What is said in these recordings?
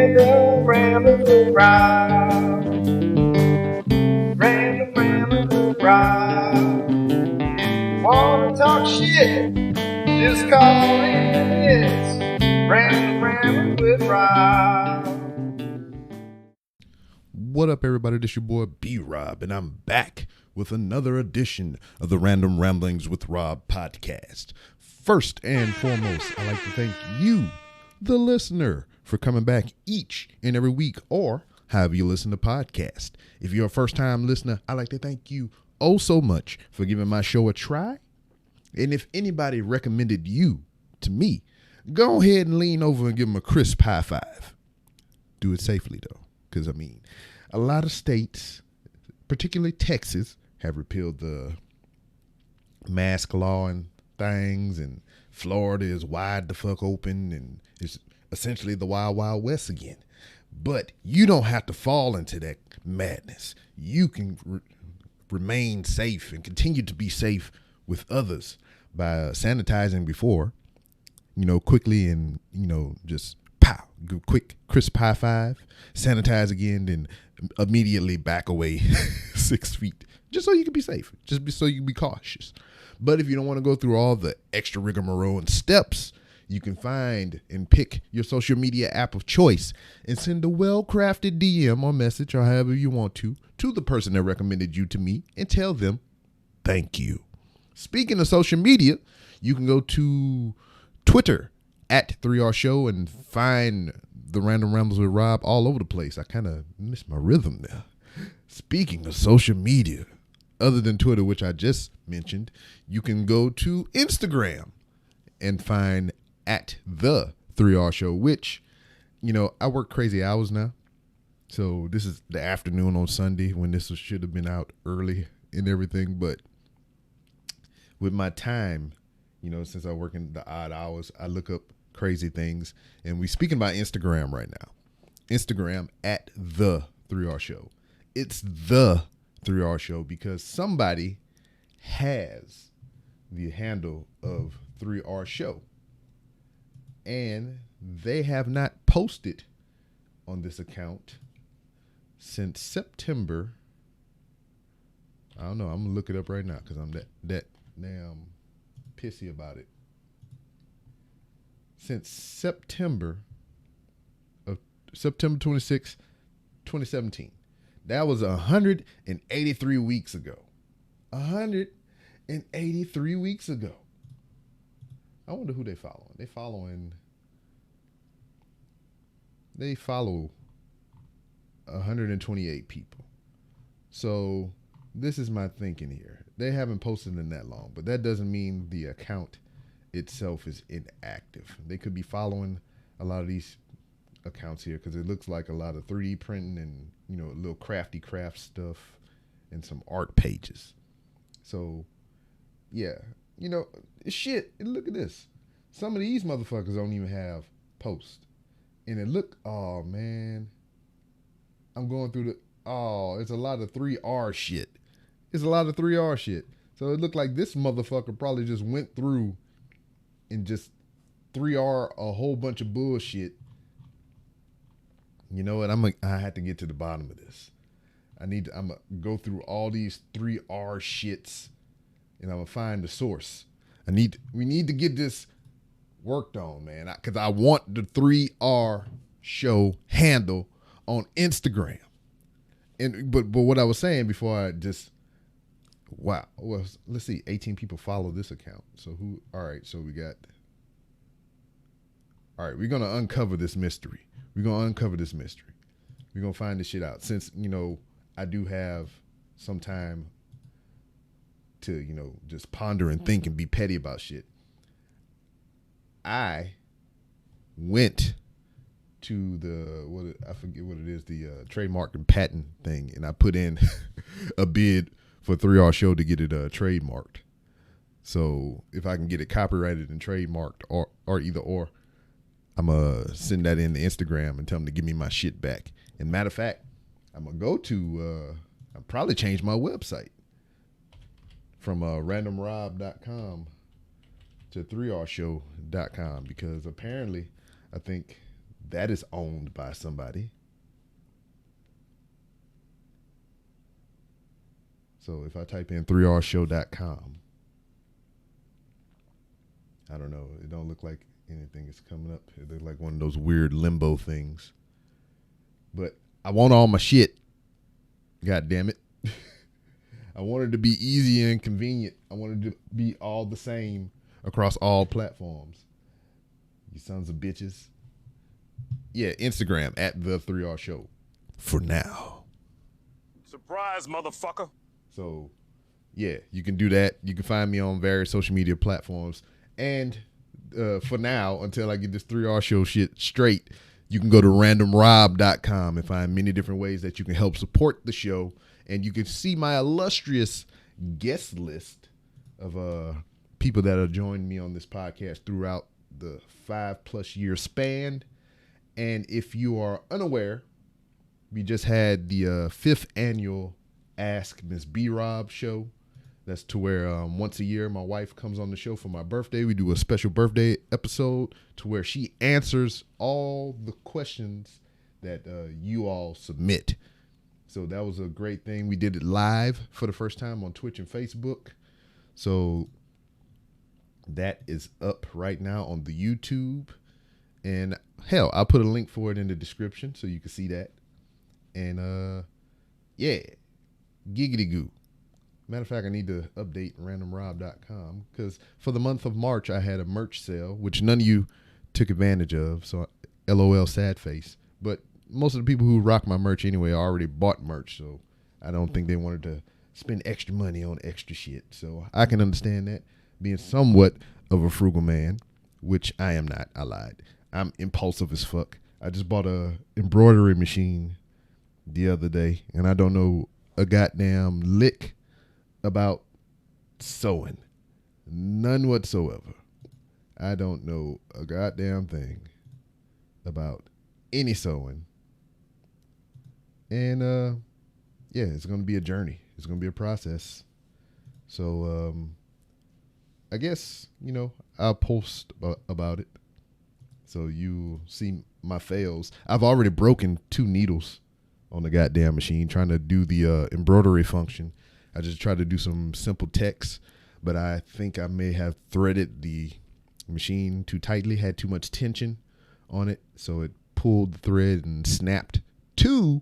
Random Ramblings with Rob. Random Ramblings with Rob. Wanna talk shit? Just call in. It's Random Ramblings with Rob. What up, everybody? This your boy B-Rob, and I'm back with another edition of the Random Ramblings with Rob podcast. First and foremost, I'd like to thank you, the listener, for coming back each and every week, or however you listen to podcasts. If you're a first-time listener, I'd like to thank you oh so much for giving my show a try. And if anybody recommended you to me, go ahead and lean over and give them a crisp high five. Do it safely, though, because, a lot of states, particularly Texas, have repealed the mask law and things, and Florida is wide the fuck open, and it's essentially the Wild Wild West again. But you don't have to fall into that madness. You can remain safe and continue to be safe with others by sanitizing before, quickly, and, just pow, quick, crisp high five, sanitize again, then immediately back away 6 feet, just so you can be safe, so you can be cautious. But if you don't want to go through all the extra rigmarole and steps, you can find and pick your social media app of choice and send a well-crafted DM or message, or however you want to the person that recommended you to me, and tell them thank you. Speaking of social media, you can go to Twitter at 3R Show and find the Random Rambles with Rob all over the place. I kind of missed my rhythm there. Speaking of social media, other than Twitter, which I just mentioned, you can go to Instagram and find at the 3R Show, which, I work crazy hours now. So this is the afternoon on Sunday when this should have been out early and everything. But with my time, since I work in the odd hours, I look up crazy things. And we speaking about Instagram right now. Instagram at the 3R Show. It's the 3R Show because somebody has the handle of 3R Show. And they have not posted on this account since September. I don't know. I'm going to look it up right now because I'm that damn pissy about it. Since September 26, 2017. That was 183 weeks ago. 183 weeks ago. I wonder who they following. They follow 128 people. So this is my thinking here. They haven't posted in that long, but that doesn't mean the account itself is inactive. They could be following a lot of these accounts here because it looks like a lot of 3D printing and, a little crafty craft stuff and some art pages. So, yeah, shit, look at this. Some of these motherfuckers don't even have posts. And oh, man. I'm going through it's a lot of 3R shit. It's a lot of 3R shit. So it looked like this motherfucker probably just went through and just 3R a whole bunch of bullshit. You know what? I had to get to the bottom of this. I'm gonna go through all these 3R shits and I'm gonna find the source. We need to get this worked on, man. Cause I want the 3R Show handle on Instagram. But what I was saying before I just, wow. Well, let's see. 18 people follow this account. So all right. So we're going to uncover this mystery. We're going to find this shit out. Since, I do have some time to, just ponder and think and be petty about shit. I went to I forget what it is, the trademark and patent thing, and I put in a bid for 3R Show to get it trademarked. So if I can get it copyrighted and trademarked, or either or, I'm gonna send that in to Instagram and tell them to give me my shit back. And matter of fact, I'm gonna go to I'll probably change my website from randomrob.com to 3rshow.com because apparently I think that is owned by somebody. So if I type in 3rshow.com, I don't know. It don't look like anything is coming up. It looks like one of those weird limbo things. But I want all my shit. God damn it. I want it to be easy and convenient. I want it to be all the same across all platforms. You sons of bitches. Yeah, Instagram at the 3R Show. For now. Surprise, motherfucker. So, yeah, you can do that. You can find me on various social media platforms. And for now, until I get this 3R Show shit straight, you can go to randomrob.com and find many different ways that you can help support the show. And you can see my illustrious guest list of people that have joined me on this podcast throughout the 5+ year span. And if you are unaware, we just had the 5th annual Ask Miss B-Rob show. That's to where once a year my wife comes on the show for my birthday. We do a special birthday episode to where she answers all the questions that you all submit. So that was a great thing. We did it live for the first time on Twitch and Facebook. So that is up right now on the YouTube. And hell, I'll put a link for it in the description so you can see that. And yeah, giggity goo. Matter of fact, I need to update randomrob.com because for the month of March, I had a merch sale, which none of you took advantage of. So LOL sad face. But most of the people who rock my merch anyway already bought merch. So I don't think they wanted to spend extra money on extra shit. So I can understand that, being somewhat of a frugal man, which I am not. I lied. I'm impulsive as fuck. I just bought a embroidery machine the other day, and I don't know a goddamn lick about sewing. None whatsoever. I don't know a goddamn thing about any sewing. And yeah, it's going to be a journey. It's going to be a process. So I guess, you know, I'll post about it so you see my fails. I've already broken 2 needles on the goddamn machine trying to do the embroidery function. I just tried to do some simple text, but I think I may have threaded the machine too tightly, had too much tension on it, so it pulled the thread and snapped 2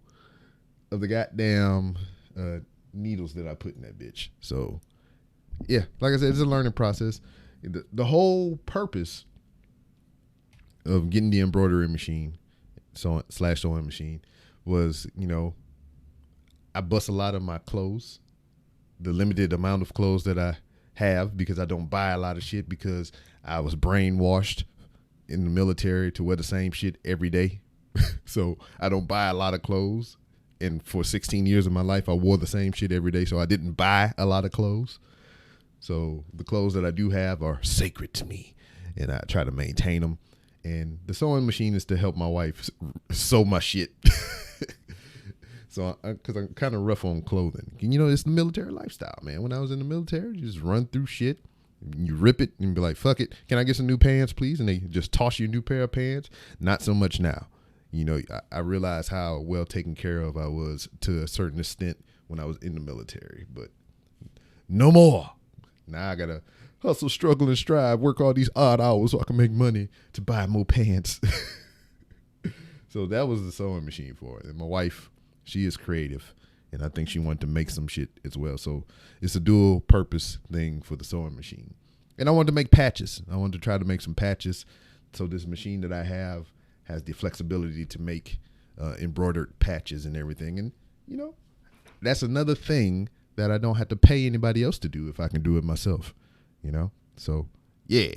of the goddamn needles that I put in that bitch. So yeah, like I said, it's a learning process. The whole purpose of getting the embroidery machine sewing machine was, you know, I bust a lot of my clothes, the limited amount of clothes that I have, because I don't buy a lot of shit because I was brainwashed in the military to wear the same shit every day. So I don't buy a lot of clothes. And for 16 years of my life, I wore the same shit every day. So I didn't buy a lot of clothes. So the clothes that I do have are sacred to me, and I try to maintain them. And the sewing machine is to help my wife sew my shit. So, because I'm kind of rough on clothing. You know, it's the military lifestyle, man. When I was in the military, you just run through shit. You rip it and be like, fuck it. Can I get some new pants, please? And they just toss you a new pair of pants. Not so much now. You know, I realized how well taken care of I was to a certain extent when I was in the military. But no more. Now I got to hustle, struggle, and strive, work all these odd hours so I can make money to buy more pants. So that was the sewing machine for it. And my wife, she is creative, and I think she wanted to make some shit as well. So it's a dual purpose thing for the sewing machine. And I wanted to make patches. I wanted to try to make some patches. So this machine that I have has the flexibility to make embroidered patches and everything. And, you know, that's another thing that I don't have to pay anybody else to do if I can do it myself, you know? So, yeah.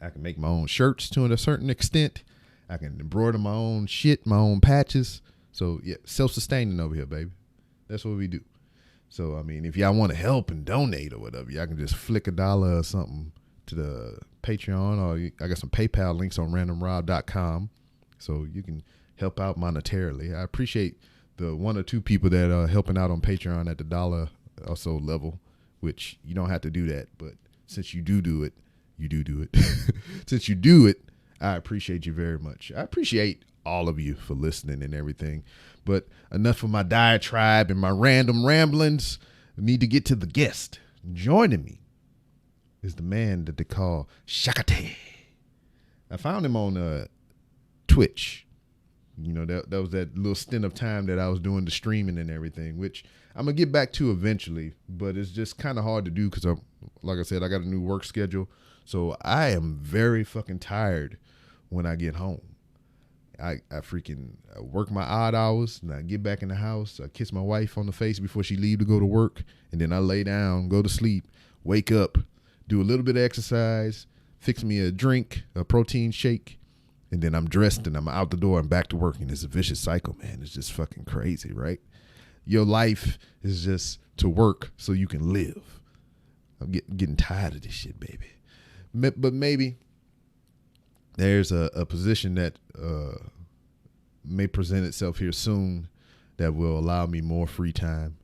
I can make my own shirts to a certain extent. I can embroider my own shit, my own patches. So, yeah, self-sustaining over here, baby. That's what we do. So, I mean, if y'all want to help and donate or whatever, y'all can just flick $1 or something to the Patreon, or I got some PayPal links on randomrob.com, so you can help out monetarily. I appreciate the 1 or 2 people that are helping out on Patreon at the $1 or so level, which you don't have to do that, but since you do it, you do it. Since you do it, I appreciate you very much. I appreciate all of you for listening and everything. But enough of my diatribe and my random ramblings. I need to get to the guest. Joining me is the man that they call SACKITEY. I found him on Twitch. You know, that was that little stint of time that I was doing the streaming and everything, which I'm going to get back to eventually, but it's just kind of hard to do because, like I said, I got a new work schedule. So I am very fucking tired when I get home. I freaking work my odd hours, and I get back in the house. I kiss my wife on the face before she leave to go to work, and then I lay down, go to sleep, wake up, do a little bit of exercise, fix me a drink, a protein shake, and then I'm dressed and I'm out the door and back to work. And it's a vicious cycle, man. It's just fucking crazy, right? Your life is just to work so you can live. I'm getting tired of this shit, baby. But maybe there's a position that may present itself here soon that will allow me more free time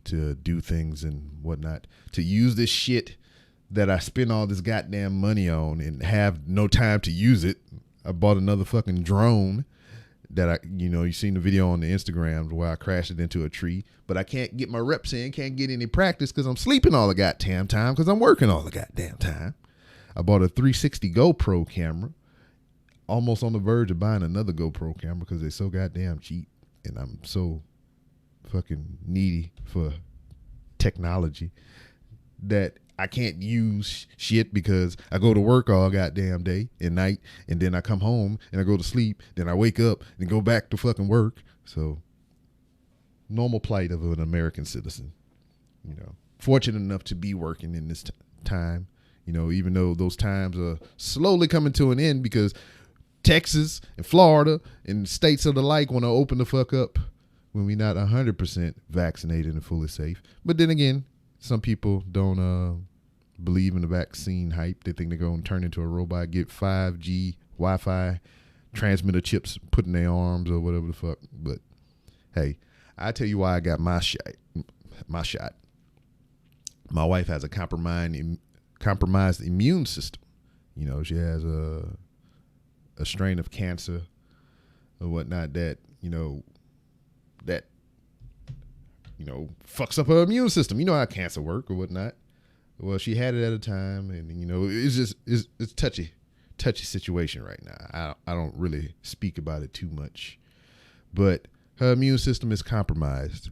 to do things and whatnot, to use this shit that I spend all this goddamn money on and have no time to use it. I bought another fucking drone that you seen the video on the Instagram where I crashed it into a tree, but I can't get my reps in, can't get any practice because I'm sleeping all the goddamn time because I'm working all the goddamn time. I bought a 360 GoPro camera, almost on the verge of buying another GoPro camera because they're so goddamn cheap, and I'm so fucking needy for technology that I can't use shit because I go to work all goddamn day and night, and then I come home and I go to sleep, then I wake up and go back to fucking work. So normal plight of an American citizen, fortunate enough to be working in this time, even though those times are slowly coming to an end because Texas and Florida and states of the like want to open the fuck up when we're not 100% vaccinated and fully safe. But then again, some people don't believe in the vaccine hype. They think they're going to turn into a robot, get 5G, Wi-Fi, transmitter chips put in their arms or whatever the fuck. But hey, I tell you why I got my shot. My wife has a compromised immune system. She has a strain of cancer or whatnot that fucks up her immune system. You know how cancer work or whatnot. Well, she had it at a time, and it's touchy situation right now. I don't really speak about it too much, but her immune system is compromised,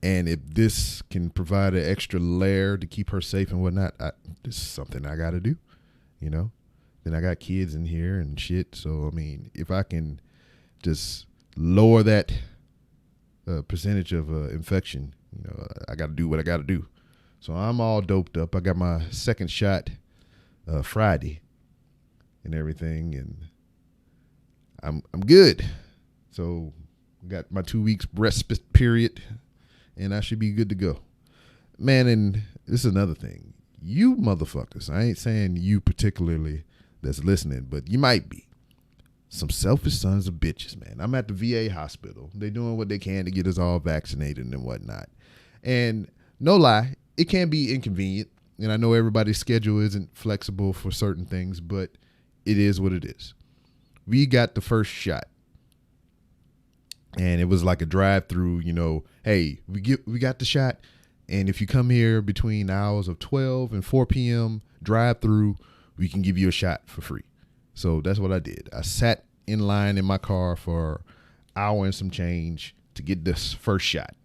and if this can provide an extra layer to keep her safe and whatnot, this is something I got to do. Then I got kids in here and shit. So I mean, if I can just lower that percentage of infection, I got to do what I got to do. So I'm all doped up. I got my second shot Friday and everything, and I'm good. So got my 2 weeks respite period, and I should be good to go. Man, and this is another thing. You motherfuckers, I ain't saying you particularly that's listening, but you might be. Some selfish sons of bitches, man. I'm at the VA hospital. They're doing what they can to get us all vaccinated and whatnot. And no lie, it can be inconvenient. And I know everybody's schedule isn't flexible for certain things, but it is what it is. We got the first shot. And it was like a drive-through, hey, we got the shot. And if you come here between the hours of 12 and 4 p.m. drive-through, we can give you a shot for free. So that's what I did. I sat in line in my car for an hour and some change to get this first shot.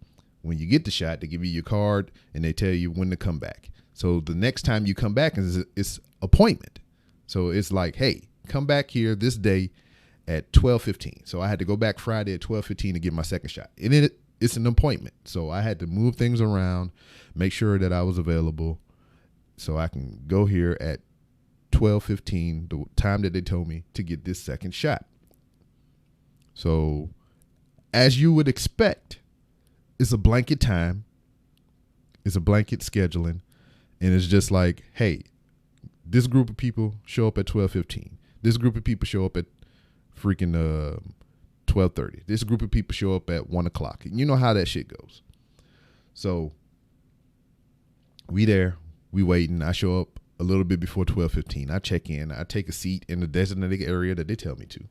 When you get the shot, they give you your card and they tell you when to come back. So the next time you come back it's appointment. So it's like, hey, come back here this day at 12:15. So I had to go back Friday at 12:15 to get my second shot. And it's an appointment. So I had to move things around, make sure that I was available so I can go here at 12:15, the time that they told me to get this second shot. So as you would expect, it's a blanket time. It's a blanket scheduling. And it's just like, hey, this group of people show up at 12:15. This group of people show up at freaking 12:30. This group of people show up at 1 o'clock. And you know how that shit goes. So we there, we waiting. I show up a little bit before 12:15. I check in. I take a seat in the designated area that they tell me to.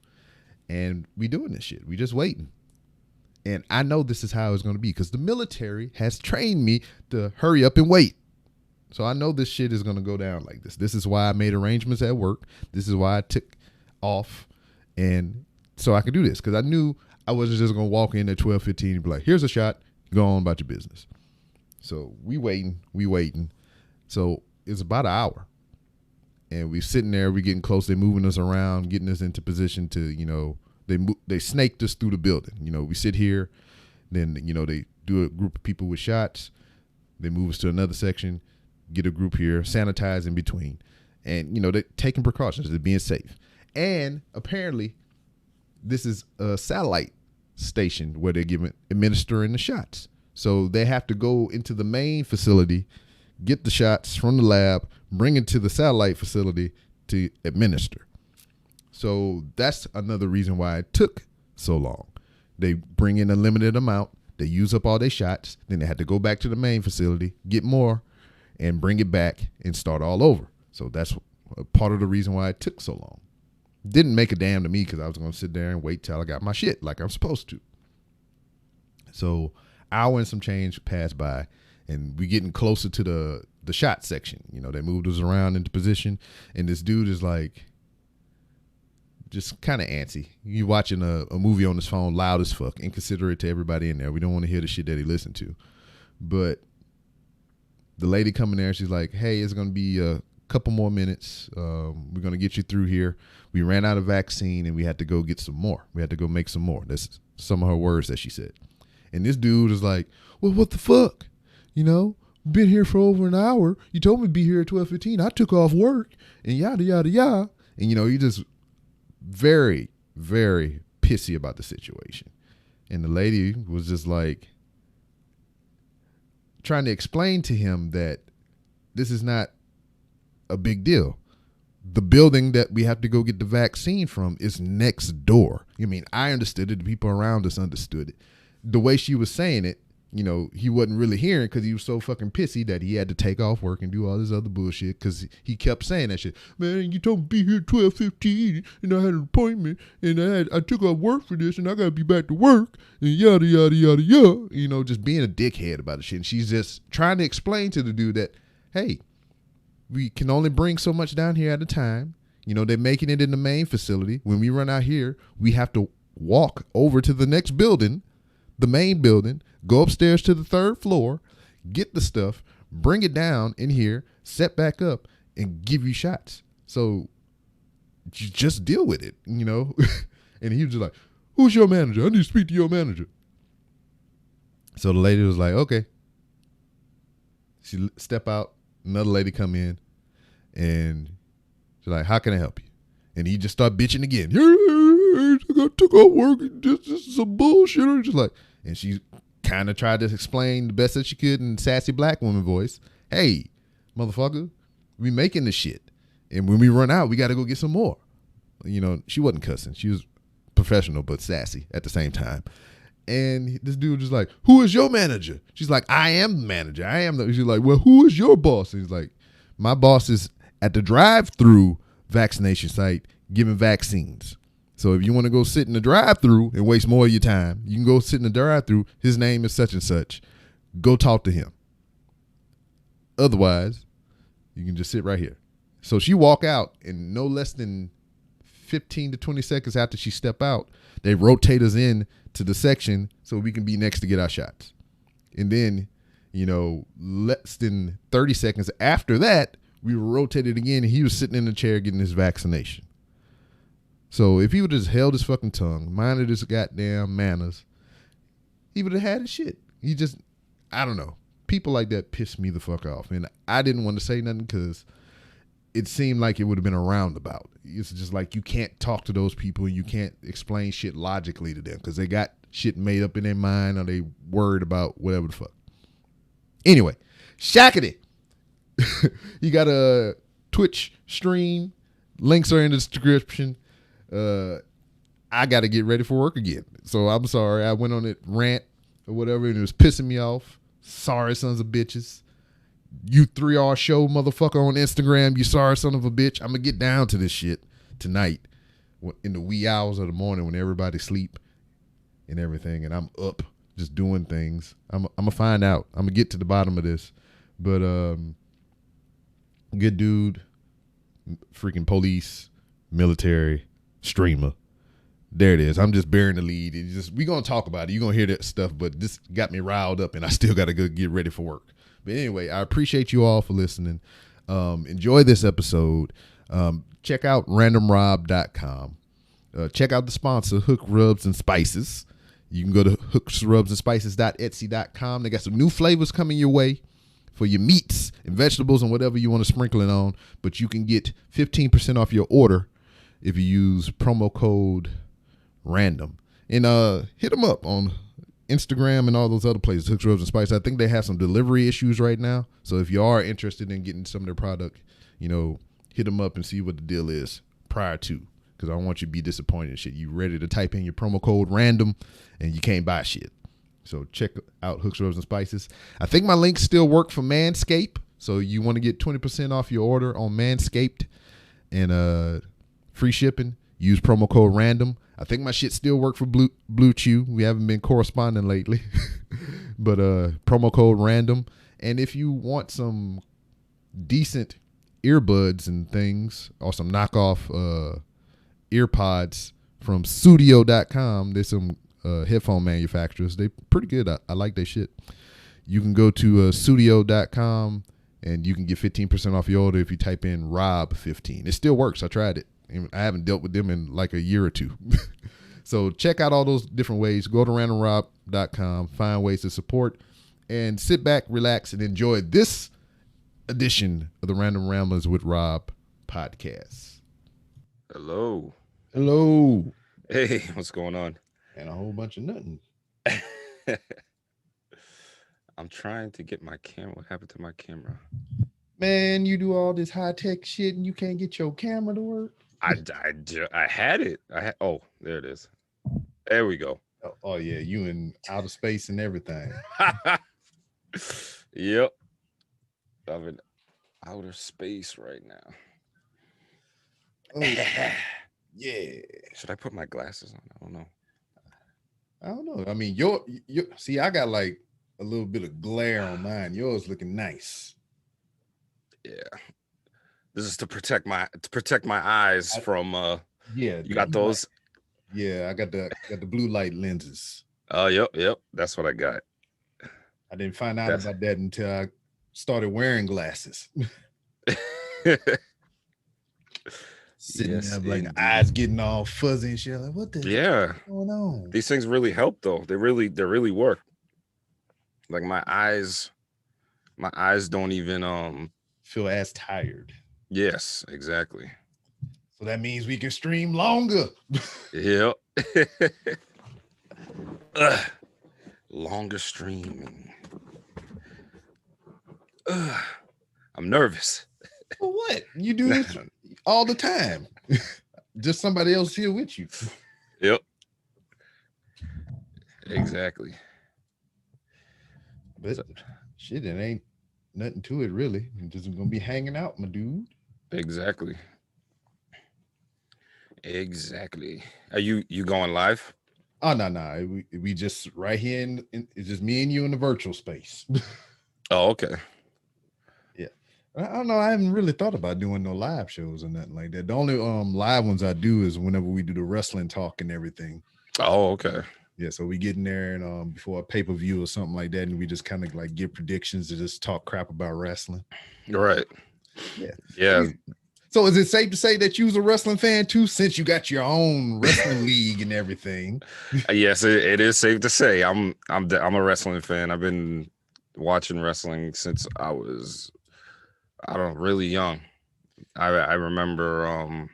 And we doing this shit. We just waiting. And I know this is how it's going to be because the military has trained me to hurry up and wait. So I know this shit is going to go down like this. This is why I made arrangements at work. This is why I took off. And so I could do this because I knew I wasn't just going to walk in at 12:15 and be like, here's a shot. Go on about your business. So we waiting. So it's about an hour. And we sitting there, we getting close. They're moving us around, getting us into position to, you know, they snaked us through the building. You know, we sit here, then, you know, they do a group of people with shots. They move us to another section, get a group here, sanitize in between. And, you know, they're taking precautions. They're being safe. And apparently this is a satellite station where they're administering the shots. So they have to go into the main facility, get the shots from the lab, bring it to the satellite facility to administer. So that's another reason why it took so long. They bring in a limited amount. They use up all their shots. Then they had to go back to the main facility, get more, and bring it back and start all over. So that's a part of the reason why it took so long. Didn't make a damn to me because I was going to sit there and wait till I got my shit like I'm supposed to. So hour and some change passed by, and we getting closer to the shot section. You know, they moved us around into position, and this dude is like just kind of antsy. You watching a movie on his phone loud as fuck, inconsiderate to everybody in there. We don't want to hear the shit that he listened to. But the lady coming there, she's like, hey, it's going to be a couple more minutes. We're going to get you through here. We ran out of vaccine, and we had to go get some more. We had to go make some more. That's some of her words that she said. And this dude is like, well, what the fuck? You know, been here for over an hour. You told me to be here at 12:15. I took off work and yada, yada, yada. And, you know, he just very, very pissy about the situation. And the lady was just like trying to explain to him that this is not a big deal. The building that we have to go get the vaccine from is next door. I mean, I understood it. The people around us understood it. The way she was saying it, you know, he wasn't really hearing because he was so fucking pissy that he had to take off work and do all this other bullshit because he kept saying that shit. Man, you told me to be here at 12:15 and I had an appointment and I took off work for this and I got to be back to work and yada, yada, yada, yada. You know, just being a dickhead about the shit. And she's just trying to explain to the dude that, hey, we can only bring so much down here at a time. You know, they're making it in the main facility. When we run out here, we have to walk over to the next building, the main building, go upstairs to the third floor, get the stuff, bring it down in here, set back up, and give you shots. So you just deal with it, you know? And he was just like, who's your manager? I need to speak to your manager. So the lady was like, okay. She step out, another lady come in, and she's like, how can I help you? And he just started bitching again. I took off work. This is some bullshit. And just like, and she kind of tried to explain the best that she could in sassy black woman voice. Hey, motherfucker, we making this shit. And when we run out, we got to go get some more. You know, she wasn't cussing. She was professional, but sassy at the same time. And this dude was like, who is your manager? She's like, I am the manager. I am the, she's like, well, who is your boss? And he's like, my boss is at the drive-through vaccination site giving vaccines. So if you want to go sit in the drive-through and waste more of your time, you can go sit in the drive-through. His name is such and such. Go talk to him. Otherwise, you can just sit right here. So she walk out, and no less than 15 to 20 seconds after she step out, they rotate us in to the section so we can be next to get our shots. And then, you know, less than 30 seconds after that, we were rotated again, and he was sitting in the chair getting his vaccination. So if he would have just held his fucking tongue, minded his goddamn manners, he would have had his shit. He just, I don't know. People like that piss me the fuck off. And I didn't want to say nothing because it seemed like it would have been a roundabout. It's just like you can't talk to those people and you can't explain shit logically to them because they got shit made up in their mind or they worried about whatever the fuck. Anyway, SACKITEY. You got a Twitch stream. Links are in the description. I got to get ready for work again. So I'm sorry. I went on that rant or whatever and it was pissing me off. Sorry, sons of bitches. You 3R show motherfucker on Instagram, you sorry son of a bitch. I'm gonna get down to this shit tonight in the wee hours of the morning when everybody sleep and everything, and I'm up just doing things. I'm gonna find out. I'm gonna get to the bottom of this. But good dude, freaking police, military, streamer. There it is. I'm just bearing the lead. We gonna talk about it. You're gonna hear that stuff, but this got me riled up and I still gotta go get ready for work. But anyway, I appreciate you all for listening. Enjoy this episode. Check out randomrob.com. Check out the sponsor, Hook Rubs and Spices. You can go to hooksrubsandspices.etsy.com. They got some new flavors coming your way for your meats and vegetables and whatever you want to sprinkle it on. But you can get 15% off your order if you use promo code RANDOM. And hit them up on Instagram and all those other places, Hooks, Rubs, and Spices. I think they have some delivery issues right now. So if you are interested in getting some of their product, hit them up and see what the deal is prior to. Because I don't want you to be disappointed and shit. You ready to type in your promo code RANDOM and you can't buy shit. So check out Hooks, Rubs, and Spices. I think my links still work for Manscaped. So you want to get 20% off your order on Manscaped and free shipping, use promo code RANDOM. I think my shit still work for Blue Chew. We haven't been corresponding lately. But promo code RANDOM. And if you want some decent earbuds and things or some knockoff earpods from Studio.com, there's some headphone manufacturers. They pretty good. I like their shit. You can go to Studio.com and you can get 15% off your order if you type in Rob15. It still works. I tried it. I haven't dealt with them in like a year or two. So check out all those different ways. Go to randomrob.com, find ways to support, and sit back, relax, and enjoy this edition of the Random Ramblers with Rob podcast. Hello. Hello. Hey, what's going on? And a whole bunch of nothing. I'm trying to get my camera. What happened to my camera? Man, you do all this high-tech shit and you can't get your camera to work? I had it. Oh, there it is. There we go. Oh yeah, you in outer space and everything. Yep. I'm in outer space right now. Oh, yeah. Should I put my glasses on? I don't know. I mean, your see, I got like a little bit of glare on mine. Yours looking nice. Yeah. This is to protect my eyes from yeah. You got those? Yeah, I got the blue light lenses. Oh, yep. That's what I got. I didn't find out about that until I started wearing glasses. Sitting there like eyes getting all fuzzy and shit. Like, what the hell is going on? These things really help though. They really work. Like my eyes don't even feel as tired. Yes, exactly. So that means we can stream longer. Yep. Longer streaming. I'm nervous. For what? You do this all the time. Just somebody else here with you. Yep. Exactly. But shit, it ain't nothing to it really. I'm just gonna be hanging out, my dude. Exactly. Are you going live? Oh no. We just right here in it's just me and you in the virtual space. Oh, okay. Yeah. I don't know. I haven't really thought about doing no live shows or nothing like that. The only live ones I do is whenever we do the wrestling talk and everything. Oh, okay. Yeah, so we get in there and before a pay-per-view or something like that, and we just kind of like give predictions to just talk crap about wrestling. Right. Yeah. So is it safe to say that you was a wrestling fan too, since you got your own wrestling league and everything? Yes, it is safe to say I'm a wrestling fan. I've been watching wrestling since I was, really young. I remember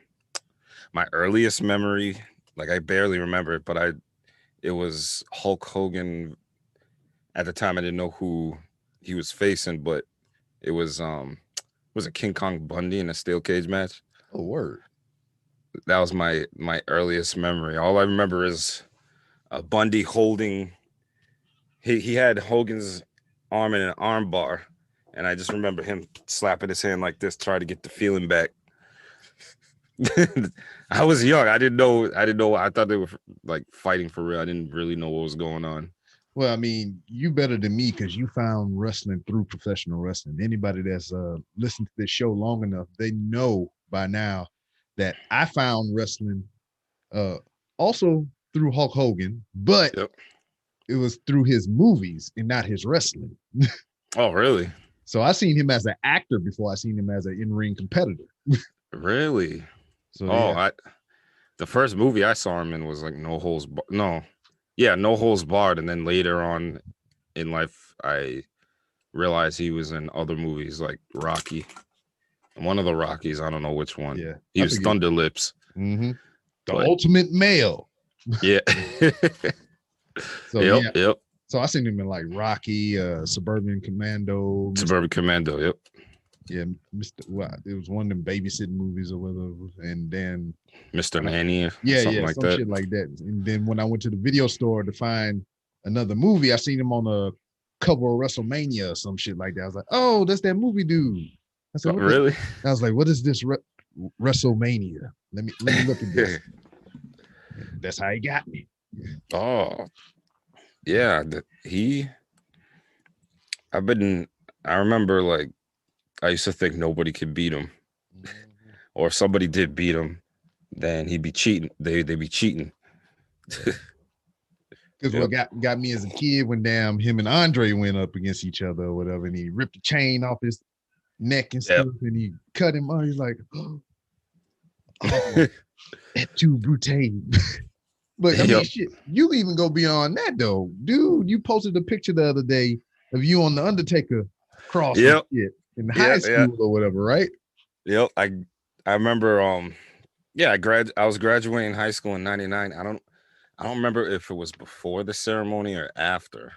my earliest memory, like I barely remember it, but it was Hulk Hogan. At the time, I didn't know who he was facing, but it was a King Kong Bundy in a steel cage match. Oh, word. That was my earliest memory. All I remember is Bundy holding. He had Hogan's arm in an arm bar, and I just remember him slapping his hand like this, trying to get the feeling back. I was young. I didn't know. I thought they were like fighting for real. I didn't really know what was going on. Well, I mean, you better than me because you found wrestling through professional wrestling. Anybody that's listened to this show long enough, they know by now that I found wrestling also through Hulk Hogan, but Yep. it was through his movies and not his wrestling. Oh, really? So I seen him as an actor before I seen him as an in-ring competitor. Really? So The first movie I saw him in was like No Holds Barred, and then later on in life I realized he was in other movies like Rocky. One of the Rockies, I don't know which one. Yeah, he was Thunder Lips. Mm-hmm. The ultimate male. Yeah. So yep. So I seen him in like Rocky, Suburban Commando. Yep. Yeah, it was one of them babysitting movies or whatever, and then Mr. Nanny, something like that. Shit like that. And then when I went to the video store to find another movie, I seen him on a cover of WrestleMania or some shit like that. I was like, oh, that's that movie dude. I said, really? I was like, what is this WrestleMania? Let me look at this. That's how he got me. Oh, yeah. I remember like I used to think nobody could beat him, or if somebody did beat him, then he'd be cheating. They'd be cheating. Because what got me as a kid when him and Andre went up against each other or whatever, and he ripped the chain off his neck and stuff, and he cut him off. He's like, oh, that too brute. But I mean, shit, you even go beyond that though, dude. You posted a picture the other day of you on the Undertaker cross shit in high school or whatever, right? Yep. I remember. I was graduating high school in '99. I don't remember if it was before the ceremony or after.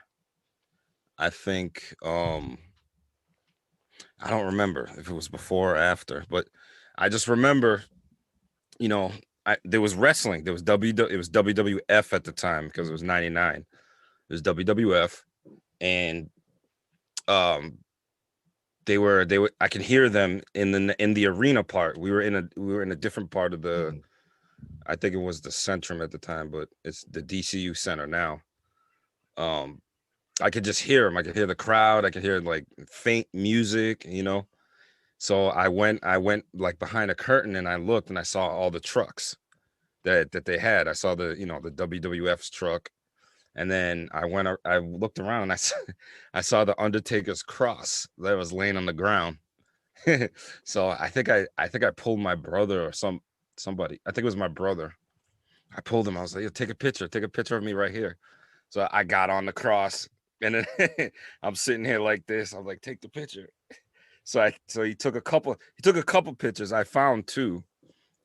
I think I don't remember if it was before or after, but I just remember, there was wrestling. There was it was WWF at the time because it was '99. It was WWF, and they were. I could hear them in the arena part. We were in a different part of the. I think it was the Centrum at the time, but it's the DCU Center now. I could just hear them. I could hear the crowd. I could hear like faint music, So I went like behind a curtain and I looked and I saw all the trucks that they had. I saw the WWF's truck, and then I looked around and I saw the Undertaker's cross that was laying on the ground. So I think I pulled my brother or somebody. I think it was my brother. I pulled him. I was like, "Yo, take a picture of me right here." So I got on the cross, and then I'm sitting here like this. I'm like, "Take the picture." So he took a couple pictures. I found two.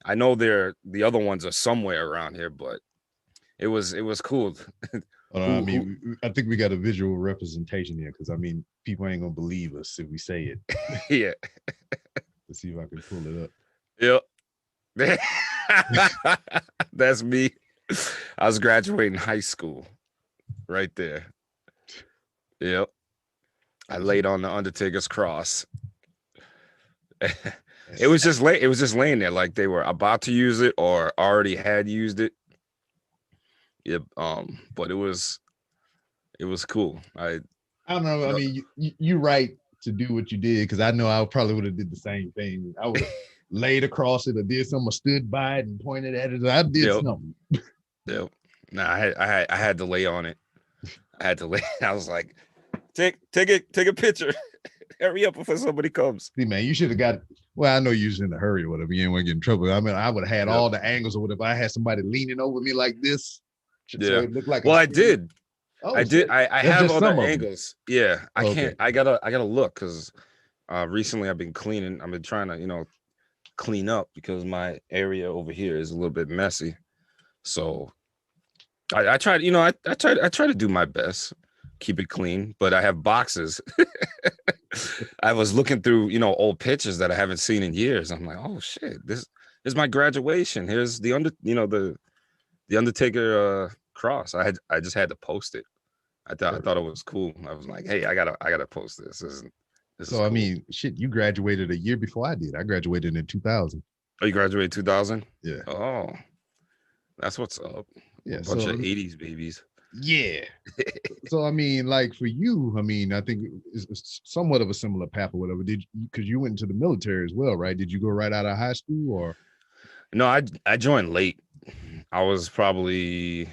I know the other ones are somewhere around here, but it was cool. I think we got a visual representation here because people ain't gonna believe us if we say it. Yeah. Let's see if I can pull it up. Yep. That's me. I was graduating high school right there. Yep. I laid on the Undertaker's cross. It was just laying there like they were about to use it or already had used it. Yep. But it was cool. I don't know. You're right to do what you did because I know I probably would have did the same thing. I would have laid across it or did something, or stood by it and pointed at it. I did something. Yep. Nah, I had to lay on it. I was like, take a picture. Hurry up before somebody comes. See, man, you should have got. Well, I know you was in a hurry or whatever. You didn't want to get in trouble. I would have had all the angles or whatever. I had somebody leaning over me like this. So it looked like. Well, I did. Oh, I did. I have other angles. Yeah, I Okay. can't. I gotta look because recently I've been cleaning. I've been trying to clean up because my area over here is a little bit messy. So I tried. I try to do my best, keep it clean. But I have boxes. I was looking through old pictures that I haven't seen in years. I'm like, oh shit, this is my graduation. Here's the Undertaker cross. I just had to post it. I thought it was cool. I was like, hey, I gotta post this. This This is So I cool. mean, shit, you graduated a year before I did. I graduated in 2000. Oh, you graduated 2000? Yeah. Oh, that's what's up. Yeah. A bunch So of 80s babies. yeah. So I mean, like for you, I mean, I think it's somewhat of a similar path or whatever. Did you, because you went into the military as well, right? Did you go right out of high school or? No, I joined late. I was probably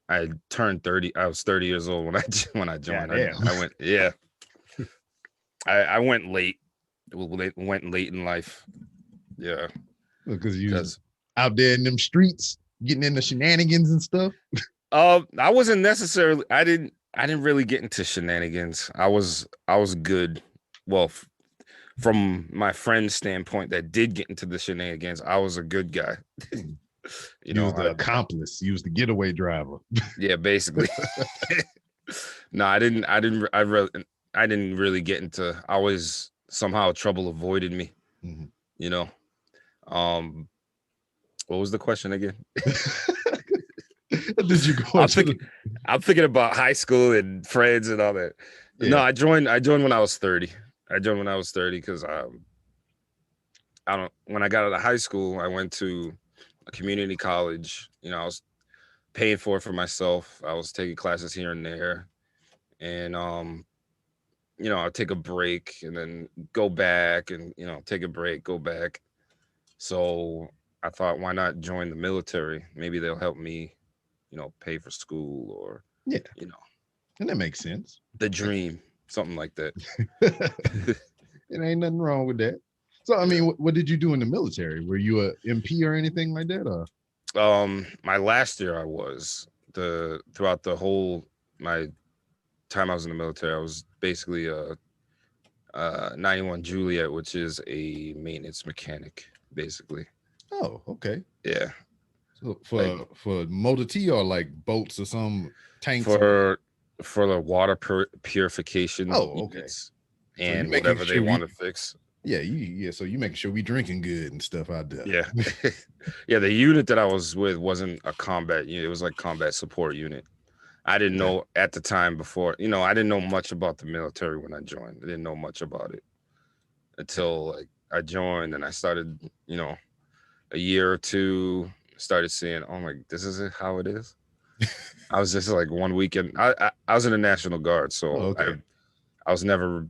I turned 30. I was 30 years old when I joined. Damn. I went, yeah. I went late. Went late in life. Yeah. Because you was Because out there in them streets getting into shenanigans and stuff. I wasn't necessarily I didn't really get into shenanigans. I was good. Well, from my friend's standpoint that did get into the shenanigans, I was a good guy. You was the accomplice. You was the getaway driver. Yeah, basically. No, I didn't really get into. I always somehow trouble avoided me. Mhm. You know. What was the question again? Did you go? I'm thinking about high school and friends and all that. Yeah. No, I joined when I was 30. I joined when I was 30 because when I got out of high school, I went to a community college. You know, I was paying for it for myself. I was taking classes here and there. And you know, I'll take a break and then go back and, you know, take a break, go back. So I thought, why not join the military? Maybe they'll help me, you know, pay for school or, Yeah, you know, and that makes sense. the dream, something like that. It ain't nothing wrong with that. So, I mean, what did you do in the military? Were you a MP or anything like that? Or? My last year I was throughout the whole my time I was in the military, I was basically a 91 Juliet, which is a maintenance mechanic, basically. Oh, okay. Yeah. So for Motor T or like boats or some tanks? For the water purification. Oh, okay. Units and so whatever they want to fix. Yeah, so you making sure we drinking good and stuff out there. Yeah. Yeah, the unit that I was with wasn't a combat unit. It was like combat support unit. I didn't know at the time before, you know, I didn't know much about the military when I joined. I didn't know much about it until like I joined and I started, you know, a year or two, started seeing, oh my, this is how it is. I was just like one weekend. I was in the National Guard, so I was never.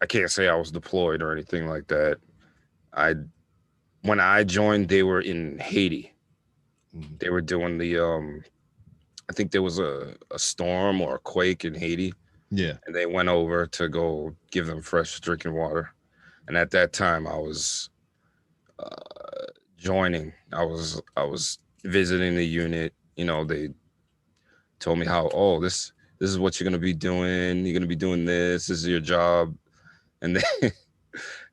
I can't say I was deployed or anything like that. When I joined, they were in Haiti. Mm-hmm. They were doing the I think there was a storm or a quake in Haiti. Yeah. And they went over to go give them fresh drinking water. And at that time I was joining. I was visiting the unit. You know, they told me how, oh, this is what you're gonna be doing. You're gonna be doing this. This is your job. And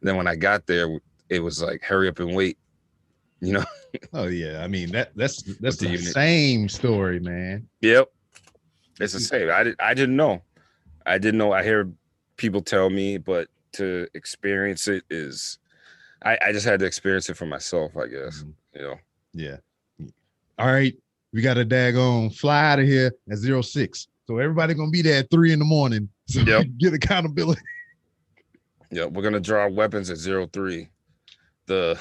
then when I got there, it was like, hurry up and wait. You know? Oh yeah. I mean, that's the same story, man. Yep. It's the same. I didn't know. I hear people tell me, but to experience it is I just had to experience it for myself, I guess. You know. Yeah. All right. We got a daggone fly out of here at 06. So everybody gonna be there at 3 a.m. So yep. Get accountability. Yeah, we're gonna draw weapons at 03. The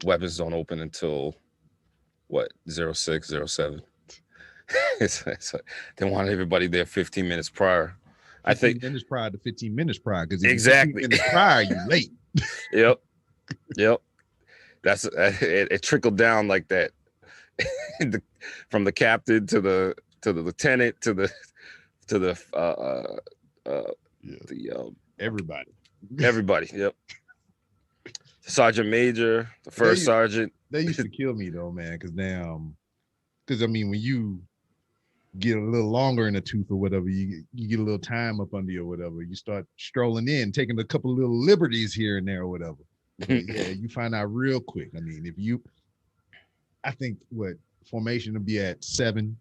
weapons don't open until what 06, 07. They want everybody there 15 minutes prior. 15 minutes prior to 15 minutes prior, because exactly 15 minutes prior, you late. Yep. That's it trickled down like that. From the captain to the lieutenant to the everybody. Yep. Sergeant Major, the first sergeant. They used to kill me though, man, because I mean, when you get a little longer in the tooth or whatever, you get a little time up under you or whatever, you start strolling in, taking a couple of little liberties here and there or whatever. Yeah, you find out real quick. I mean, I think formation will be at 7.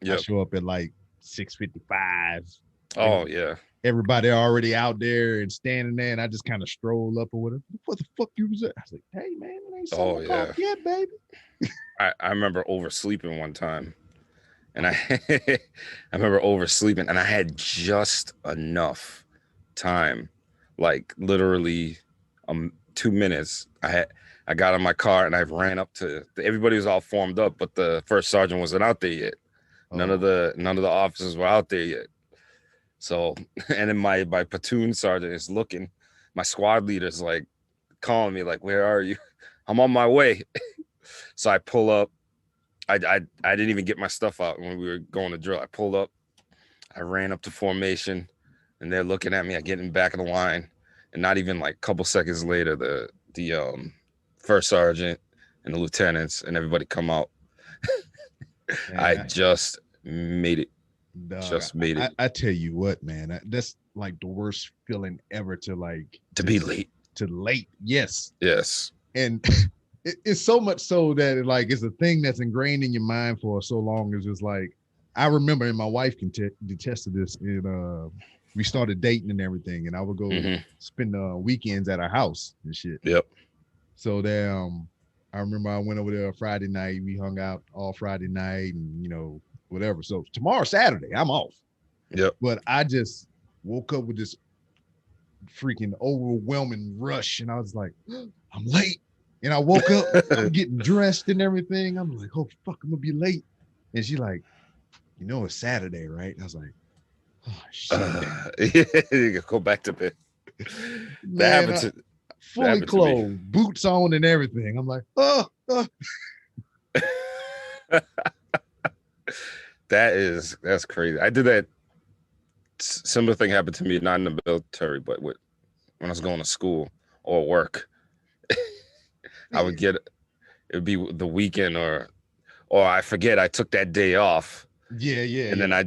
Yep. I show up at like 6:55. Oh yeah. Everybody already out there and standing there, and I just kind of stroll up or whatever. What the fuck you was at? I was like, hey man, it ain't 7 o'clock yet, baby. I remember oversleeping one time, and I I remember oversleeping, and I had just enough time, like literally 2 minutes. I got in my car and I ran up to everybody was all formed up, but the first sergeant wasn't out there yet. None of the officers were out there yet. So, and then my platoon sergeant is looking, my squad leader's like calling me, like, where are you? I'm on my way. So I pull up. I didn't even get my stuff out when we were going to drill. I pulled up, I ran up to formation, and they're looking at me. I get in the back of the line, and not even like a couple seconds later, the first sergeant and the lieutenants and everybody come out. Man, I just made it. Just made it. I tell you what, man, that's like the worst feeling ever to be late. Yes. And it's so much so that it's a thing that's ingrained in your mind for so long. It's just like, I remember, and my wife can detest this. We started dating and everything, and I would go spend weekends at our house and shit. Yep. So I remember I went over there Friday night. We hung out all Friday night, and whatever. So tomorrow, Saturday, I'm off. Yep. But I just woke up with this freaking overwhelming rush, and I was like, I'm late. And I woke up, I'm getting dressed and everything. I'm like, oh fuck, I'm gonna be late. And she's like, it's Saturday, right? And I was like, oh shit. You go back to bed. Man, fully clothed, boots on and everything. I'm like, oh. That's crazy. I did that. Similar thing happened to me, not in the military, but when I was going to school or work. I would it would be the weekend or I forget I took that day off. Yeah. And then I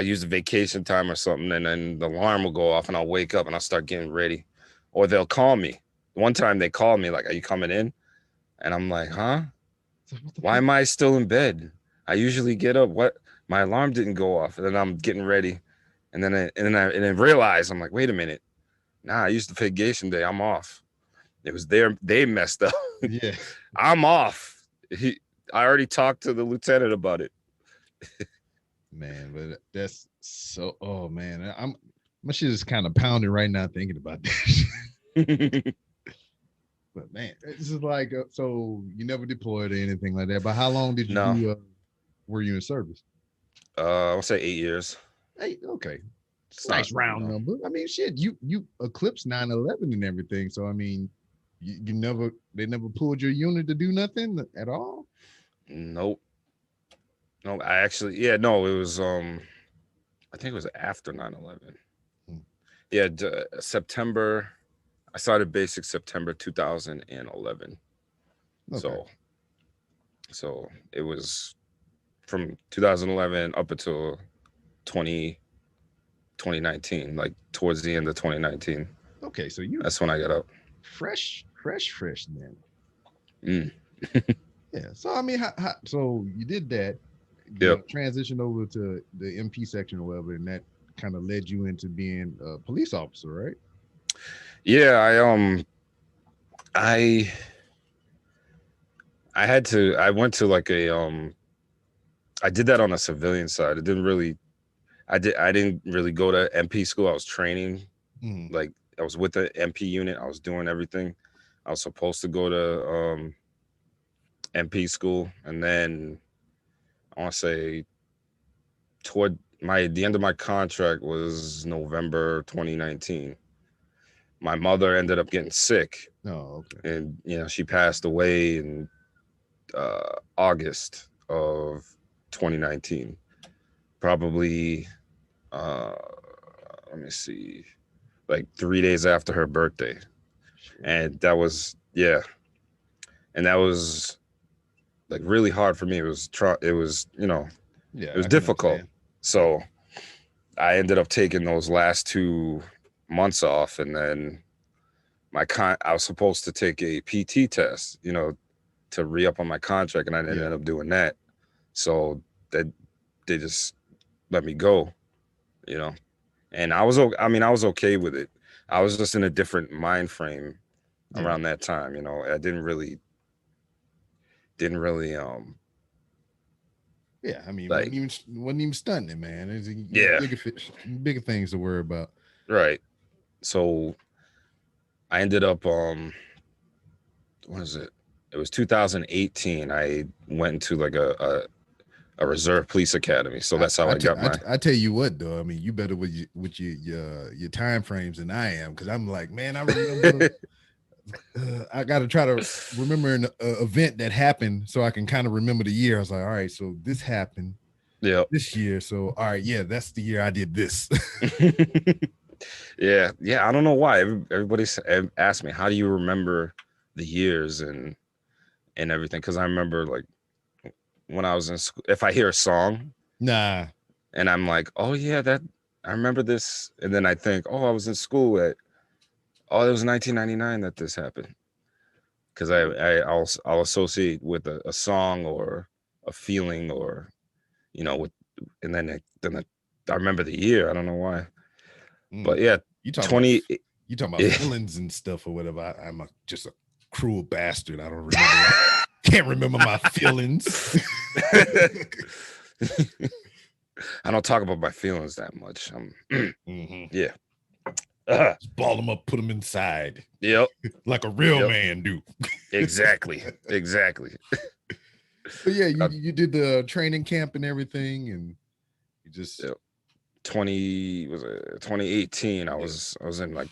use the vacation time or something, and then the alarm will go off and I'll wake up and I'll start getting ready. Or they'll call me. One time they called me like, are you coming in? And I'm like, huh? Why am I still in bed? I usually get up. What? My alarm didn't go off. And then I'm getting ready. And then I realized, I'm like, wait a minute. Nah, I used the vacation day. I'm off. It was they messed up. Yeah. I'm off. I already talked to the lieutenant about it. Man, but that's so, oh man. My shit is kind of pounding right now thinking about that. But man, this is like, so you never deployed or anything like that. But how long did you were you in service? I'll say 8 years. Hey, okay. It's a nice round number. I mean, shit, you eclipsed 9/11 and everything. So I mean, they never pulled your unit to do nothing at all? Nope. No, it was I think it was after 9/11. Yeah, September. I started basic September 2011. Okay. So it was from 2011 up until 2019, like towards the end of 2019. Okay, so that's when I got up. Fresh then. Yeah. So I mean, so you did that. Yep. Transitioned over to the MP section or whatever, and that kind of led you into being a police officer, right? Yeah, I went to like I did that on a civilian side. I didn't really go to MP school. I was training. Like I was with the MP unit. I was doing everything. I was supposed to go to MP school, and then I want to say toward the end of my contract was November 2019. My mother ended up getting sick. Oh, okay. And she passed away in August of 2019. Probably let me see, like 3 days after her birthday. Sure. And that was like really hard for me. It was difficult. So I ended up taking those last 2 months off, and then I was supposed to take a PT test, to re-up on my contract, and I didn't end up doing that. So they just let me go, and I was okay with it. I was just in a different mind frame around that time. I didn't really Yeah, I mean, Like, wasn't even stunting, man. You got yeah, bigger things to worry about. right. So I ended up what is it? It was 2018. I went into like a reserve police academy. So that's how I got my. I tell you what, though. I mean, you better with your time frames than I am, because I'm like, man, I remember. I got to try to remember an event that happened so I can kind of remember the year. I was like, all right, so this happened this year. So, all right, yeah, that's the year I did this. Yeah. I don't know why everybody asked me, how do you remember the years and everything? Because I remember, like, when I was in school, if I hear a song Nah. and I'm like, oh yeah, that I remember this, and then I think, oh, I was in school it was 1999 that this happened. Because I'll associate with a song or a feeling, or with, and then I remember the year. I don't know why, but yeah, you talking 20. about you talking about feelings and stuff or whatever. I'm just a cruel bastard. I don't remember. Can't remember my feelings. I don't talk about my feelings that much. Yeah. Just ball them up, put them inside. Yep. Like a real man do. Exactly. But yeah, you did the training camp and everything, and you just 2018. I was in, like,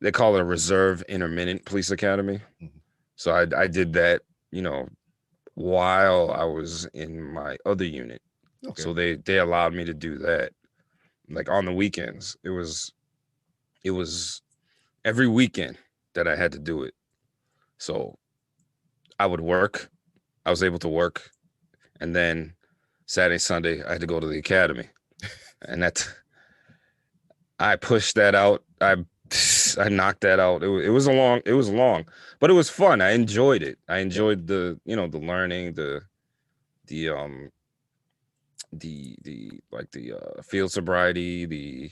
they call it a reserve intermittent police academy. Mm-hmm. So I did that, while I was in my other unit. Okay. So they allowed me to do that, like, on the weekends. It was every weekend that I had to do it. So I would work. I was able to work, and then Saturday, Sunday, I had to go to the academy, and I pushed that out. I knocked that out. It was long, but it was fun. I enjoyed it. I enjoyed the learning, the field sobriety, the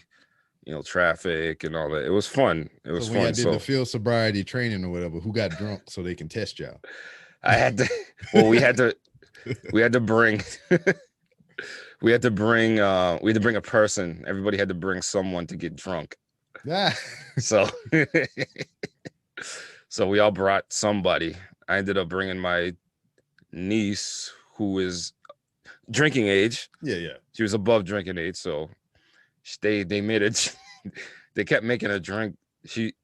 traffic and all that. It was fun. It was when fun. I did the field sobriety training or whatever, who got drunk so they can test y'all? I had to. Well, we had to bring. We had to bring a person. Everybody had to bring someone to get drunk. So we all brought somebody. I ended up bringing my niece, who is drinking age. Yeah. She was above drinking age, so they made it. They kept making her drink. She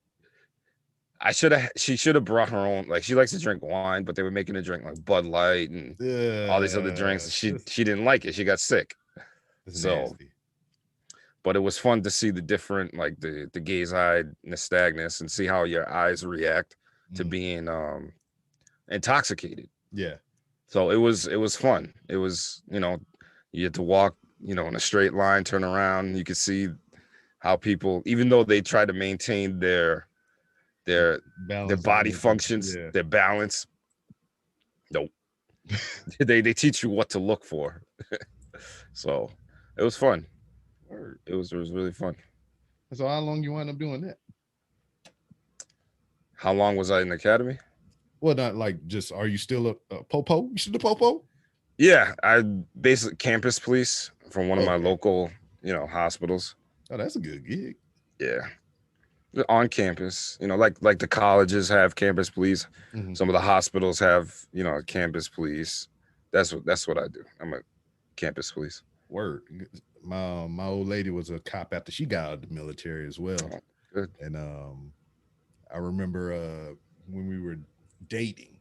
should have brought her own. Like, she likes to drink wine, but they were making her drink like Bud Light and all these other drinks. She didn't like it. She got sick. Nasty. But it was fun to see the different, like, the gaze-eyed nystagmus, and see how your eyes react to being intoxicated. Yeah. So it was fun. It was, you had to walk, in a straight line, turn around. You could see how people, even though they try to maintain their body functions, their balance. Nope. they teach you what to look for. So it was fun. It was really fun. So how long you wind up doing that? How long was I in the academy? Well, not like just, are you still a popo? You still a popo? Yeah, I basically campus police from one of my local, hospitals. Oh, that's a good gig. Yeah. On campus, like the colleges have campus police. Mm-hmm. Some of the hospitals have, campus police. That's what I do. I'm a campus police. Word. My old lady was a cop after she got out of the military as well. Oh, good. And I remember when we were dating,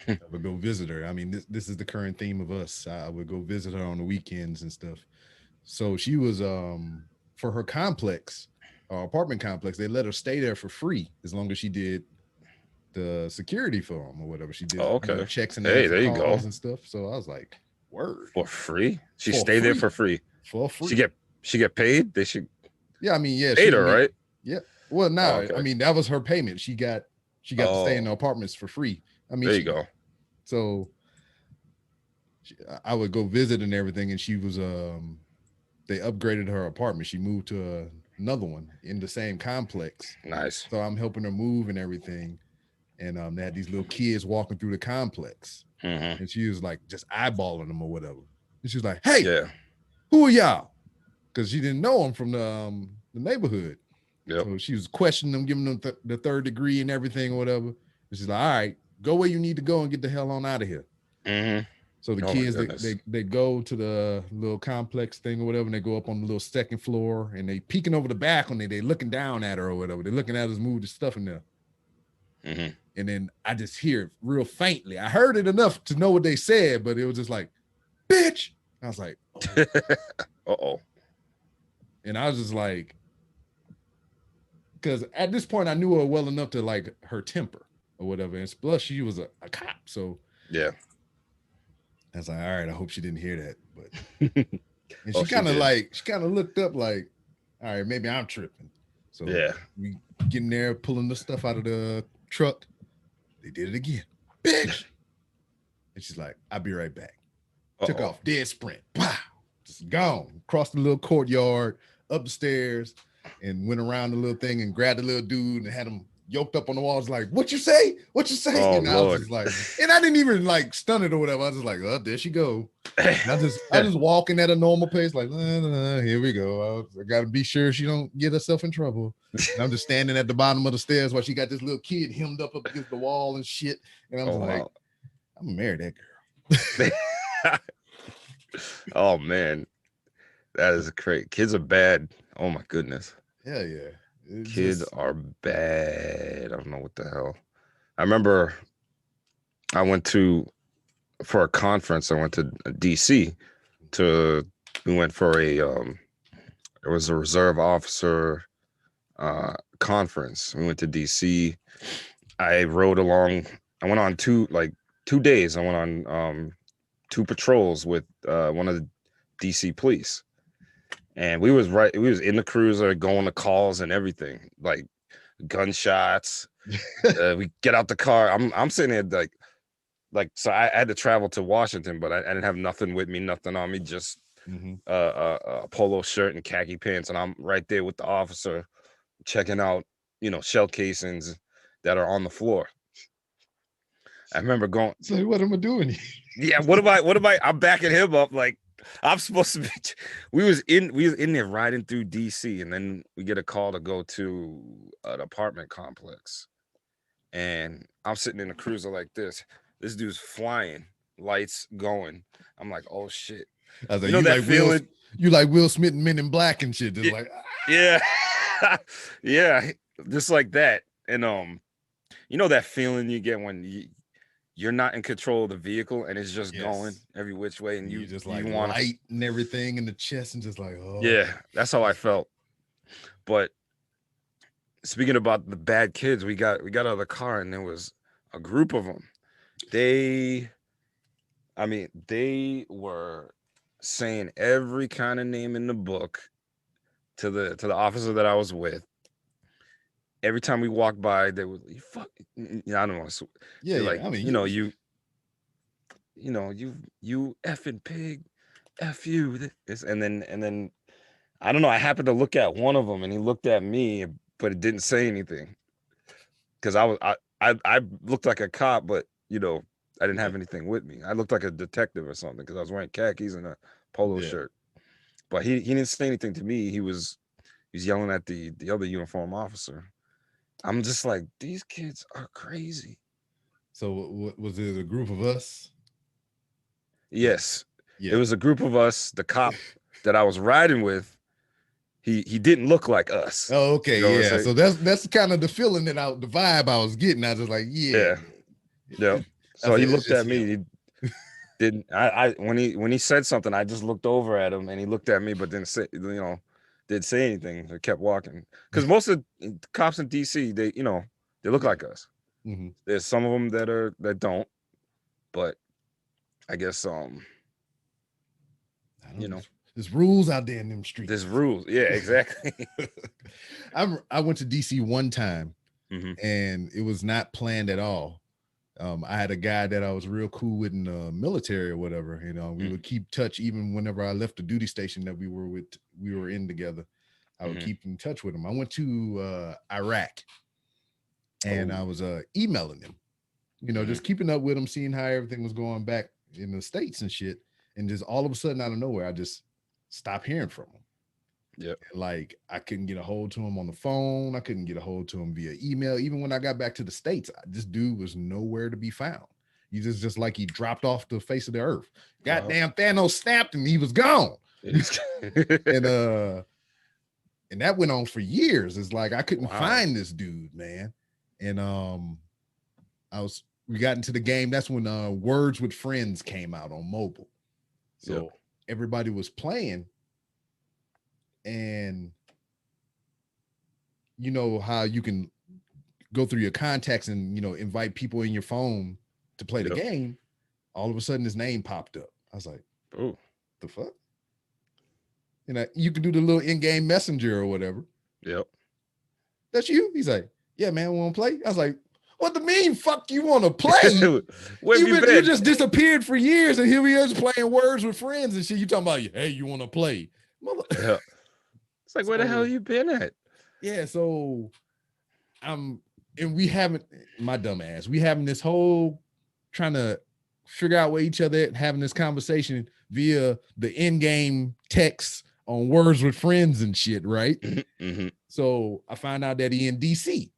I would go visit her. I mean, this is the current theme of us. I would go visit her on the weekends and stuff. So she was for her complex, apartment complex, they let her stay there for free as long as she did the security for them or whatever she did. Oh, okay. Checks and there you go and stuff. So I was like, word. For free? She stayed there for free. For free. She get paid? They should. Yeah, I mean, yeah. Paid her, right? Yeah. Well, no, okay. I mean, that was her payment. She got to stay in the apartments for free. I mean, there you go. So I would go visit and everything, and she was they upgraded her apartment. She moved to another one in the same complex. Nice. So I'm helping her move and everything, and they had these little kids walking through the complex, and she was like just eyeballing them or whatever. And she was like, "Hey, Yeah. who are y'all?" Because she didn't know him from the neighborhood. Yep. So she was questioning them, giving them the third degree and everything or whatever. And she's like, "All right, go where you need to go and get the hell on out of here." Mm-hmm. So the Oh my kids, goodness. they go to the little complex thing or whatever, and they go up on the little second floor, and they peeking over the balcony. They looking down at her or whatever. They're looking at us move the stuff in there. Mm-hmm. And then I just hear it real faintly. I heard it enough to know what they said, but it was just like, "Bitch." I was like, "Oh." Uh-oh. And I was just like, because at this point I knew her well enough to like her temper or whatever. And plus she was a cop. So Yeah. I was like, all right, I hope she didn't hear that. But and Oh, she kind of did. she kind of looked up like, all right, maybe I'm tripping. So Yeah. we getting there, pulling the stuff out of the truck. They did it again. Bitch. And she's like, "I'll be right back." Took off, dead sprint. Wow. Just gone. Crossed the little courtyard, up the stairs, and went around the little thing and grabbed the little dude and had him yoked up on the walls like, "What you say? What you say?" Oh, And I was Lord. just like, and I didn't even like stun it or whatever. I was just like, "Oh, there she go." And I just walking at a normal pace, like, here we go. I gotta be sure she don't get herself in trouble. And I'm just standing at the bottom of the stairs while she got this little kid hemmed up against the wall and shit. And I'm just like, wow. I'm gonna marry that girl. Oh man, that is great. Kids are bad. Oh my goodness. Hell yeah. Kids are bad. I don't know what the hell. I remember I went for a conference. I went to DC we went for it was a reserve officer conference. We went to DC. I rode along. I went on 2 days. I went on 2 patrols with one of the DC police. And we was in the cruiser going to calls and everything, like gunshots. We get out the car. I'm sitting there like so I had to travel to Washington, but I didn't have nothing with me, nothing on me, just a polo shirt and khaki pants, and I'm right there with the officer checking out, shell casings that are on the floor. I remember going, so what am I doing here? Yeah, what am I? I'm backing him up like I'm supposed to be. We was in there riding through DC, and then we get a call to go to an apartment complex, and I'm sitting in a cruiser like this. This dude's flying, lights going. I'm like, oh shit. I was like, You know that like feeling? You like Will Smith and Men in Black and shit. Just like, Yeah, yeah, just like that. And you know that feeling you get when you're not in control of the vehicle and it's just going every which way, and you just like you want light and everything in the chest and just like, oh yeah, that's how I felt. But speaking about the bad kids, we got out of the car and there was a group of them. They were saying every kind of name in the book to the officer that I was with. Every time we walked by, they would fuck. I don't want to. Yeah, like, I mean, you effing pig, F you. And then I don't know. I happened to look at one of them, and he looked at me, but it didn't say anything because I looked like a cop, but I didn't have anything with me. I looked like a detective or something because I was wearing khakis and a polo shirt. But he didn't say anything to me. He was yelling at the other uniform officer. I'm just like, these kids are crazy. So what was it? A group of us? Yes. It was a group of us. The cop that I was riding with, he didn't look like us. Oh, okay, You know yeah. So that's kind of the feeling the vibe I was getting. I was just like, yeah. So he looked at me. He didn't. When he said something, I just looked over at him, and he looked at me, but didn't say anything. I kept walking because most of the cops in DC, they look like us. Mm-hmm. There's some of them that don't, but I guess there's rules out there in them streets. There's rules, yeah, exactly. I went to DC one time, mm-hmm. and it was not planned at all. I had a guy that I was real cool with in the military or whatever. We would keep touch even whenever I left the duty station that we were in together. I would keep in touch with him. I went to Iraq, and I was emailing him, just keeping up with him, seeing how everything was going back in the States and shit. and just all of a sudden out of nowhere, I just stopped hearing from him. Yep. Like I couldn't get a hold to him on the phone. I couldn't get a hold to him via email. Even when I got back to the States, this dude was nowhere to be found. He just like he dropped off the face of the earth. Goddamn Thanos snapped him. He was gone. and that went on for years. It's like I couldn't find this dude, man. And we got into the game. That's when Words with Friends came out on mobile. So everybody was playing. And you know how you can go through your contacts and, you know, invite people in your phone to play the game. All of a sudden his name popped up. I was like, oh, the fuck? And you can do the little in-game messenger or whatever. Yep. That's you? He's like, yeah, man, want to play? I was like, what the mean? Fuck, you want to play? Where you been? You just disappeared for years, and here he is playing Words with Friends and shit. You talking about, hey, you want to play? Yeah. It's like, where the hell you been at? Yeah, so and we haven't, my dumb ass, we having this whole trying to figure out where each other at, having this conversation via the in-game text on Words with Friends and shit, right? Mm-hmm. So I find out that he in DC.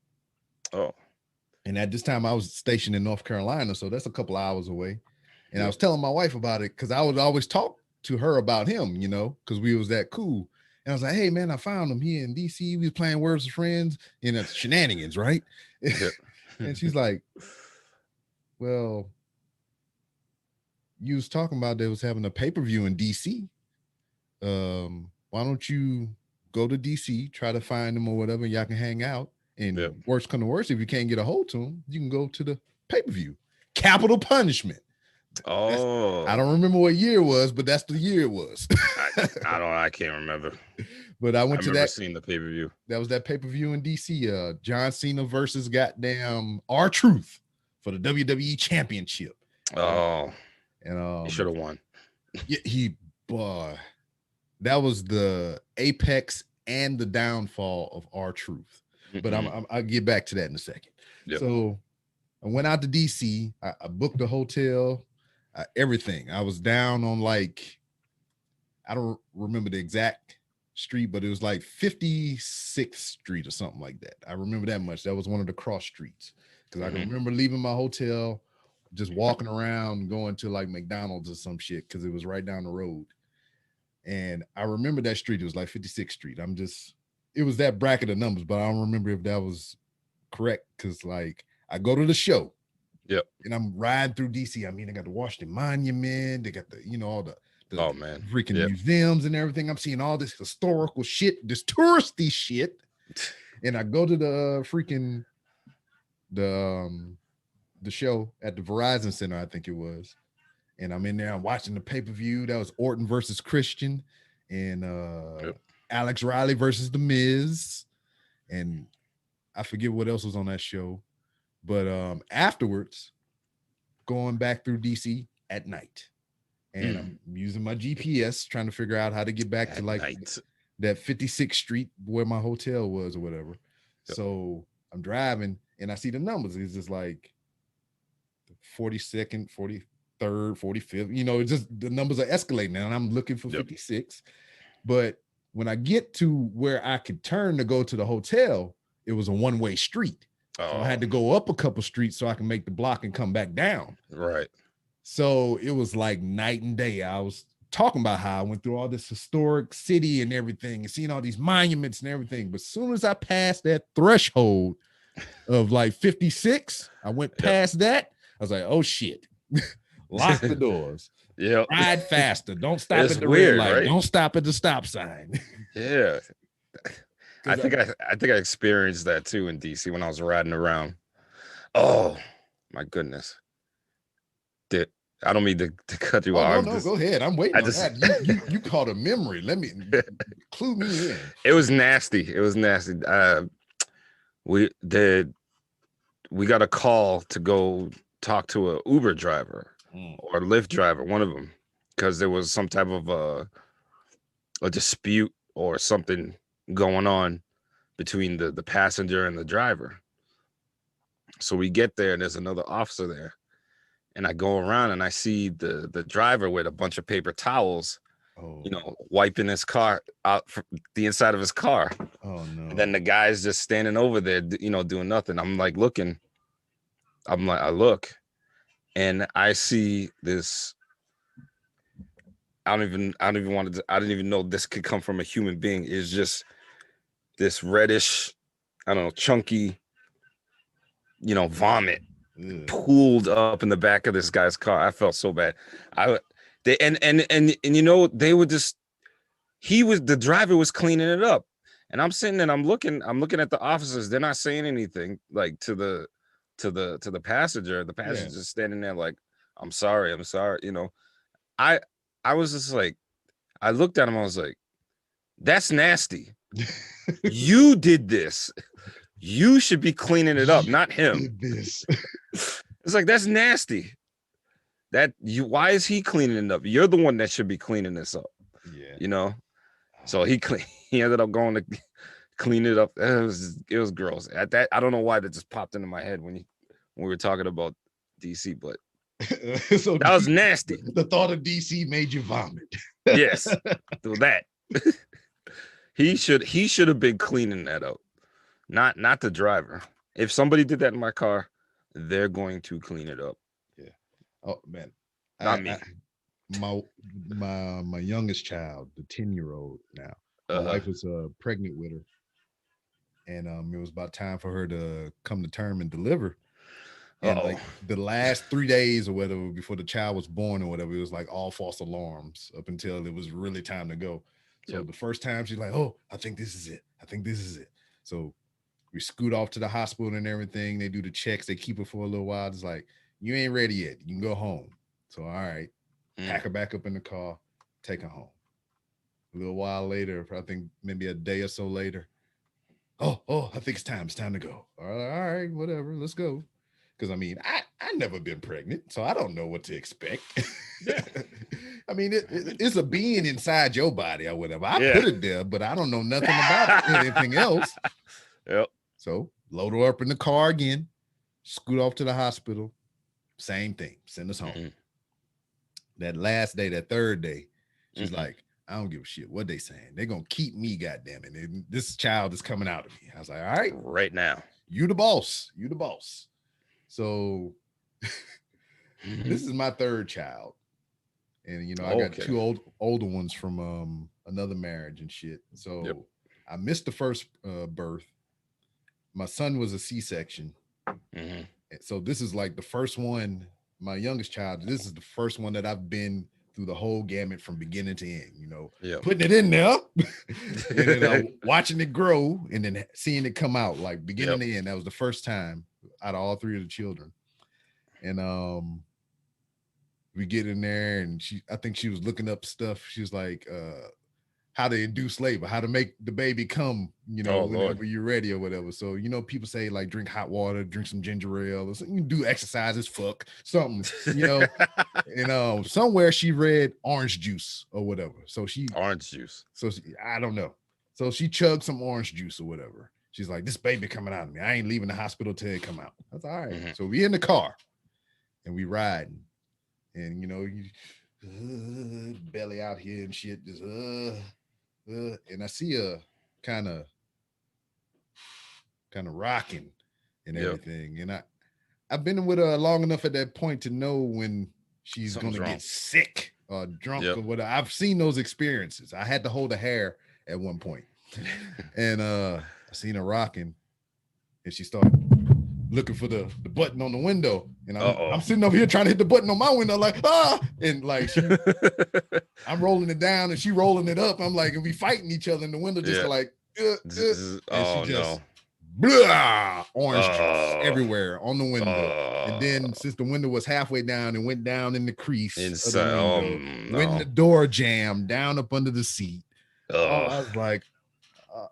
Oh. And at this time I was stationed in North Carolina, so that's a couple hours away. And I was telling my wife about it because I would always talk to her about him, you know, because we was that cool. And I was like, hey, man, I found him here in DC. We was playing Words with Friends in the shenanigans, right? And she's like, well, you was talking about they was having a pay-per-view in DC. Why don't you go to DC, try to find them or whatever, and y'all can hang out. And worst come to worst, if you can't get a hold to them, you can go to the pay-per-view. Capital Punishment. Oh, I don't remember what year it was, but that's the year it was. I can't remember. But I went to that. Seen the pay-per-view. That was that pay-per-view in DC. John Cena versus goddamn R-Truth for the WWE Championship. Oh, and he should have won. Yeah, that was the apex and the downfall of R-Truth. Mm-hmm. But I'll get back to that in a second. Yep. So I went out to DC. I booked a hotel. Everything. I was down on like, I don't remember the exact street, but it was like 56th Street or something like that. I remember that much. That was one of the cross streets because I can remember leaving my hotel, just walking around, going to like McDonald's or some shit because it was right down the road. And I remember that street. It was like 56th Street. It was that bracket of numbers, but I don't remember if that was correct because like I go to the show. Yep. And I'm riding through DC. I mean, they got the Washington Monument. They got the, you know, all the freaking museums and everything. I'm seeing all this historical shit, this touristy shit. And I go to the freaking the show at the Verizon Center, I think it was. And I'm in there, I'm watching the pay-per-view. That was Orton versus Christian and Alex Riley versus The Miz. And I forget what else was on that show. But afterwards, going back through DC at night, and I'm using my GPS trying to figure out how to get back to like that 56th Street where my hotel was or whatever. Yep. So I'm driving and I see the numbers. It's just like 42nd, 43rd, 45th. You know, it's just the numbers are escalating now, and I'm looking for 56. But when I get to where I could turn to go to the hotel, it was a one-way street. So I had to go up a couple streets so I can make the block and come back down. Right. So it was like night and day. I was talking about how I went through all this historic city and everything and seeing all these monuments and everything. But as soon as I passed that threshold of like 56, I went past that. I was like, oh shit. Lock the doors. Yeah. Ride faster. Don't stop at the red light. Right? Don't stop at the stop sign. Yeah. I think I experienced that too in DC when I was riding around. Oh my goodness. I don't mean to cut you off. No, go ahead. I'm waiting on that. You caught a memory. Let me clue me in. It was nasty. We got a call to go talk to a Uber driver or Lyft driver, one of them, because there was some type of a dispute or something going on between the passenger and the driver. So we get there and there's another officer there. and I go around and I see the driver with a bunch of paper towels, Oh. wiping his car out from the inside of his car. Oh no. And then the guy's just standing over there, doing nothing. I'm like looking. I look, and I see this. I didn't even know this could come from a human being. It's just this reddish, I don't know, chunky, vomit pooled up in the back of this guy's car. I felt so bad. The driver was cleaning it up, and I'm sitting and I'm looking at the officers. They're not saying anything like to the passenger. The passenger's just standing there like, I'm sorry. I was just like, I looked at him. I was like, that's nasty. You did this. You should be cleaning it up, not him. This. It's like, that's nasty. Why is he cleaning it up? You're the one that should be cleaning this up. Yeah. So he ended up going to clean it up. It was gross. I don't know why that just popped into my head when we were talking about DC, but So that was nasty. The thought of DC made you vomit. Yes, do that. He should have been cleaning that up, not the driver. If somebody did that in my car, they're going to clean it up. Yeah. Oh man, not me. My youngest child, the 10-year-old now. My wife was pregnant with her, and it was about time for her to come to term and deliver. And like the last 3 days or whatever before the child was born or whatever, it was like all false alarms up until it was really time to go. So the first time she's like, oh, I think this is it. So we scoot off to the hospital and everything. They do the checks. They keep her for a little while. It's like, you ain't ready yet. You can go home. So, all right, pack her back up in the car, take her home. A little while later, I think maybe a day or so later, oh, I think it's time to go. All right, whatever, let's go. Because I mean, I never been pregnant, so I don't know what to expect. Yeah. I mean, it's a being inside your body or whatever. I put it there, but I don't know nothing about it, anything else. Yep. So load her up in the car again, scoot off to the hospital. Same thing. Send us home. Mm-hmm. That last day, that third day, she's like, I don't give a shit what they saying. They're going to keep me, goddammit. And this child is coming out of me. I was like, all right. Right now. You the boss. So this is my third child. And, I got two older ones from another marriage and shit. So I missed the first birth. My son was a C-section. Mm-hmm. So this is like the first one, my youngest child, this is the first one that I've been through the whole gamut from beginning to end, putting it in there and then watching it grow and then seeing it come out like beginning to end. That was the first time out of all three of the children. And we get in there and I think she was looking up stuff. She was like, how to induce labor, how to make the baby come, whenever you're ready or whatever. So, people say like drink hot water, drink some ginger ale, or something. You do exercises, fuck something, and somewhere she read orange juice or whatever. So orange juice. So I don't know. So she chugged some orange juice or whatever. She's like, this baby coming out of me. I ain't leaving the hospital till it come out. That's all right. Mm-hmm. So we in the car and we riding, and you belly out here and shit, just and I see her kind of rocking and everything. And I've been with her long enough at that point to know when she's going to get sick or drunk or whatever. I've seen those experiences. I had to hold her hair at one point. And I seen her rocking and she started looking for the button on the window, and I'm sitting over here trying to hit the button on my window, like and like I'm rolling it down and she rolling it up. I'm like, and we fighting each other in the window, just like, and she just blah, orange juice everywhere on the window. And then since the window was halfway down, it went down in the crease of the window, went in the door jamb down up under the seat. I was like.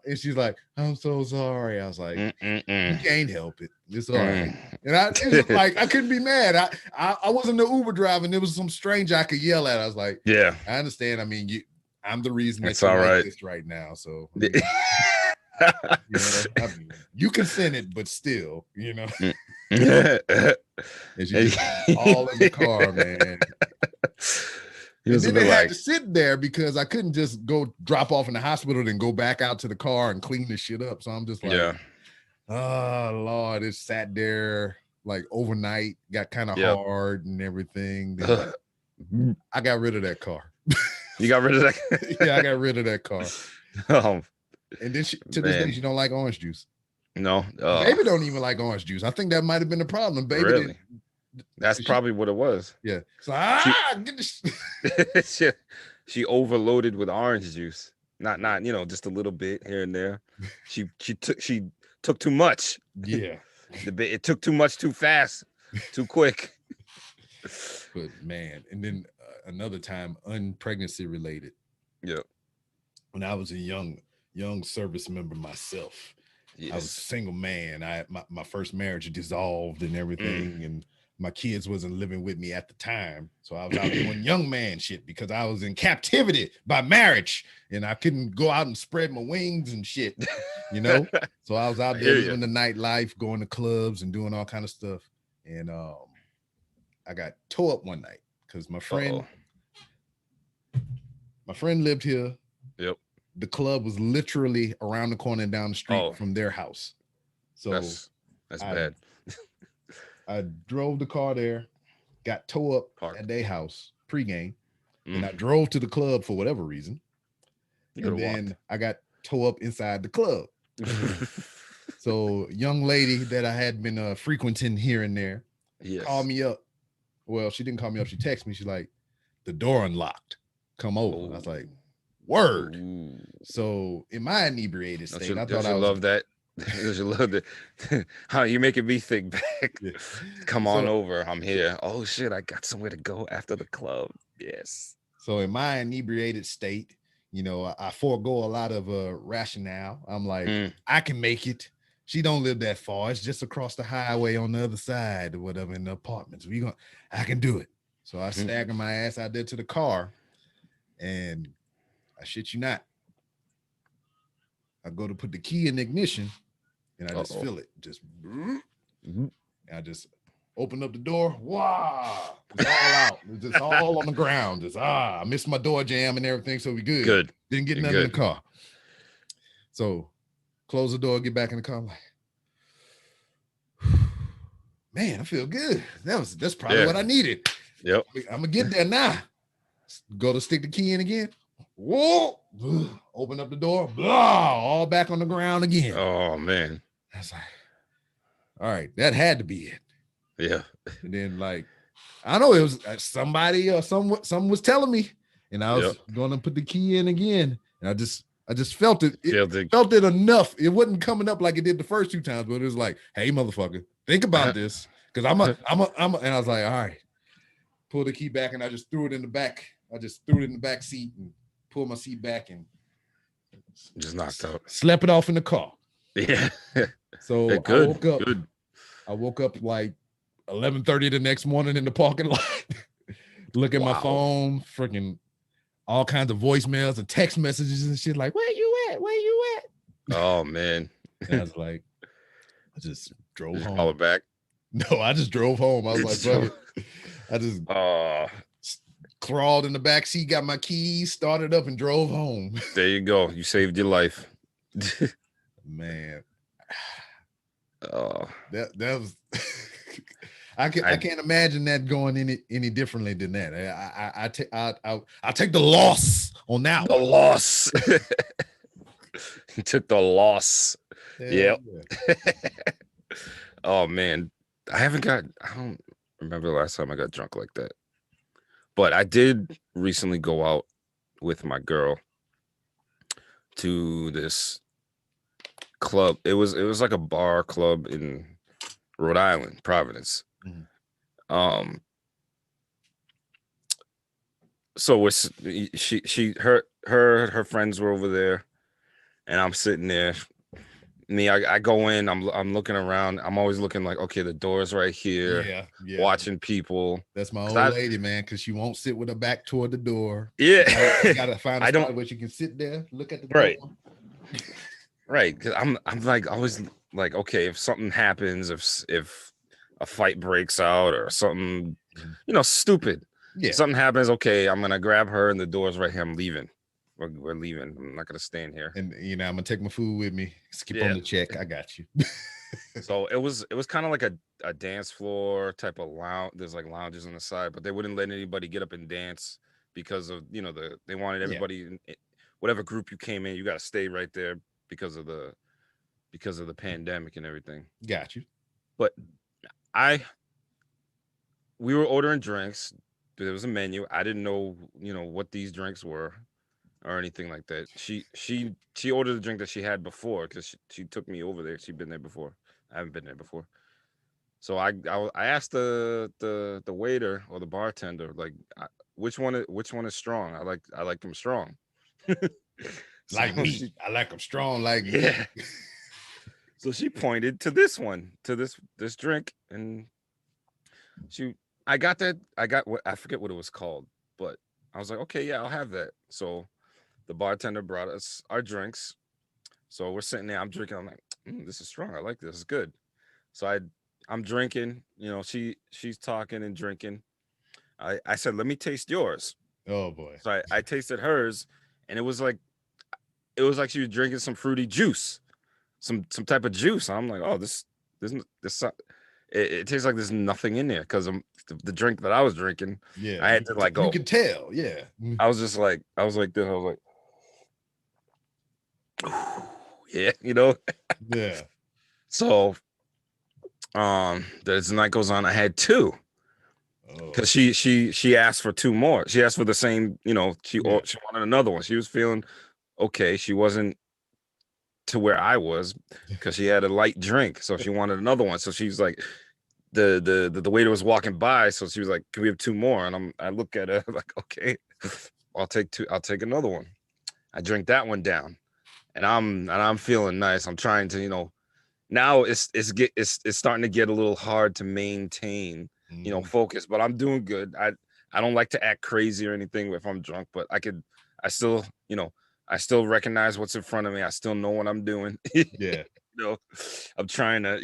And she's like, I'm so sorry. I was like, you can't help it. It's all right. And it was like, I couldn't be mad. I wasn't the Uber driver, and there was some stranger I could yell at. I was like, I understand. I mean, I'm the reason that you're like this right now. So I mean, you consented, but still, Mm. and she just all in the car, man. He was and a then bit they had like, to sit there because I couldn't just go drop off in the hospital and go back out to the car and clean this shit up. So I'm just like, yeah, oh Lord, it sat there like overnight, got kind of Yep. hard and everything. Then I got rid of that car. you got rid of that. Yeah, I got rid of that car. Oh, And then to this day, she don't like orange juice. no, Baby don't even like orange juice. I think that might have been the problem. Baby really. That's probably what it was. Yeah. So get this. she overloaded with orange juice. Not just a little bit here and there. She took too much. Yeah. It took too much too fast, too quick. But man, and then another time, unpregnancy related. Yep. When I was a young service member myself, yes. I was a single man. My first marriage dissolved and everything, and my kids wasn't living with me at the time. So I was out doing young man shit because I was in captivity by marriage and I couldn't go out and spread my wings and shit, So I was out there living the nightlife, going to clubs and doing all kind of stuff. And I got towed up one night because my friend lived here. Yep. The club was literally around the corner and down the street from their house. So that's bad. I drove the car there, got towed up at their house pregame, and I drove to the club for whatever reason. And then I got towed up inside the club. So young lady that I had been frequenting here and there called me up. Well, she didn't call me up. She texted me. She's like, the door unlocked. Come over. I was like, word. Ooh. So in my inebriated state, I thought I love that. You love that. How you making me think back. Yeah. Come on over. I'm here. Oh shit, I got somewhere to go after the club. Yes. So in my inebriated state, I forego a lot of rationale. I'm like, I can make it. She don't live that far. It's just across the highway on the other side or whatever in the apartments. I can do it. So I stagger my ass out there to the car, and I shit you not, I go to put the key in the ignition, and I just feel it. And I just open up the door. Wow. It's all out. It's just all on the ground. Just I missed my door jam and everything. So we good. Good. Didn't get nothing in the car. So close the door, get back in the car. I'm like, man, I feel good. That's probably what I needed. Yep. I'm gonna get there now. Go to stick the key in again. Whoa! Open up the door. Blah! All back on the ground again. Oh man. That's like, all right, that had to be it. Yeah. And then I know it was somebody or someone was telling me, and I was going to put the key in again, and I just felt it. Felt it enough. It wasn't coming up like it did the first two times, but it was like, hey, motherfucker, think about this, because I'm a, and I was like, all right, pull the key back, and I just threw it in the back. I just threw it in the back seat and pulled my seat back and just knocked out. Slept it off in the car. Yeah. So I woke up. Good. I woke up like 11:30 the next morning in the parking lot. Look at my phone, freaking all kinds of voicemails and text messages and shit. Like, where you at? Where you at? Oh man. And I was like, I just drove home. Call it back. No, I just drove home. I was like, fuck it. I just crawled in the back seat, got my keys, started up, and drove home. There you go. You saved your life. Man. That was I can't imagine that going any differently than that. I take the loss on that. The loss. He took the loss. Yep. Yeah. Oh man. I don't remember the last time I got drunk like that. But I did recently go out with my girl to this club. It was like a bar club in Rhode Island, Providence. Mm-hmm. So her friends were over there, and I'm sitting there. I go in, I'm looking around. I'm always looking like, okay, the door's right here. Yeah. Watching people. That's my old lady, man, because she won't sit with her back toward the door. Yeah. You gotta find a spot where she can sit there, look at the door. Right. Right, because I'm like always like, okay, if something happens, if a fight breaks out or something, stupid, Yeah. something happens, okay, I'm gonna grab her and the door's right here. I'm leaving. We're leaving. I'm not gonna stay in here. And I'm gonna take my food with me. Skip on the check. I got you. So it was kind of like a dance floor type of lounge. There's like lounges on the side, but they wouldn't let anybody get up and dance because of they wanted everybody whatever group you came in, you got to stay right there because of the pandemic and everything. Got you. But we were ordering drinks. There was a menu. I didn't know, what these drinks were or anything like that. She ordered a drink that she had before because she took me over there. She'd been there before. I haven't been there before. So I asked the waiter or the bartender, like, which one is strong? I like them strong. Like me. I like them strong like me. Yeah. So she pointed to this one, to this drink, and I got what, I forget what it was called, but I was like, okay, yeah, I'll have that. So the bartender brought us our drinks. So we're sitting there, I'm drinking, I'm like, this is strong. I like this. It's good. So I'm drinking, she's talking and drinking. I said, let me taste yours. Oh boy. So I tasted hers, and it was like she was drinking some fruity juice, some type of juice. I'm like, oh, this it tastes like there's nothing in there because the drink that I was drinking. Yeah, I had to like go. You could tell, yeah. I was just like, I was like this. I was like, yeah, Yeah. So, as the night goes on, I had two. Because she asked for two more. She asked for the same, she wanted another one. She was feeling okay. She wasn't to where I was because she had a light drink, so she wanted another one. So she was like, the waiter was walking by, so she was like, "Can we have two more?" And I look at her like, "Okay, I'll take two. I'll take another one." I drink that one down, and I'm feeling nice. I'm trying to, now it's starting to get a little hard to maintain, focus, but I'm doing good. I don't like to act crazy or anything if I'm drunk, but I still recognize what's in front of me. I still know what I'm doing. Yeah. I'm trying to,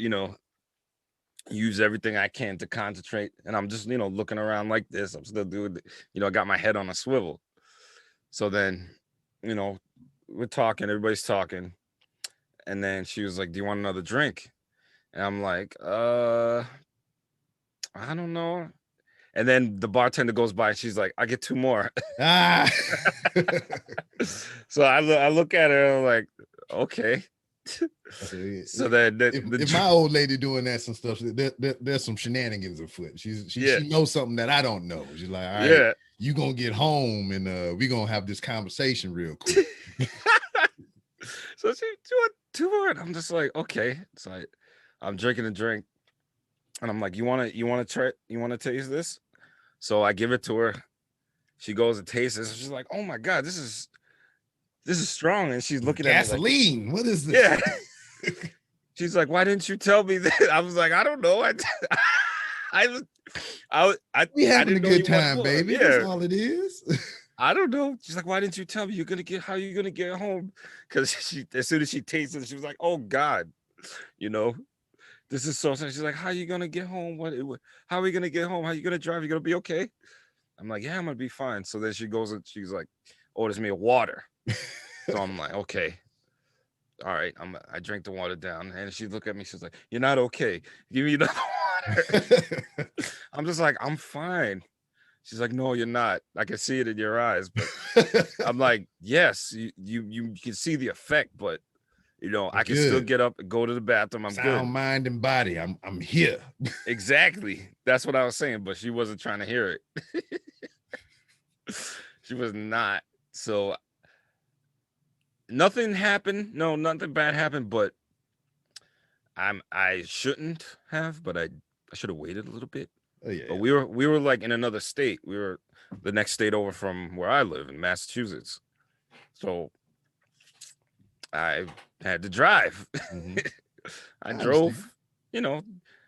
use everything I can to concentrate. And I'm just, looking around like this. I'm still doing, I got my head on a swivel. So then, we're talking, everybody's talking. And then she was like, "Do you want another drink?" And I'm like, I don't know. And then the bartender goes by and she's like, "I get two more." So I look at her and I'm like, okay. So then if my old lady doing that some stuff, there's some shenanigans afoot. She knows something that I don't know. She's like, all right, you gonna get home and we gonna have this conversation real quick. So she went two more, and I'm just like, okay. So I'm drinking a drink, and I'm like, you wanna taste this? So I give it to her. She goes and tastes it. She's like, oh my God, this is strong. And she's looking gasoline. At me like, what is this? Yeah. She's like, why didn't you tell me that? I was like, I don't know. We having a good time, baby. Yeah. That's all it is. I don't know. She's like, why didn't you tell me? How are you gonna get home? Because as soon as she tasted it, she was like, oh God, this is so sad. She's like, how are you gonna get home? How are we gonna get home? How are you gonna drive? You gonna be okay? I'm like, yeah, I'm gonna be fine. So then she goes and she's like, orders me a water. So I'm like, okay, all right. I drank the water down, and she looked at me. She's like, you're not okay. Give me another water. I'm just like, I'm fine. She's like, no, you're not. I can see it in your eyes. But I'm like, yes, you can see the effect, but I can still get up and go to the bathroom. I'm good. Sound, mind, and body. I'm here. Exactly. That's what I was saying, but she wasn't trying to hear it. She was not. So nothing happened. No, nothing bad happened, but I shouldn't have, but I should have waited a little bit. Oh, yeah. But we were like in another state. We were the next state over from where I live in Massachusetts. So I had to drive. Mm-hmm. I drove,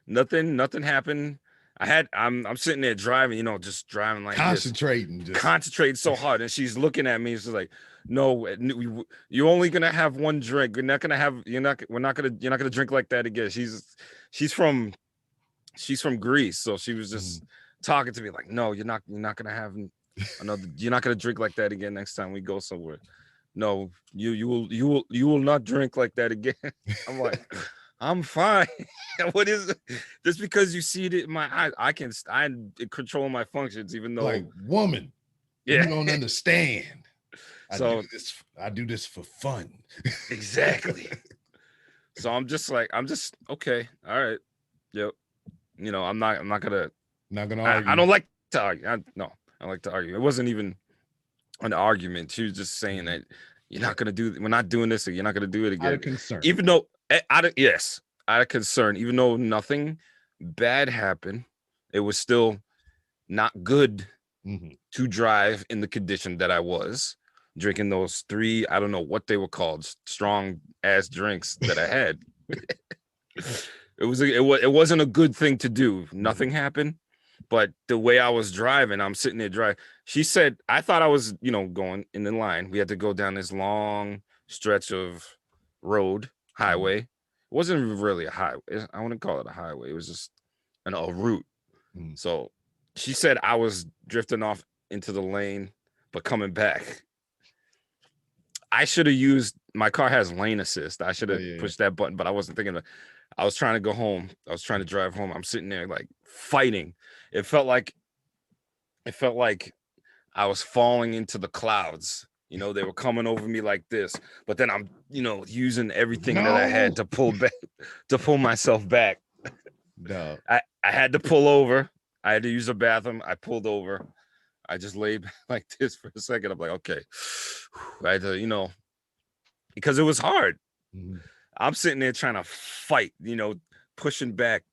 nothing happened. I'm sitting there driving, just driving like Concentrating, this, just concentrating so hard, and she's looking at me. She's like, "No, you're only gonna have one drink. We're not gonna drink like that again." She's from Greece, so she was just talking to me like, "No, you're not gonna have another. You're not gonna drink like that again next time we go somewhere. No, you will not drink like that again." I'm like, I'm fine. What is it? Just because you see it in my eyes, I'm controlling my functions, even though like, woman, yeah, you don't understand. So I do this for fun. Exactly. So I'm just okay, all right, yep. I'm not gonna argue. I don't like to argue. I like to argue. It wasn't even an argument. She was just saying that we're not doing this, or you're not gonna do it again. Out of concern. Even though out of concern, even though nothing bad happened, it was still not good to drive in the condition that I was drinking those 3, I don't know what they were called, strong ass drinks that I had. It wasn't a good thing to do. Nothing happened, but the way I was driving, I'm sitting there driving. She said, I thought I was, going in the line. We had to go down this long stretch of road, highway. It wasn't really a highway. I wouldn't call it a highway. It was just a route. So she said I was drifting off into the lane, but coming back. I should have used, my car has lane assist. I should have pushed that button, but I wasn't thinking of it. I was trying to go home. I was trying to drive home. I'm sitting there like fighting. It felt like I was falling into the clouds. They were coming over me like this, but then I'm, using everything that I had to pull myself back. No. I had to pull over. I had to use the bathroom. I pulled over. I just laid like this for a second. I'm like, okay. I had to, because it was hard. I'm sitting there trying to fight, pushing back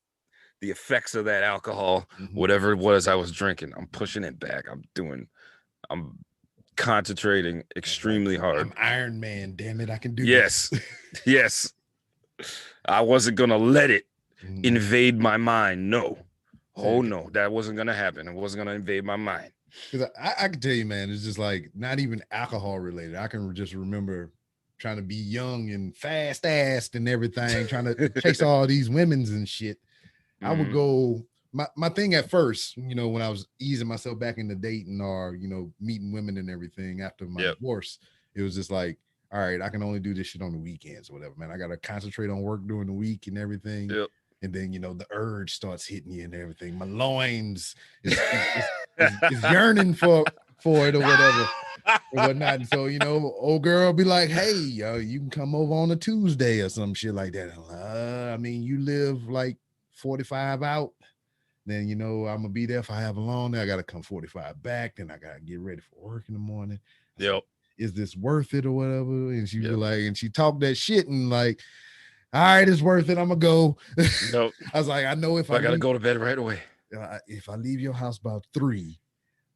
the effects of that alcohol, whatever it was I was drinking. I'm pushing it back. I'm concentrating extremely hard. I'm Iron Man, damn it. I can do this. Yes. I wasn't going to let it invade my mind. No. Oh, no. That wasn't going to happen. It wasn't going to invade my mind. Because I can tell you, man, it's just like not even alcohol related. I can just remember trying to be young and fast-assed and everything, trying to chase all these women's and shit. I would go, my thing at first, when I was easing myself back into dating or, meeting women and everything after my divorce, it was just like, all right, I can only do this shit on the weekends or whatever, man. I got to concentrate on work during the week and everything. And then, the urge starts hitting you and everything. My loins is yearning for it or whatever or whatnot. And so, old girl will be like, hey, you can come over on a Tuesday or some shit like that. I mean, you live like 45 out. Then, I'm going to be there if I have a long day. I got to come 45 back. Then I got to get ready for work in the morning. Is this worth it or whatever? And she was like, and she talked that shit and like, all right, it's worth it. I'm gonna go. Nope. I was like, I know if I gotta go to bed right away. If I leave your house about 3,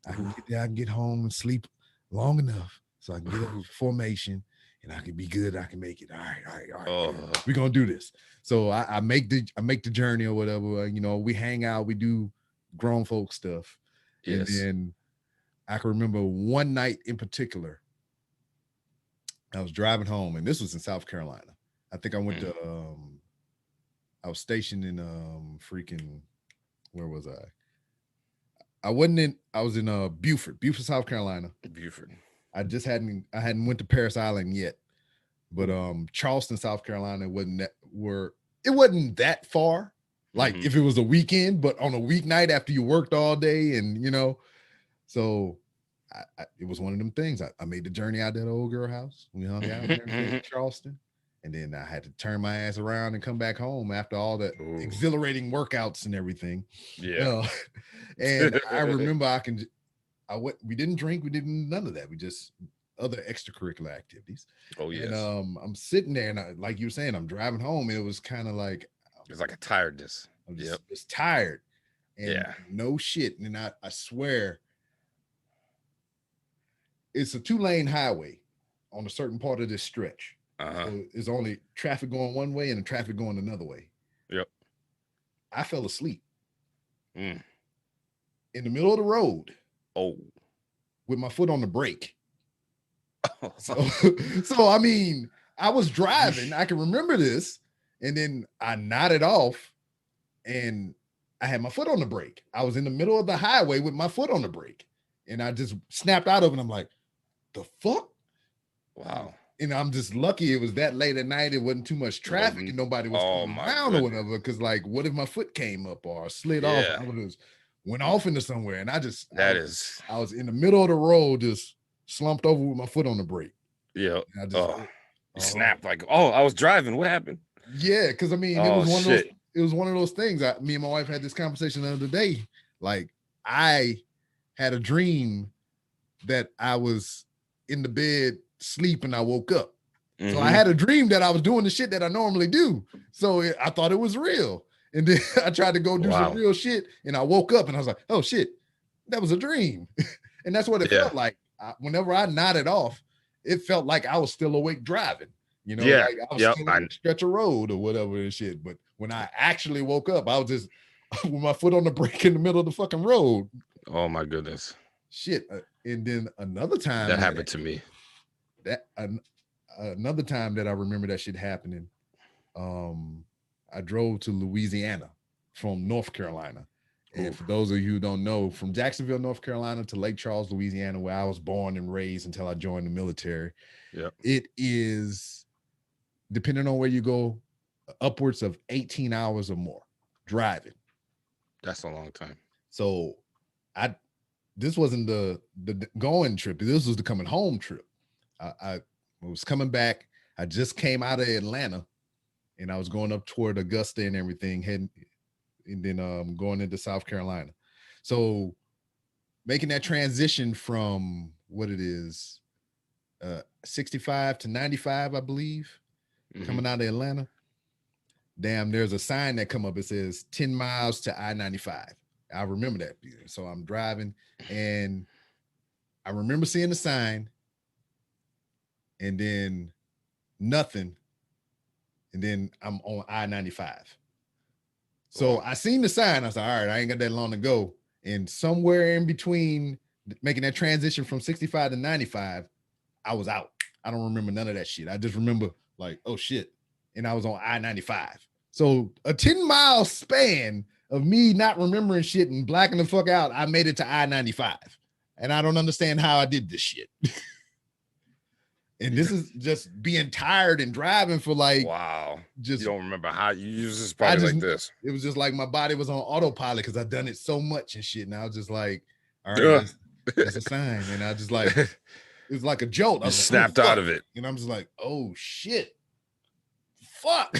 I can get home and sleep long enough so I can get a formation and I can be good. I can make it. All right. We're gonna do this. So I make the journey or whatever. We hang out. We do grown folk stuff. Yes. And then I can remember one night in particular. I was driving home, and this was in South Carolina. I think I went to I was stationed in freaking, where was I? I was in Beaufort, South Carolina. Beaufort. I hadn't went to Paris Island yet. But Charleston, South Carolina it wasn't that far. Like if it was a weekend, but on a weeknight after you worked all day and so it was one of them things. I made the journey out to that old girl house. We hung out there in Charleston. And then I had to turn my ass around and come back home after all the exhilarating workouts and everything. Yeah. And I remember we didn't drink. We didn't none of that. We just other extracurricular activities. Oh, yes. And I'm sitting there and like you were saying, I'm driving home. And it was kind of like. It was like a tiredness. I'm just tired. And no shit. And I swear it's a 2-lane highway on a certain part of this stretch. So it's only traffic going one way and the traffic going another way. Yep. I fell asleep. Mm. in the middle of the road Oh. with my foot on the brake. So I mean, I was driving. I can remember this, and then I nodded off, and I had my foot on the brake. I was in the middle of the highway with my foot on the brake, and I just snapped out of it. I'm like, the fuck? Wow. And I'm just lucky it was that late at night. It wasn't too much traffic, and nobody was coming around or whatever. Because like, what if my foot came up or slid off? I would have went off into somewhere, and I was in the middle of the road, just slumped over with my foot on the brake. Yeah. You snapped like, I was driving. What happened? Yeah, because I mean, it was one of those things. Me and my wife had this conversation the other day. Like, I had a dream that I was in the bed sleep and I woke up. Mm-hmm. So I had a dream that I was doing the shit that I normally do. So I thought it was real. And then I tried to go do some real shit, and I woke up and I was like, oh shit, that was a dream. And that's what it felt like. Whenever I nodded off, it felt like I was still awake driving. You know, like I was still on a stretch of road or whatever and shit. But when I actually woke up, I was just with my foot on the brake in the middle of the fucking road. Oh my goodness. Shit. And then another time that happened to me. Another time that I remember that shit happening. I drove to Louisiana from North Carolina. And for those of you who don't know, from Jacksonville, North Carolina to Lake Charles, Louisiana, where I was born and raised until I joined the military. It is, depending on where you go, upwards of 18 hours or more driving. That's a long time. So this wasn't the going trip. This was the coming home trip. I was coming back. I just came out of Atlanta, and I was going up toward Augusta and everything, heading, and then going into South Carolina. So making that transition from what it is, 65 to 95, I believe, coming out of Atlanta. Damn, there's a sign that come up. It says 10 miles to I-95. I remember that. So I'm driving, and I remember seeing the sign, and then nothing. And then I'm on I-95. So I seen the sign. I was like, all right, I ain't got that long to go. And somewhere in between making that transition from 65 to 95, I was out. I don't remember none of that shit. I just remember like, oh shit. And I was on I-95. So a 10-mile span of me not remembering shit and blacking the fuck out, I made it to I-95. And I don't understand how I did this shit. And this is just being tired and driving for like, just you don't remember how you use this probably like this. It was just like my body was on autopilot because I've done it so much and shit. And I was just like, all right, that's a sign. And I just like, it was like a jolt. I snapped out of it. And I'm just like, oh shit. Fuck.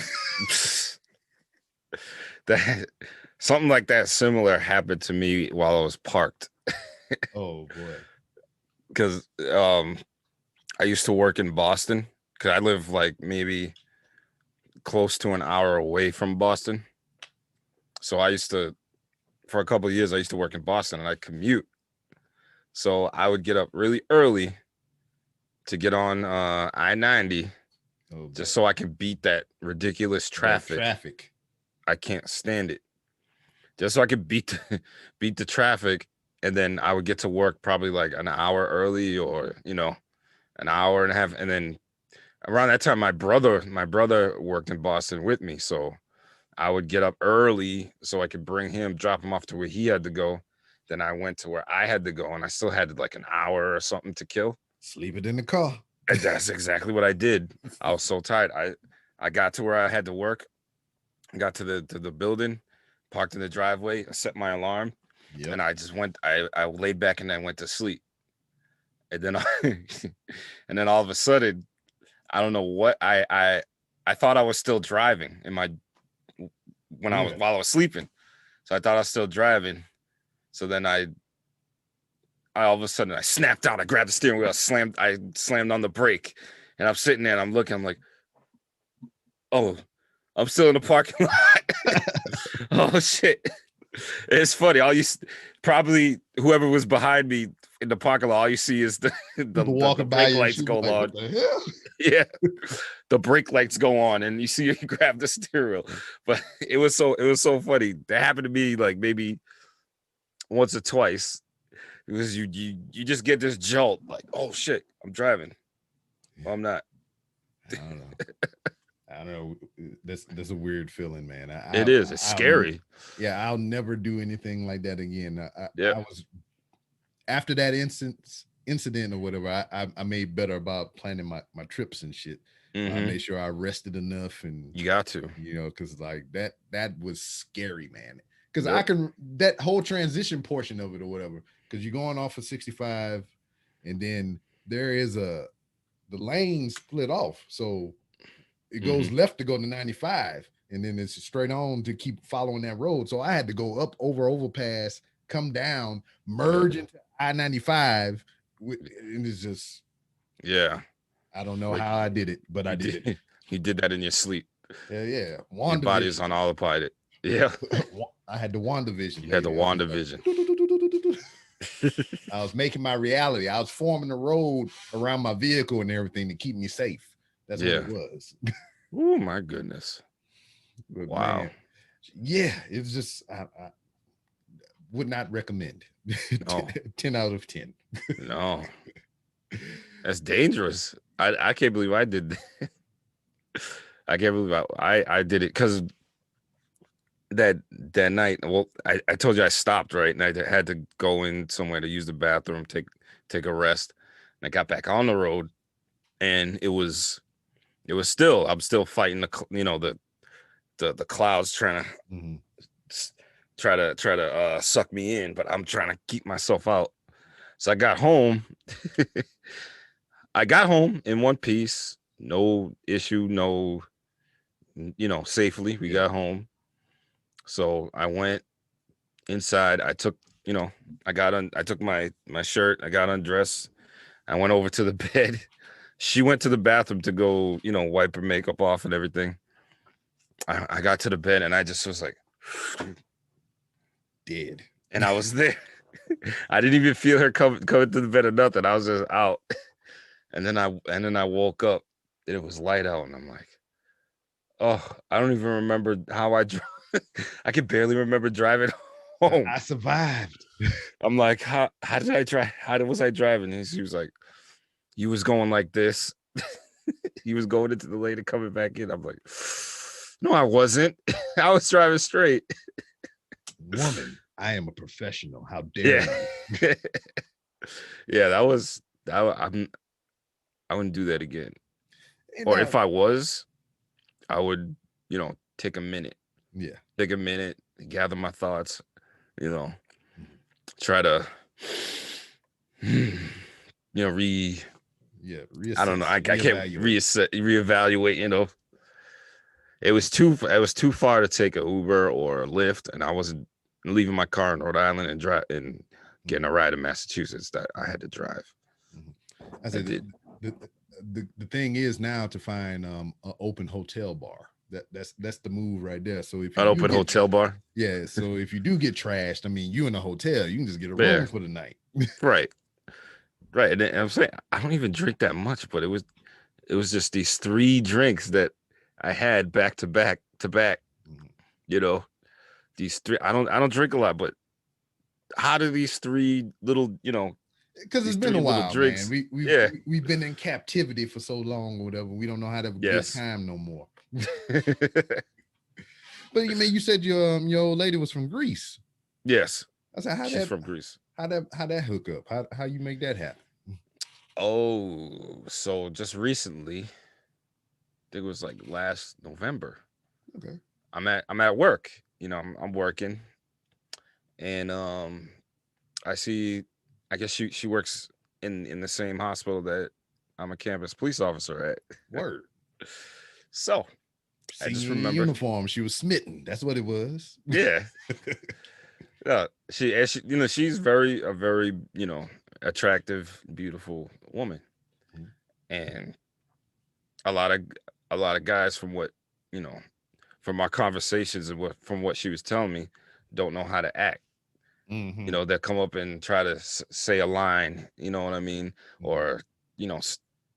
That something like that similar happened to me while I was parked. Oh boy. Because I used to work in Boston because I live like maybe close to an hour away from Boston. So I used to, for a couple of years, I used to work in Boston and I commute. So I would get up really early to get on I-90 just so I can beat that ridiculous traffic. I can't stand it. Just so I could beat the traffic, and then I would get to work probably like an hour early or, you know, an hour and a half. And then around that time, my brother worked in Boston with me. So I would get up early so I could bring him, drop him off to where he had to go. Then I went to where I had to go, and I still had like an hour or something to kill. Sleep it in the car. And that's exactly what I did. I was so tired. I got to where I had to work. I got to the building, parked in the driveway, I set my alarm, and I just went, I laid back and I went to sleep. And then and then all of a sudden, I don't know what I thought I was still driving while I was sleeping. So I thought I was still driving. So then I all of a sudden I snapped out. I grabbed the steering wheel, I slammed on the brake, and I'm sitting there and I'm looking, I'm like, oh, I'm still in the parking lot. Oh shit. It's funny. Probably whoever was behind me in the parking lot, all you see is the brake lights go on. Yeah. The brake lights go on and you see you grab the steering wheel. But it was so funny. That happened to me like maybe once or twice. Because you just get this jolt, like, oh shit, I'm driving. Well, I'm not. I don't know. I don't know. That's a weird feeling, man. It is. It's scary. I'll never do anything like that again. Yeah. I was after that incident or whatever. I made better about planning my trips and shit. I made sure I rested enough, and you got to, because like that was scary, man. Because I can that whole transition portion of it or whatever. Because you're going off of 65, and then there is the lane split off, so it goes left to go to 95, and then it's straight on to keep following that road. So I had to go up over overpass, come down, merge into I-95, and it's just I don't know how I did it, but I did it. You did that in your sleep. Yeah. Your body is on autopilot. Yeah. I had the WandaVision. You had the WandaVision. I was making my reality. I was forming the road around my vehicle and everything to keep me safe. That's what it was. Oh my goodness. But wow. Man, it was just I would not recommend. No. 10 out of 10. No. That's dangerous. I can't believe I did that. I can't believe I did it because that night. Well, I told you I stopped, right? And I had to go in somewhere to use the bathroom, take a rest. And I got back on the road, and it was still, I'm still fighting the clouds trying to suck me in, but I'm trying to keep myself out. So I got home. I got home in one piece, no issue, no, safely. We got home. So I went inside. I took, I took my shirt. I got undressed. I went over to the bed. She went to the bathroom to go, wipe her makeup off and everything. I got to the bed and I just was like, dead. And I was there. I didn't even feel her coming to the bed or nothing. I was just out. And then I woke up and it was light out, and I'm like, oh, I don't even remember how I drove. I can barely remember driving home. I survived. I'm like, how did I drive? How was I driving? And she was like, you was going like this. You was going into the lane and coming back in. I'm like, no, I wasn't. I was driving straight. Woman, I am a professional. How dare you? Yeah, that was I wouldn't do that again. Or if I was, I would, take a minute. Yeah. Take a minute, gather my thoughts, try to I don't know. I can't reevaluate, It was too far to take an Uber or a Lyft, and I wasn't leaving my car in Rhode Island and getting a ride in Massachusetts. That I had to drive. I said the thing is now to find an open hotel bar. That's the move right there. So if you an open hotel bar, so if you do get trashed, I mean, you in a hotel, you can just get a room for the night. Right. And I'm saying I don't even drink that much, but it was just these 3 drinks that I had back to back. These 3. I don't drink a lot, but how do these 3 little, because it's been a while, man. We've been in captivity for so long or whatever. We don't know how to have a good time no more. But you said your old lady was from Greece. Yes. I said, she's from Greece. How that hook up? How you make that happen? Oh, so just recently, I think it was like last November. Okay. I'm at work. I'm working, and I guess she works in the same hospital that I'm a campus police officer at. Word. So I just remember uniform. She was smitten. That's what it was. Yeah. She's a very attractive, beautiful woman, and a lot of guys from what from our conversations and from what she was telling me don't know how to act. They'll come up and try to say a line, you know what I mean, or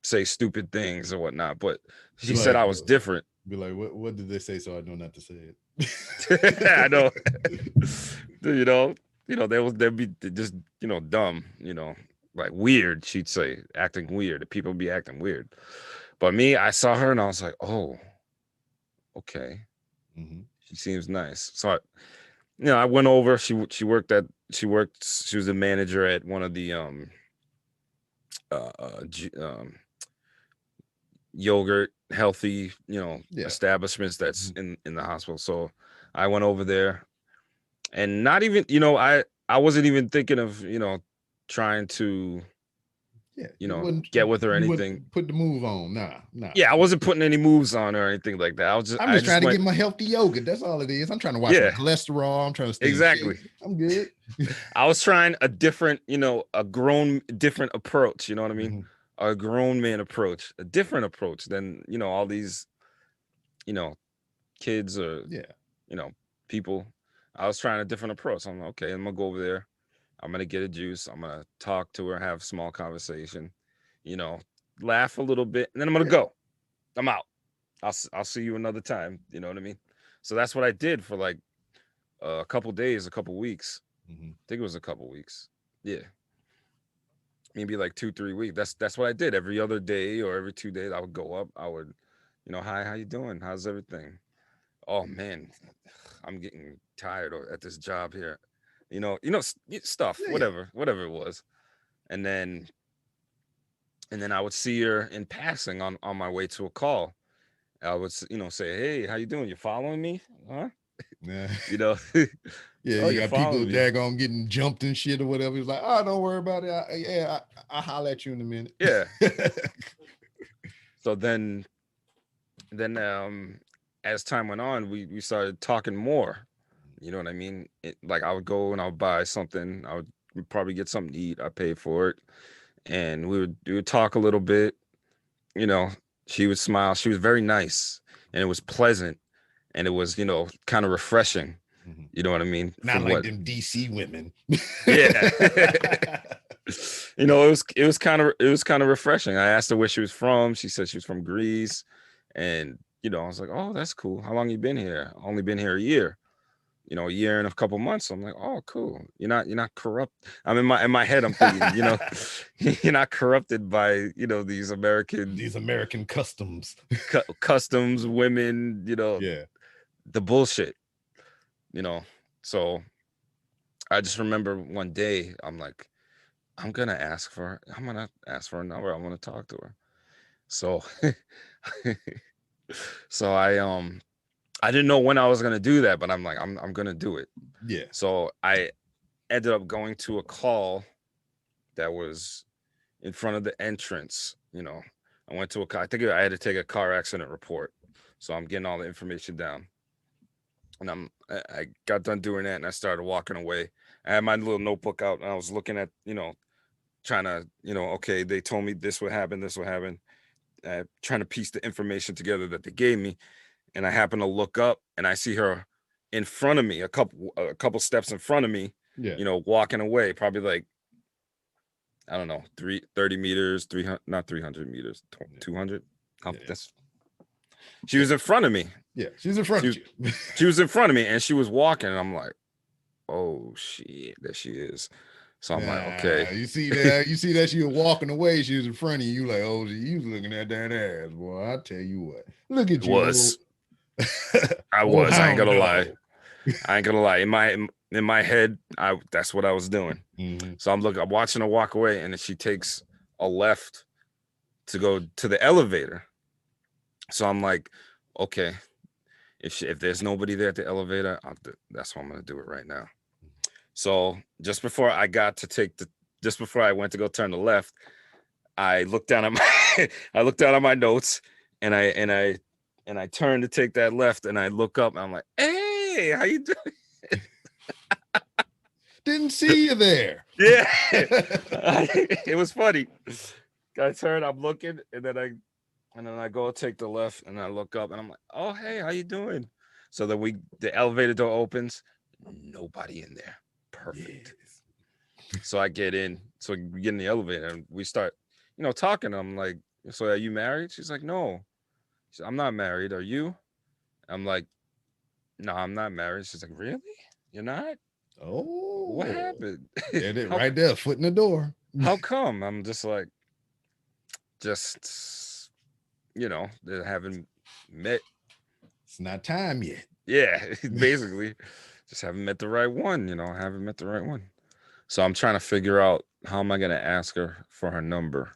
say stupid things or whatnot. But she said I was different. Be like, what did they say? So I know not to say it. I know. they'll be just, dumb, like weird, she'd say, acting weird. People be acting weird. But me, I saw her and I was like, oh, okay. Mm-hmm. She seems nice. So I went over. She was a manager at one of the yogurt healthy, Yeah. establishments that's Mm-hmm. in the hospital. So I went over there, and not even, I wasn't even thinking of, trying to, Yeah. get with her or You anything. wouldn't put the move on. Nah. Yeah, I wasn't putting any moves on her or anything like that. I'm I just just trying to went. get my healthy yogurt. That's all it is. I'm trying to watch my Yeah, cholesterol. I'm trying to stay in exactly. shape. I'm good. I was trying a different, different approach. You know what I mean? Mm-hmm. A grown man approach, a different approach than, all these, you know, kids or, Yeah. people. I was trying a different approach. I'm like, okay, I'm gonna go over there. I'm gonna get a juice. I'm gonna talk to her, have a small conversation, you know, laugh a little bit, and then I'm gonna Yeah. go. I'm out. I'll see you another time. You know what I mean? So that's what I did for like a couple days, a couple weeks. Mm-hmm. I think it was a couple weeks. Yeah, maybe like 2, 3 weeks. That's what I did. Every other day or every 2 days, I would go up. I would, hi, how you doing? How's everything? Oh man, I'm getting tired at this job here. Stuff, Yeah. whatever it was. And then I would see her in passing on my way to a call. I would, say, hey, how you doing? You following me? Huh? Yeah. You know, Yeah, oh, you you're got people following me. daggone getting jumped and shit or whatever. It's like, oh, don't worry about it. I'll holler at you in a minute. Yeah. So then as time went on, we started talking more. You know what I mean? Like I would go and I would buy something. I would probably get something to eat. I paid for it, and we would talk a little bit. You know, she would smile. She was very nice, and it was pleasant, and it was, kind of refreshing. Mhm. You know what I mean? Not like them DC women. Yeah. it was kind of refreshing. I asked her where she was from. She said she was from Greece, and I was like, oh, that's cool. How long you been here? Only been here a year. A year and a couple months. I'm like, oh, cool. You're not corrupt. I'm in my head. I'm thinking, you're not corrupted by these American customs. customs, women. Yeah. The bullshit. So I just remember one day I'm like, I'm gonna ask for her number. I want to talk to her. So so I didn't know when I was gonna do that, but I'm like, I'm gonna do it. Yeah. So I ended up going to a call that was in front of the entrance. I went to I think I had to take a car accident report. So I'm getting all the information down. And I got done doing that and I started walking away. I had my little notebook out and I was looking at, trying to, okay, they told me this would happen, trying to piece the information together that they gave me. And I happen to look up and I see her in front of me, a couple steps in front of me, Yeah. walking away, probably like, I don't know, 30 meters, 300, not 300 meters, 200. Yeah. She was in front of me. Yeah, she's in front of you. She was in front of me and she was walking and I'm like, oh shit, there she is. So I'm like, okay. You see that she was walking away, she was in front of you. You like, oh, you was looking at that ass, boy. I tell you what. Look at you. I was. I ain't gonna lie. In my head, that's what I was doing. Mm-hmm. So I'm watching her walk away, and then she takes a left to go to the elevator. So I'm like, okay, if there's nobody there at the elevator, that's why I'm gonna do it right now. So just before I went to go turn the left, I looked down at my notes, and I turned to take that left, and I look up, and I'm like, hey, how you doing? Didn't see you there. Yeah. It was funny. I turn, I'm looking, and then I go take the left, and I look up, and I'm like, oh, hey, how you doing? So then the elevator door opens, nobody in there. Perfect. Yes. So I get in. So we get in the elevator, and we start, talking. I'm like, so are you married? She's like, no. She said, I'm not married. Are you? I'm like, no, I'm not married. She's like, really? You're not? Oh, what happened? Right there, foot in the door. How come? I'm just like, just, they haven't met. It's not time yet. Yeah, basically, just haven't met the right one. Haven't met the right one. So I'm trying to figure out how am I gonna ask her for her number.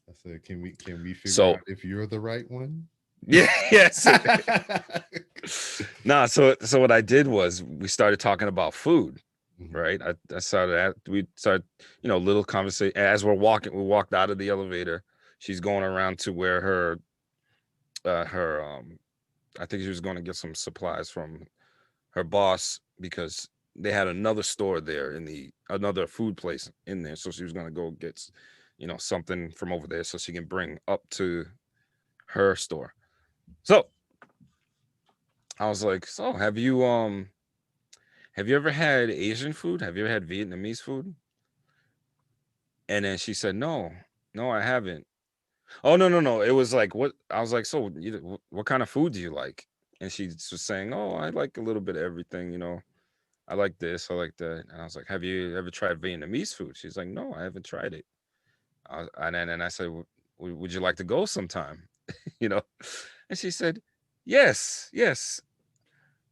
I said, can we figure So out if you're the right one? yeah, yes. Nah. So what I did was we started talking about food. Right. I started we started, little conversation as we walked out of the elevator. She's going around to where her I think she was going to get some supplies from her boss because they had another store there another food place in there. So she was going to go get, something from over there so she can bring up to her store. So I was like, so have you ever had Asian food? Have you ever had Vietnamese food? And then she said, no, I haven't. Oh, no. It was like, what? I was like, so what kind of food do you like? And she was saying, oh, I like a little bit of everything, I like this, I like that. And I was like, have you ever tried Vietnamese food? She's like, no, I haven't tried it. And I said, would you like to go sometime? you know? And she said, yes,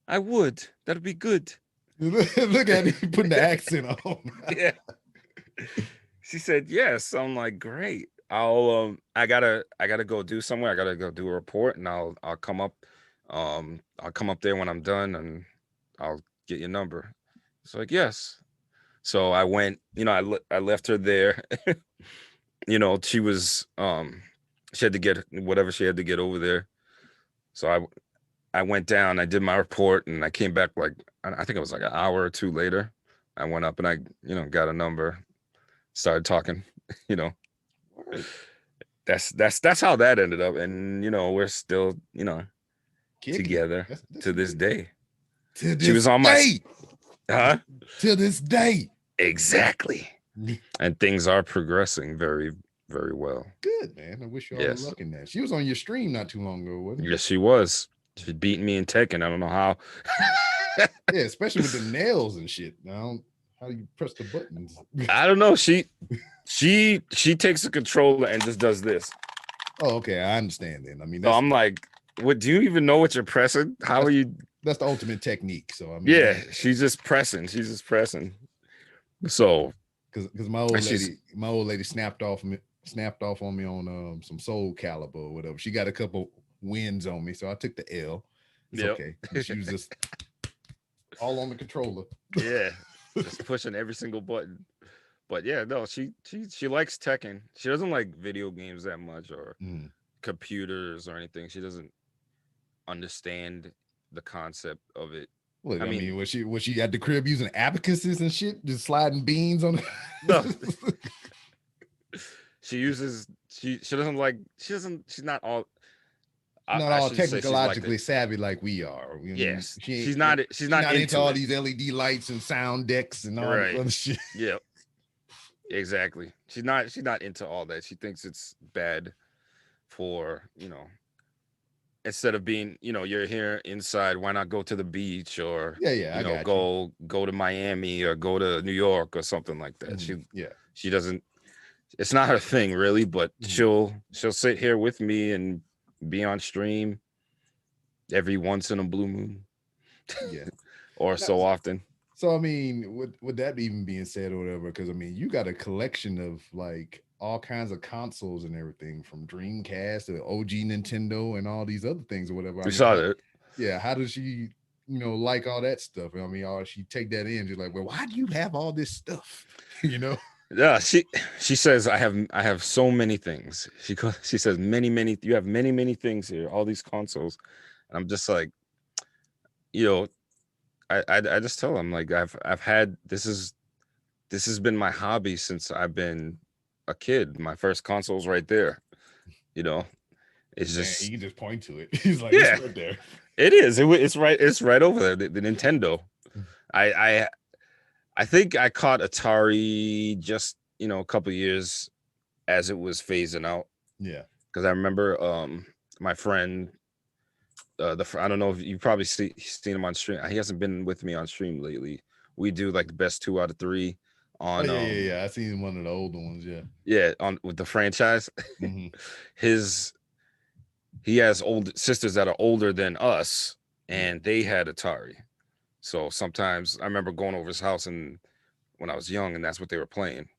I would. That'd be good. Look at him putting the accent on. Yeah. She said, yes. I'm like, great. I gotta go do somewhere. I gotta go do a report and I'll come up. I'll come up there when I'm done and I'll get your number. It's like, yes. So I went, I left her there. She was she had to get whatever she had to get over there. So I went down, I did my report, and I came back like I think it was like an hour or two later. I went up and I, got a number, started talking, That's how that ended up. And we're still, together to this day. She was on my to this day. Exactly. And things are progressing very, very well. Good, man. I wish you all the luck in that. She was on your stream not too long ago, wasn't she? Yes, she was. She beat me in Tekken. I don't know how. Yeah, especially with the nails and shit. Now, how do you press the buttons? I don't know. She takes the controller and just does this. Oh, okay. I understand then. I mean, so I'm like, what? Do you even know what you're pressing? How are you? That's the ultimate technique. So I mean, yeah, she's just pressing. So, because my old lady snapped off on me on some Soul Calibur or whatever. She got a couple wins on me, so I took the L. It's okay. She was just all on the controller. Yeah, just pushing every single button. But yeah, no, she likes Tekken. She doesn't like video games that much or computers or anything. She doesn't understand the concept of it. Well, I mean, was she at the crib using abacuses and shit, just sliding beans on? No. She's not all technologically savvy like we are. Yes, she's not into all these LED lights and sound decks and all that other shit. Yeah, exactly. She's not into all that. She thinks it's bad for instead of being you're here inside. Why not go to the beach or go to Miami or go to New York or something like that? She doesn't. It's not her thing really, but she'll sit here with me and be on stream every once in a blue moon. Yeah. or so often. So I mean, with that even being said or whatever, because I mean, you got a collection of like all kinds of consoles and everything from Dreamcast to OG Nintendo and all these other things or whatever. We saw that. Yeah. How does she, like all that stuff? I mean, or she take that in? She's like, well, why do you have all this stuff? Yeah, she says I have so many things. She says many you have many things here, all these consoles. And I'm just like, I just tell them like I've had this has been my hobby since I've been a kid. My first console's right there. It's just you can just point to it. He's like, it's right there. It is. It's right over there. The Nintendo. I think I caught Atari just, a couple of years as it was phasing out. Yeah. Because I remember my friend, I don't know if you probably seen him on stream. He hasn't been with me on stream lately. we do like the best 2 out of 3 Oh on yeah. I seen one of the older ones. on with the franchise. Hmm. He has old sisters that are older than us, Yeah. and they had Atari. So sometimes I remember going over his house and when I was young, and that's what they were playing.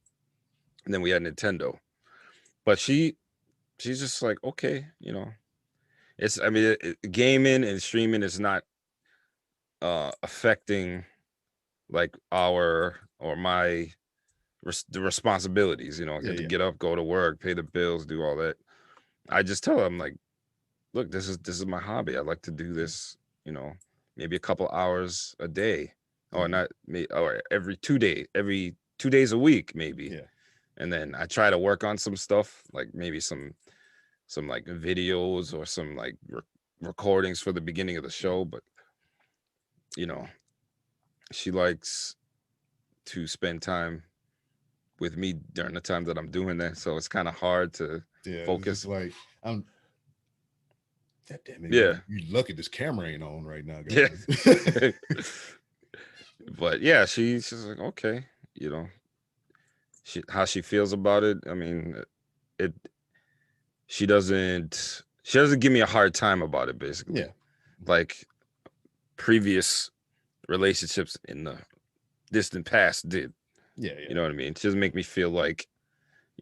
And then we had Nintendo. But she's just like, okay, it's I mean, gaming and streaming is not affecting like our or my the responsibilities. I get to get up, go to work, pay the bills, do all that. I just tell them like, look, this is my hobby. I like to do this, maybe a couple hours a day, or not, or every 2 days a week, maybe. Yeah. And then I try to work on some stuff, like maybe some like videos or some like recordings for the beginning of the show. But she likes to spend time with me during the time that I'm doing that, so it's kind of hard to focus. It's like I'm. God damn it! Yeah, you lucky this camera ain't on right now, guys. Yeah. But yeah, she's like, okay, how she feels about it. I mean, she doesn't give me a hard time about it, basically. Yeah. Like previous relationships in the distant past did. Yeah. You know what I mean? She doesn't make me feel like,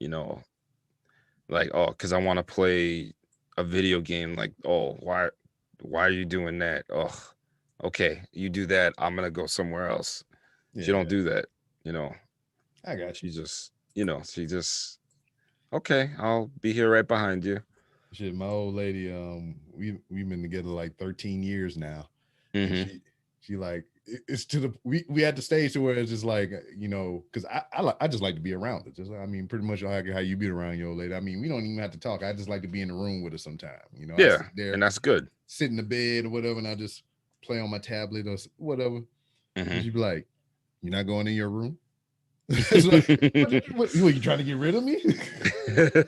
like, oh, because I want to play a video game, like, oh, why are you doing that? Oh, okay, you do that, I'm gonna go somewhere else. She don't do that, I got you. She just okay, I'll be here right behind you. Shit, my old lady, we've been together like 13 years now. Mm-hmm. And she like, it's to the we at the stage to where it's just like, because I just like to be around it. Just, I mean, pretty much like how you be around your old lady. I mean, we don't even have to talk. I just like to be in the room with her sometime. Yeah, I sit there, and that's good. Sit in the bed or whatever, and I just play on my tablet or whatever. Mm-hmm. And she'd be like, "You're not going in your room?" Like, what, you trying to get rid of me? I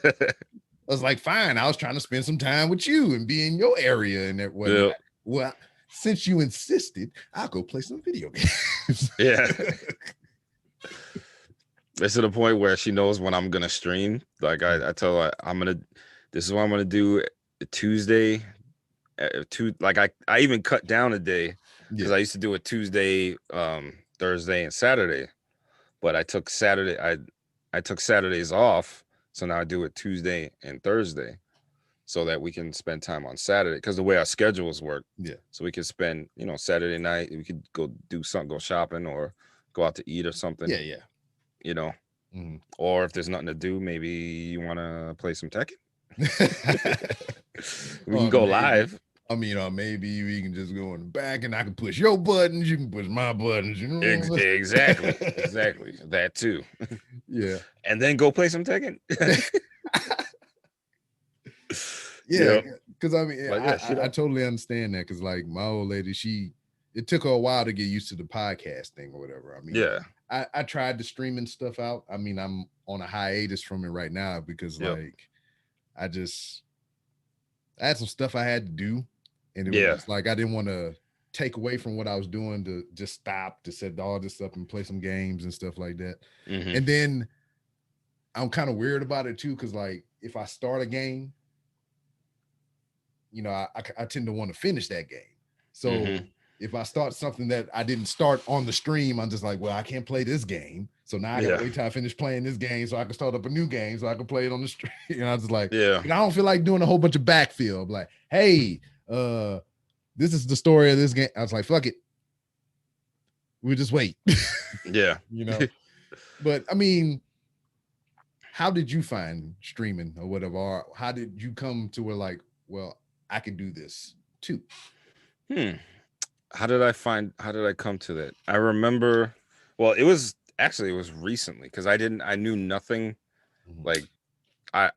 was like, fine. I was trying to spend some time with you and be in your area and that whatnot. Yep. Well, since you insisted, I'll go play some video games. Yeah. It's to the point where she knows when I'm gonna stream. Like I tell her this is what I'm gonna do Tuesday. Like I even cut down a day because I used to do it Tuesday, Thursday, and Saturday. But I took Saturdays off, so now I do it Tuesday and Thursday, so that we can spend time on Saturday. Because the way our schedules work, so we could spend, Saturday night we could go do something, go shopping, or go out to eat or something. Yeah. Or if there's nothing to do, maybe you want to play some Tekken. We can go live. I mean, maybe we can just go in the back and I can push your buttons. You can push my buttons. Exactly. That too. Yeah. And then go play some Tekken. Yeah. Because I mean, I totally understand that. Because like my old lady, it took her a while to get used to the podcast thing or whatever. I mean, I tried the streaming stuff out. I mean, I'm on a hiatus from it right now because like I had some stuff I had to do. And it was like I didn't want to take away from what I was doing to just stop to set all this up and play some games and stuff like that. Mm-hmm. And then I'm kind of weird about it too, because like if I start a game, I tend to want to finish that game. So if I start something that I didn't start on the stream, I'm just like, well, I can't play this game. So now I gotta wait till I finish playing this game so I can start up a new game so I can play it on the stream. I was like, I don't feel like doing a whole bunch of backfill. I'm like, hey, this is the story of this game. I was like, fuck it. We'll just wait. Yeah. But I mean, how did you find streaming or whatever? Or how did you come to where like, well, I can do this too? How did I come to that? I remember, well, it was recently because I knew nothing. Like I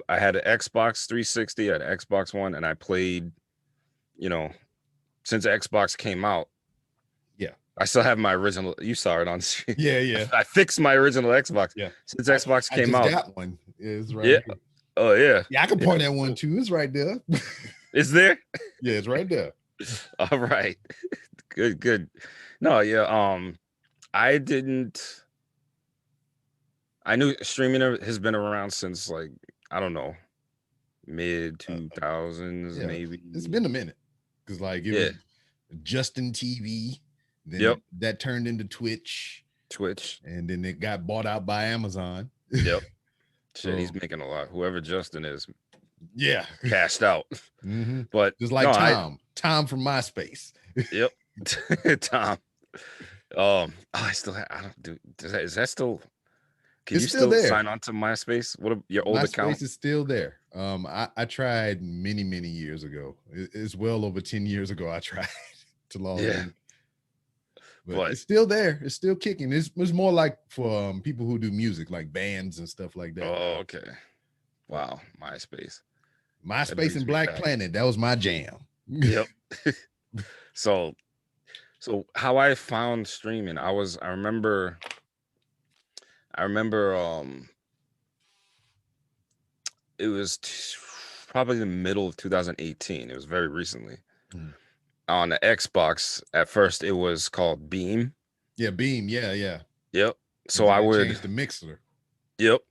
had an Xbox 360, I had an Xbox One, and I played, since Xbox came out. Yeah. I still have my original. You saw it on stream. Yeah. I fixed my original Xbox. Yeah. Since Xbox came out. I got one. It's right. Yeah. Here. Oh yeah. Yeah, I can point at one too. It's right there. Is there? Yeah, it's right there. All right. Good. No, yeah. I didn't. I knew streaming has been around since like I don't know mid 2000s Yeah, maybe. it's been a minute because like it Yeah. was Justin TV, then Yep. that turned into Twitch, Twitch. and then it got bought out by Amazon. Yep. Shit, So, he's making a lot. Whoever Justin is, yeah, cashed out. Mhm. But Just like no, Tom from MySpace. Yep. Tom. I still have. I don't do. Is that still? Can It's you still still there. sign on to MySpace? What your old account? MySpace is still there. I tried many years ago. It's well over 10 years ago. I tried to log in, but it's still there. It's still kicking. It's more like for people who do music, like bands and stuff like that. Oh, okay. Wow, MySpace. MySpace and Black Planet. That was my jam. Yep. So how I found streaming, I remember it was probably the middle of 2018. It was very recently. On the Xbox, at first it was called Beam. Yeah, Beam. Yeah. Yep. So I would change the mixer. Yep.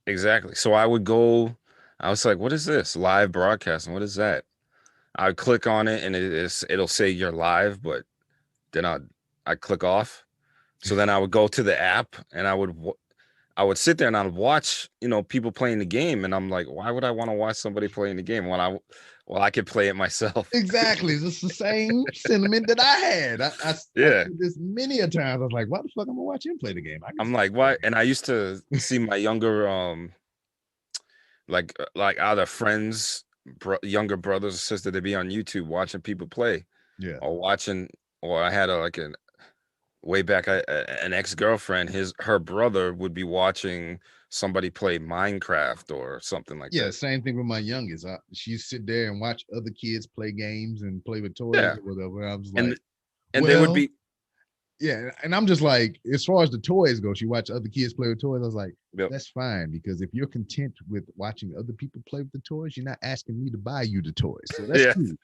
Exactly. So I would go. I was like, "What is this? Live broadcasting? What is that?" I would click on it, and it'll say you're live, but then I click off. So then I would go to the app, and I would sit there and I would watch, people playing the game, and I'm like, why would I want to watch somebody playing the game when I could play it myself? Exactly. It's the same sentiment that I had. I did this many a times. I was like, why the fuck am I watch him play the game? I'm like, why? And I used to see my younger, like either friends, younger brothers or sisters, they'd be on YouTube watching people play. Yeah. Or I had way back, an ex-girlfriend, her brother would be watching somebody play Minecraft or something like that. Yeah, same thing with my youngest. She'd sit there and watch other kids play games and play with toys or whatever. I was like, and they would be. Yeah, and I'm just like, as far as the toys go, she watched other kids play with toys. I was like, that's fine, because if you're content with watching other people play with the toys, you're not asking me to buy you the toys. So that's cool.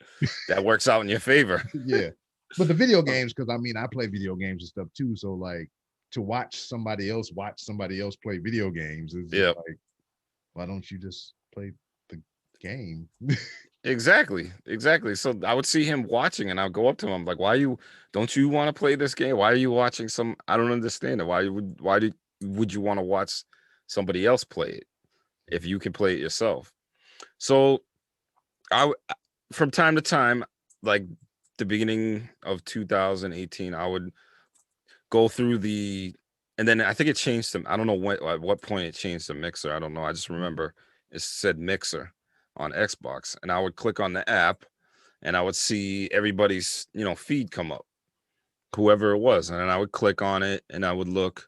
That works out in your favor. Yeah. But the video games, because I play video games and stuff too. So like to watch somebody else play video games is just like, why don't you just play the game? Exactly. So I would see him watching, and I'll go up to him. I'm like, don't you want to play this game? Why are you watching I don't understand it. Why would you want to watch somebody else play it if you can play it yourself? So from time to time, like the beginning of 2018, I would go through and then I think it changed them. I don't know at what point it changed to Mixer. I don't know. I just remember it said Mixer on Xbox, and I would click on the app, and I would see everybody's feed come up, whoever it was, and then I would click on it, and I would look,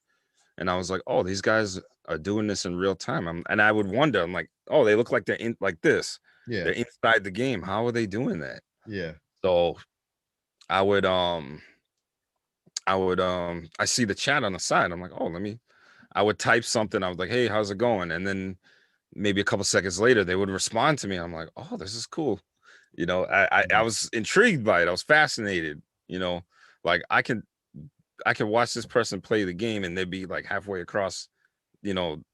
and I was like, oh, these guys are doing this in real time. And I would wonder, I'm like, oh, they look like they're in like this. Yeah, they're inside the game. How are they doing that? Yeah. So I would I see the chat on the side. I'm like, oh, I would type something. I was like, hey, how's it going? And then maybe a couple seconds later, they would respond to me. I'm like, oh, this is cool. I was intrigued by it. I was fascinated. Like I can watch this person play the game, and they'd be like halfway across,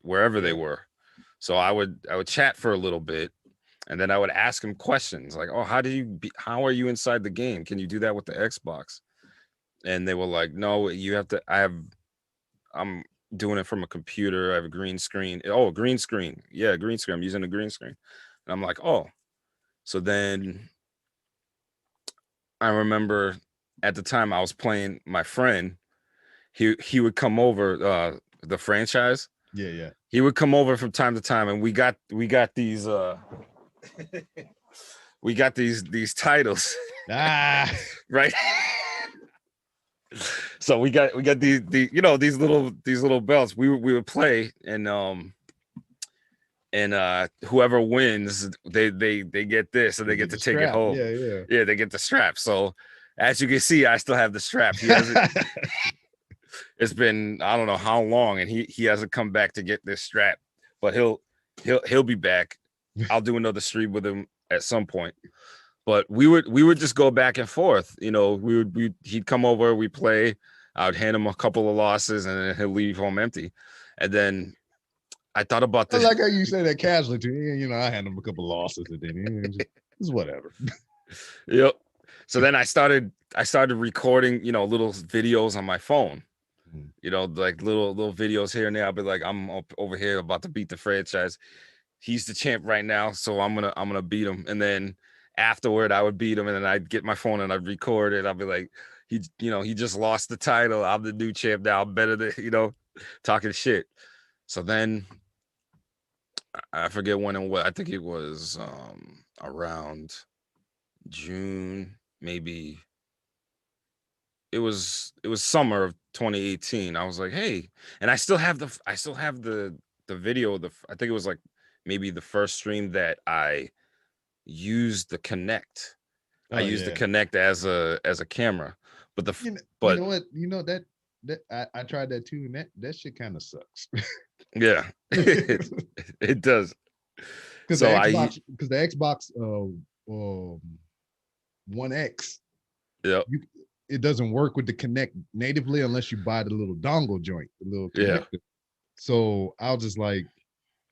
wherever they were. So I would chat for a little bit, and then I would ask them questions like, oh, how are you inside the game? Can you do that with the Xbox? And they were like, no, you have to. I'm doing it from a computer. I have a green screen. Oh, green screen. Yeah, green screen. I'm using a green screen. And I'm like, oh. So then I remember at the time I was playing my friend. He would come over, the franchise. Yeah. He would come over from time to time, and we got these we got these titles. Right. So we got these these little belts. We would play, and whoever wins, they get this, and they get to take it home. Yeah, they get the strap. So as you can see, I still have the strap. He hasn't. It's been I don't know how long, and he hasn't come back to get this strap, but he'll be back. I'll do another stream with him at some point. But we would just go back and forth. He'd come over, we play. I would hand him a couple of losses, and then he'll leave home empty. And then I thought about I this. like how you say that casually too. You know, I hand him a couple losses, and then it's whatever. Yep. So then I started recording, little videos on my phone. Like little videos here and there. I'll be like, I'm over here about to beat the franchise. He's the champ right now, so I'm gonna beat him. And then afterward, I would beat him, and then I'd get my phone and I'd record it. I'll be like, he just lost the title. I'm the new champ now. I'm better than talking shit. So then I forget when and what. I think it was around June, maybe. It was summer of 2018. I was like, hey, and I still have the video. I think it was like maybe the first stream that I used the Kinect. I used the Kinect as a camera, but you know what? That I tried that too, and that shit kind of sucks. Yeah, it does. Because the Xbox One X, yeah, it doesn't work with the Kinect natively unless you buy the little dongle joint, the little connector. Yeah. So I was just like,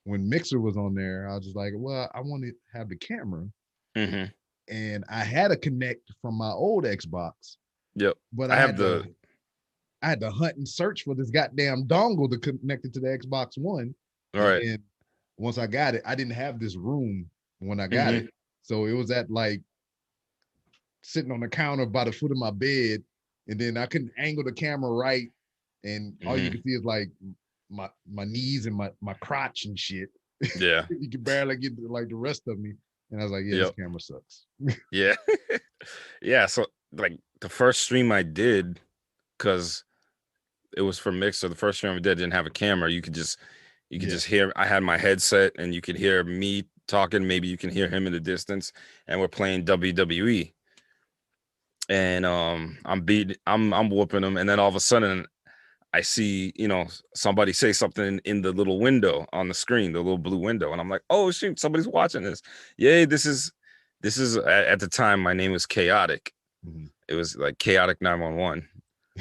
when Mixer was on there, I was just like, well, I want to have the camera. Mm-hmm. And I had a Kinect from my old Xbox. Yep. But I had to hunt and search for this goddamn dongle to connect it to the Xbox One. All right. And once I got it, I didn't have this room when I got it. So it was at like sitting on the counter by the foot of my bed, and then I couldn't angle the camera right, and all you can see is like my knees and my crotch and shit. Yeah. You can barely get like the rest of me. And I was like, yeah, this camera sucks. Yeah. Yeah. So like the first stream I did, because it was for Mixer, the first stream I did didn't have a camera. You could just hear, I had my headset and you could hear me talking. Maybe you can hear him in the distance, and we're playing WWE. And I'm whooping him, and then all of a sudden I see somebody say something in the little window on the screen, the little blue window, and I'm like, oh shoot, somebody's watching this. Yay, this is at the time my name was Chaotic. It was like Chaotic 911.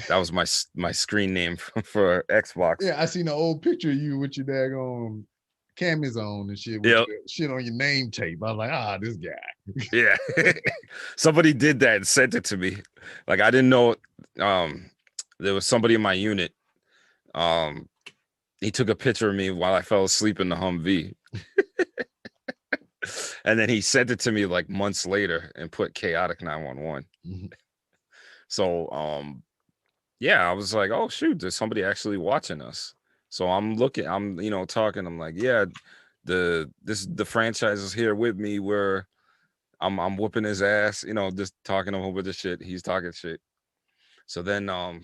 That was my screen name for Xbox. Yeah, I seen an old picture of you with your daggone camis on and shit, with shit on your name tape. I was like, this guy. Yeah. Somebody did that and sent it to me. Like, I didn't know there was somebody in my unit. He took a picture of me while I fell asleep in the Humvee. And then he sent it to me like months later and put Chaotic 911. So yeah, I was like, oh shoot, there's somebody actually watching us. So I'm talking, I'm like, yeah, the franchise is here with me, where I'm whooping his ass, just talking a whole bunch of shit. He's talking shit. So then I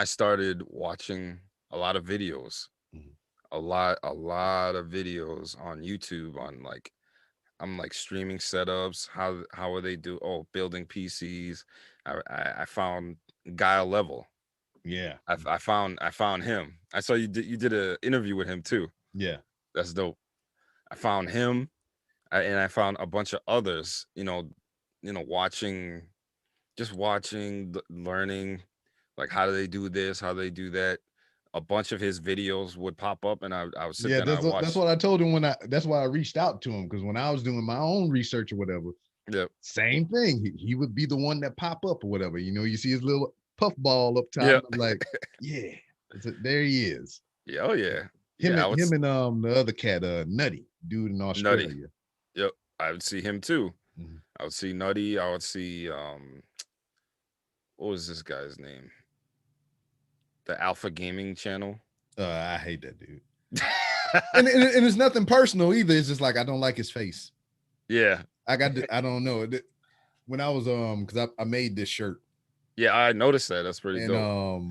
started watching a lot of videos, a lot of videos on YouTube on like, I'm like streaming setups. How are they building PCs? I found Guile Level. Yeah, I found him. I saw you did an interview with him too. Yeah, that's dope. I found him, and I found a bunch of others. Watching, learning, like how do they do this, how do they do that. A bunch of his videos would pop up, and I was sitting there. That's what I told him that's why I reached out to him, because when I was doing my own research or whatever, same thing. He would be the one that pop up or whatever. You see his little puff ball up top. Yep. I'm like, yeah, there he is. Yeah, oh yeah. Him and the other cat, Nutty, dude in Australia. Nutty. Yep, I would see him too. I would see Nutty. I would see what was this guy's name? The Alpha Gaming channel. I hate that dude. and it's nothing personal either. It's just like I don't like his face. Yeah. I don't know. When I was because I made this shirt. Yeah, I noticed that. That's pretty dope.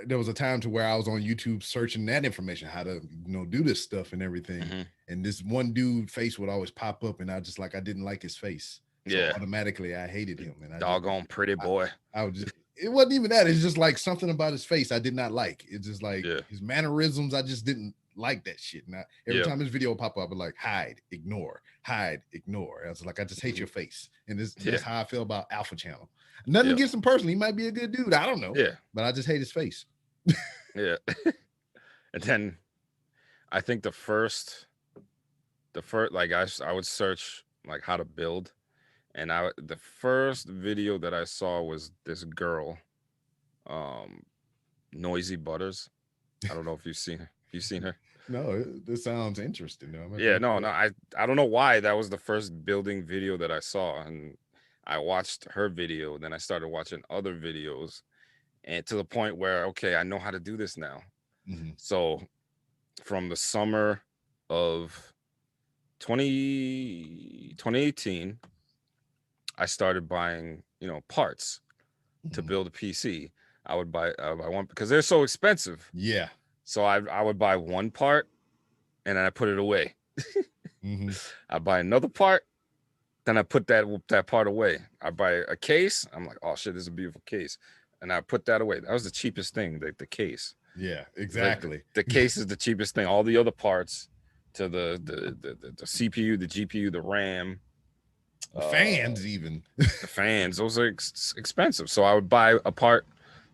There was a time to where I was on YouTube searching that information, how to do this stuff and everything. And this one dude face would always pop up, and I didn't like his face. So automatically I hated him. And doggone pretty boy. I would just, it wasn't even that. It's just like something about his face I did not like. It's just like his mannerisms I just didn't like that shit. Now every time this video pop up, I'm like, hide, ignore. I was like, I just hate your face. And that's how I feel about Alpha Channel. Nothing against him personally. He might be a good dude. I don't know. Yeah. But I just hate his face. Yeah. And then I think the first like I would search like how to build, and the first video that I saw was this girl, Noisy Butters. I don't know if you've seen her. You seen her? No, this sounds interesting though. Yeah, no, I don't know why that was the first building video that I saw, and I watched her video, then I started watching other videos, and to the point where, okay, I know how to do this now. So from the summer of 2018, I started buying, parts to build a PC. I would buy one because they're so expensive. Yeah. So I would buy one part and then I put it away. I buy another part, then I put that part away. I buy a case. I'm like, oh shit, this is a beautiful case. And I put that away. That was the cheapest thing, the case. Yeah, exactly. The case is the cheapest thing. All the other parts, to the CPU, the GPU, the RAM, the fans, even the fans, those are expensive. So I would buy a part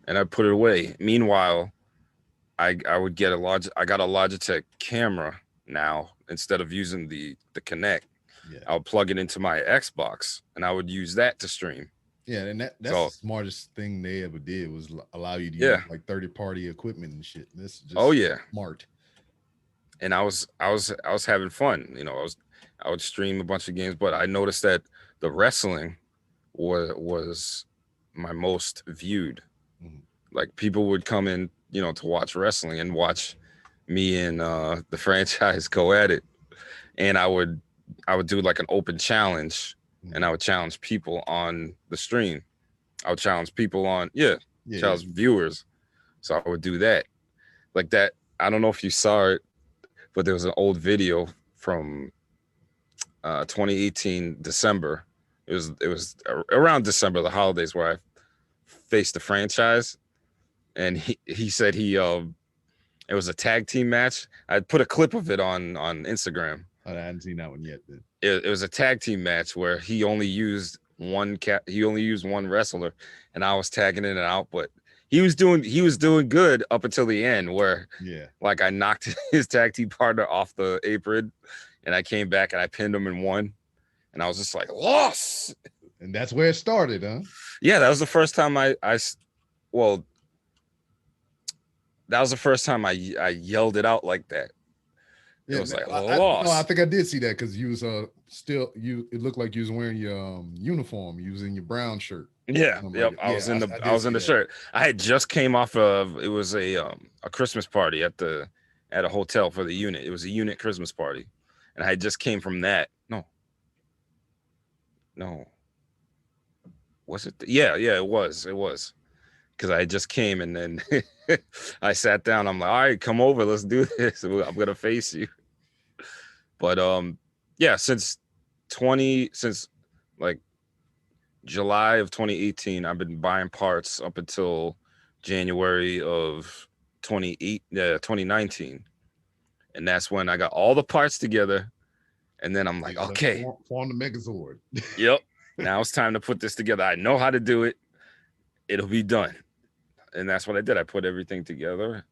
and I'd put it away. Meanwhile, I would get I got a Logitech camera now. Instead of using the Kinect, I would plug it into my Xbox and I would use that to stream. Yeah, and that's the smartest thing they ever did was allow you to use like 30-party equipment and shit. This is just smart. And I was having fun. I would stream a bunch of games, but I noticed that the wrestling was my most viewed. Like people would come in, to watch wrestling and watch me and the franchise go at it. And I would do like an open challenge. And I would challenge people on the stream. I would challenge people on, challenge viewers. So I would do that. Like that. I don't know if you saw it, but there was an old video from 2018 December. It was around December, the holidays, where I faced the franchise. And he said it was a tag team match. I put a clip of it on Instagram. I hadn't seen that one yet. Then. It was a tag team match where he only used one wrestler, and I was tagging in and out. But he was doing good up until the end, where like I knocked his tag team partner off the apron, and I came back and I pinned him and won, and I was just like, lost. And that's where it started, huh? Yeah, that was the first time that was the first time I yelled it out like that. Yeah, it was like lost. I think I did see that because you was it looked like you was wearing your uniform. You was in your brown shirt. Yeah, yep. I was in the shirt. I had just came off of it was a Christmas party at a hotel for the unit. It was a unit Christmas party, and I had just came from that. No. Was it? Yeah, it was. Because I just came and then I sat down. I'm like, all right, come over. Let's do this. I'm going to face you. But since like July of 2018, I've been buying parts up until January of 2019. And that's when I got all the parts together. And then I'm like, okay. Form the Megazord. Yep. Now it's time to put this together. I know how to do it. It'll be done. And that's what I did. I put everything together.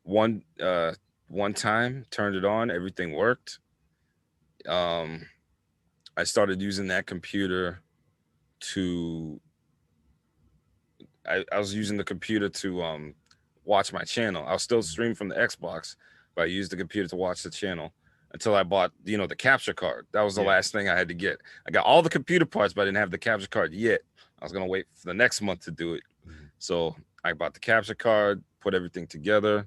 One time, turned it on, everything worked. I started using that computer I was using the computer to watch my channel. I was still streaming from the Xbox, but I used the computer to watch the channel until I bought, the capture card. That was the last thing I had to get. I got all the computer parts, but I didn't have the capture card yet. I was going to wait for the next month to do it. So I bought the capture card, put everything together,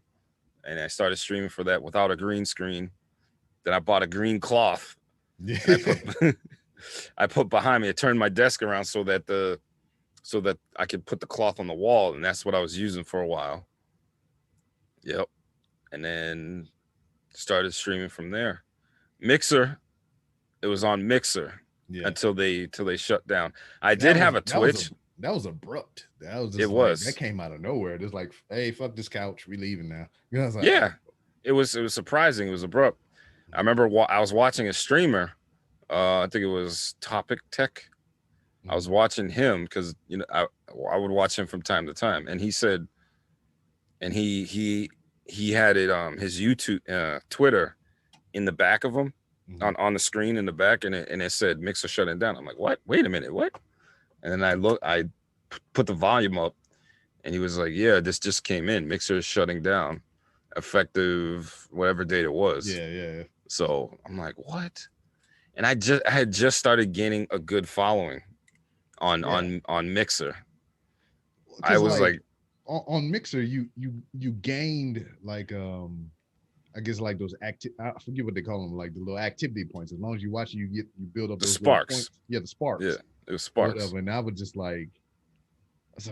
and I started streaming for that without a green screen. Then I bought a green cloth. I put behind me. I turned my desk around so that I could put the cloth on the wall, and that's what I was using for a while. Yep. And then started streaming from there. Mixer, it was on Mixer until they shut down. I did have a Twitch. That was abrupt. That was just that came out of nowhere. Just like, hey, fuck this couch, we leaving now. I was like, yeah, it was surprising. It was abrupt. I remember I was watching a streamer. I think it was Topic Tech. I was watching him because I would watch him from time to time, and he said, and he had it his YouTube Twitter in the back of him on the screen in the back, and it said Mixer shutting down. I'm like, what? Wait a minute, what? And then I put the volume up, and he was like, yeah, this just came in. Mixer is shutting down, effective whatever date it was. Yeah. So I'm like, what? And I had just started gaining a good following on Mixer. I was like on Mixer, you gained like I guess like those I forget what they call them, like the little activity points. As long as you watch, you build up the those sparks. Points. Yeah, the sparks. Yeah, it was sparks. Whatever. And I was like,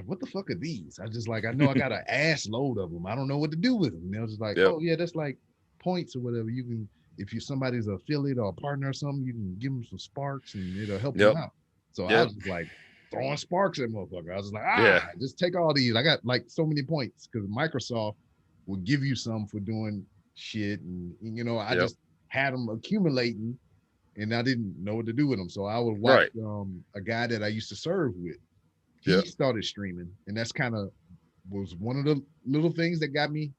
what the fuck are these? I know I got an ass load of them. I don't know what to do with them. And I was just like, oh yeah, that's like points or whatever. You can, if somebody's an affiliate or a partner or something, you can give them some sparks and it'll help them out. So I was just like throwing sparks at motherfucker. I was like, just take all these. I got like so many points because Microsoft will give you some for doing shit, and I just had them accumulating, and I didn't know what to do with them. So I would watch a guy that I used to serve with. He started streaming, and that's kind of was one of the little things that got me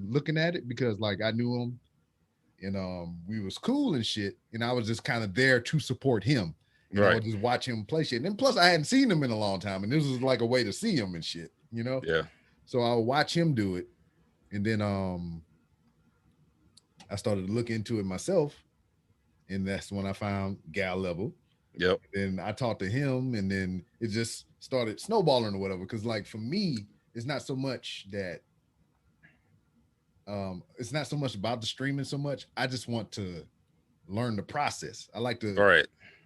looking at it, because like I knew him, and we was cool and shit, and I was just kind of there to support him. I would just watch him play shit. And then plus I hadn't seen him in a long time, and this was like a way to see him and shit, Yeah. So I would watch him do it, and then I started to look into it myself, and that's when I found Gal Level. Yep. And I talked to him, and then it just started snowballing or whatever. Because like for me, it's not so much that it's not so much about the streaming so much. I just want to learn the process. I like to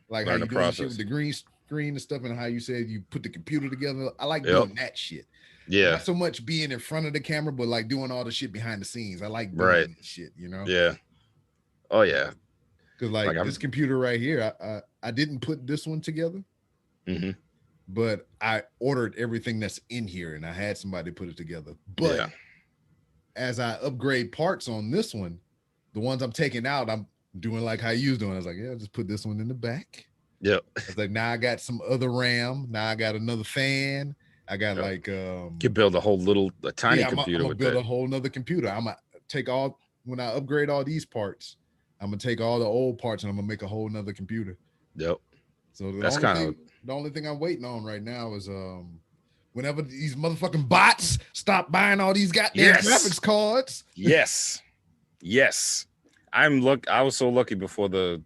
like learn how you doing shit with the green screen and stuff, and how you said you put the computer together. I like doing that shit. Yeah. Not so much being in front of the camera, but like doing all the shit behind the scenes. I like doing that shit, Yeah. Oh yeah. Because like this computer right here, I didn't put this one together, but I ordered everything that's in here, and I had somebody put it together. But as I upgrade parts on this one, the ones I'm taking out, I'm doing like how you was doing. I was like, yeah, just put this one in the back. Yep. I was like, now I got some other RAM. Now I got another fan. I got like you can build a tiny computer with that. Build a whole nother computer. I'm gonna take when I upgrade all these parts, I'm gonna take all the old parts and I'm gonna make a whole nother computer. Yep. So the only thing I'm waiting on right now is whenever these motherfucking bots stop buying all these goddamn graphics cards. Yes. I was so lucky before the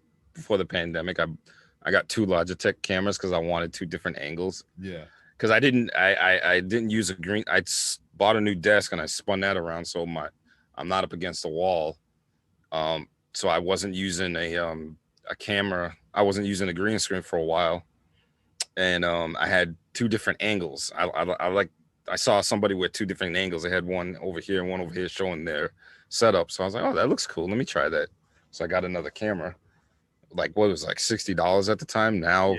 pandemic. I got 2 Logitech cameras because I wanted 2 different angles. Yeah. Because I didn't use a green. I bought a new desk and I spun that around so I'm not up against the wall. So I wasn't using a camera. I wasn't using a green screen for a while, and I had 2 different angles. I saw somebody with 2 different angles. They had one over here and one over here showing their setup. So I was like, oh, that looks cool. Let me try that. So I got another camera. Like what was like $60 at the time. Now,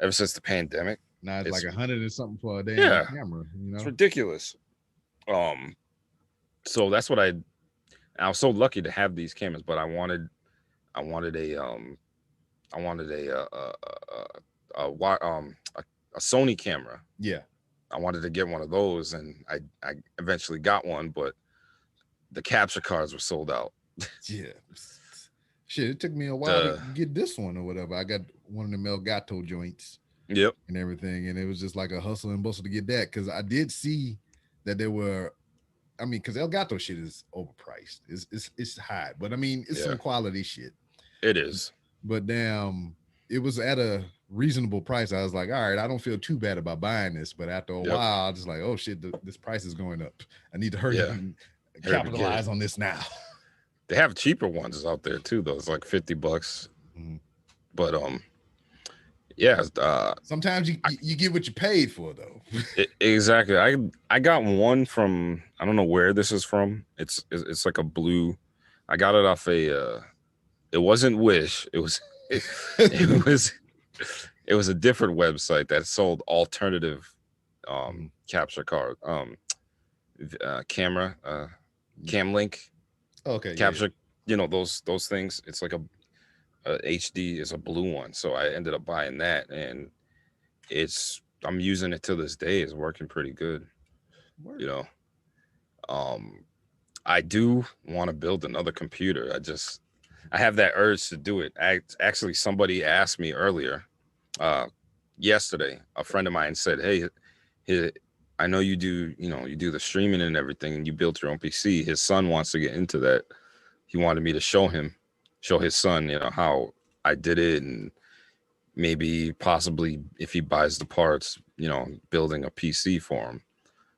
ever since the pandemic. Now it's like 100 or something for a damn camera. It's ridiculous. So that's what I was so lucky to have these cameras, but I wanted a Sony camera. Yeah. I wanted to get one of those, and I eventually got one, but the capture cards were sold out. Yeah. Shit, it took me a while to get this one or whatever. I got one of the Elgato joints. Yep. And everything. And it was just like a hustle and bustle to get that. Cause I did see that there were, I mean, cause Elgato shit is overpriced. It's high, but I mean, it's some quality shit. It is. But damn, it was at a reasonable price. I was like, all right, I don't feel too bad about buying this. But after a while, I was just like, oh shit, this price is going up. I need to hurry up and capitalize on this now. They have cheaper ones out there too, though. It's like $50. But sometimes you get what you paid for, though. Exactly. I got one from, I don't know where this is from. It's like a blue. I got it off it wasn't Wish. It was it was a different website that sold alternative capture card camera Camlink. Okay, capture, those things. It's like a HD is a blue one. So I ended up buying that, and I'm using it to this day. It's working pretty good. Word. You know, um, I do want to build another computer. I have that urge to do it. Actually, somebody asked me earlier, uh, yesterday. A friend of mine said, "Hey, I know you do the streaming and everything, and you built your own PC. His son wants to get into that. He wanted me to show his son, how I did it, and maybe possibly if he buys the parts, building a PC for him."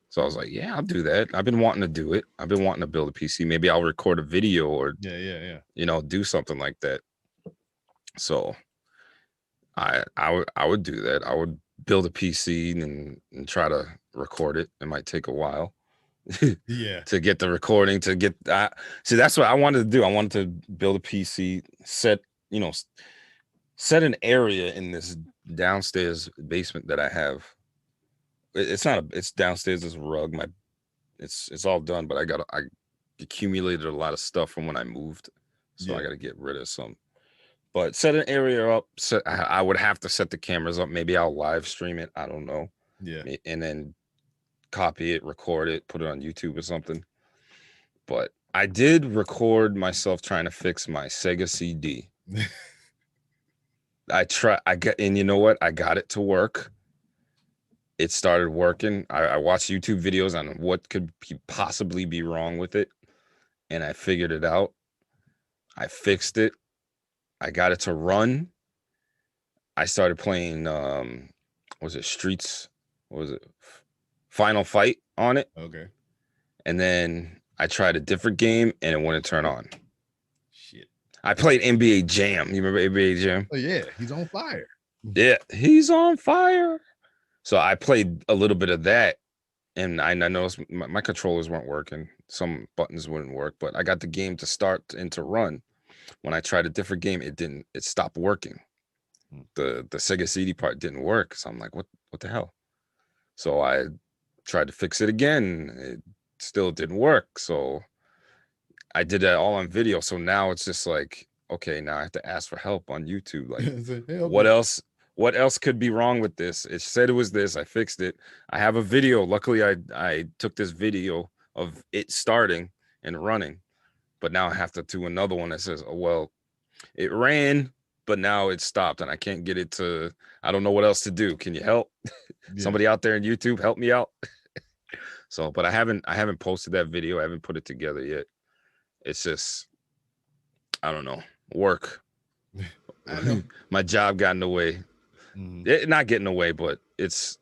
So I was like, yeah, I'll do that. I've been wanting to do it. I've been wanting to build a PC. Maybe I'll record a video or, Yeah. do something like that. So I would do that. I would build a PC and try to record it. It might take a while Yeah. to get the recording, to get that. See, that's what I wanted to do. I wanted to build a PC, set an area in this downstairs basement that I have. It's downstairs, this rug. It's all done, but I accumulated a lot of stuff from when I moved. So I got to get rid of some. But set an area up. I would have to set the cameras up. Maybe I'll live stream it. I don't know. Yeah. And then copy it, record it, put it on YouTube or something. But I did record myself trying to fix my Sega CD. And you know what? I got it to work. It started working. I watched YouTube videos on what could possibly be wrong with it, and I figured it out. I fixed it. I got it to run. I started playing, was it Streets? What was it? Final Fight on it. Okay. And then I tried a different game, and it wouldn't turn on. Shit. I played NBA Jam. You remember NBA Jam? Oh, yeah. He's on fire. Yeah, he's on fire. So I played a little bit of that, and I noticed my controllers weren't working. Some buttons wouldn't work, but I got the game to start and to run. When I tried a different game, it stopped working. The Sega CD part didn't work. So I'm like, what the hell? So I tried to fix it again. It still didn't work. So I did that all on video. So now it's just like, okay, now I have to ask for help on YouTube. Like, what else could be wrong with this? It said it was this. I fixed it. I have a video. Luckily, I took this video of it starting and running, but now I have to do another one that says, oh, well, it ran, but now it stopped and I can't get it to, I don't know what else to do. Can you help? Yeah. Somebody out there in YouTube, help me out. So, but I haven't posted that video. I haven't put it together yet. It's just, I don't know, work. I know. My job got in the way. Mm-hmm. Not getting away, but it's,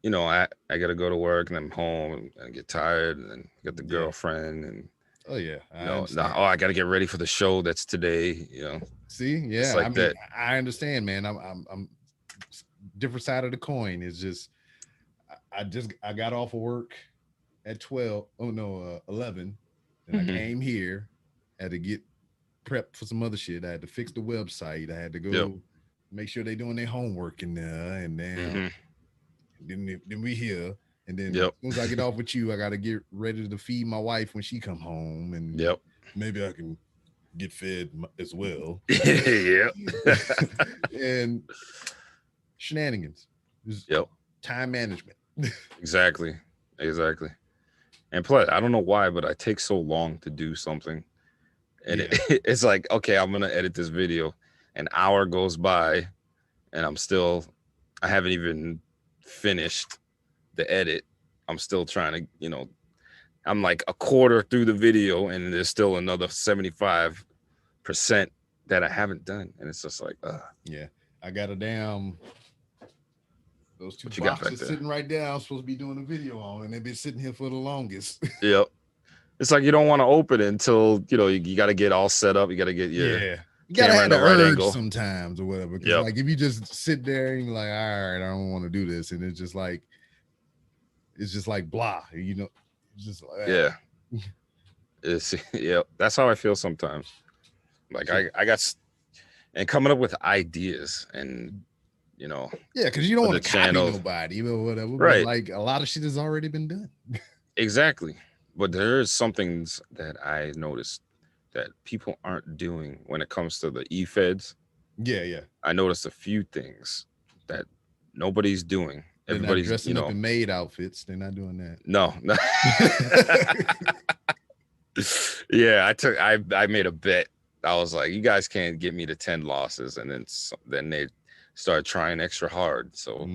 I got to go to work and I'm home and get tired and then get the girlfriend and oh yeah, I got to get ready for the show that's today. See, yeah, like I mean, that. I understand, man. I'm different side of the coin. Is just I got off of work at 11, and I came here, had to get prepped for some other shit. I had to fix the website. I had to go make sure they're doing their homework in there, and then then we here. And then as soon as I get off with you, I got to get ready to feed my wife when she come home, and maybe I can get fed as well. And shenanigans. Time management. Exactly. And plus, I don't know why, but I take so long to do something. And it's like, okay, I'm going to edit this video. An hour goes by and I haven't even finished the edit. I'm still trying to, I'm like a quarter through the video and there's still another 75% that I haven't done. And it's just like, I got a damn, those two boxes sitting right there. I'm supposed to be doing a video on, and they've been sitting here for the longest. Yep. It's like you don't want to open it until, you got to get all set up. You got to get your you gotta have the right angle sometimes or whatever. Because like if you just sit there and you're like, all right, I don't want to do this, and it's just like blah, it's just like It's that's how I feel sometimes. Like I got and coming up with ideas and because you don't want to copy nobody, whatever. Right. But like a lot of shit has already been done. Exactly. but there is some things that I noticed that people aren't doing when it comes to the e-feds. Yeah. I noticed a few things that nobody's doing. They're not Everybody's, dressing up in maid outfits. They're not doing that. no. Yeah, I made a bet. I was like, you guys can't get me to 10 losses, and then they started trying extra hard. So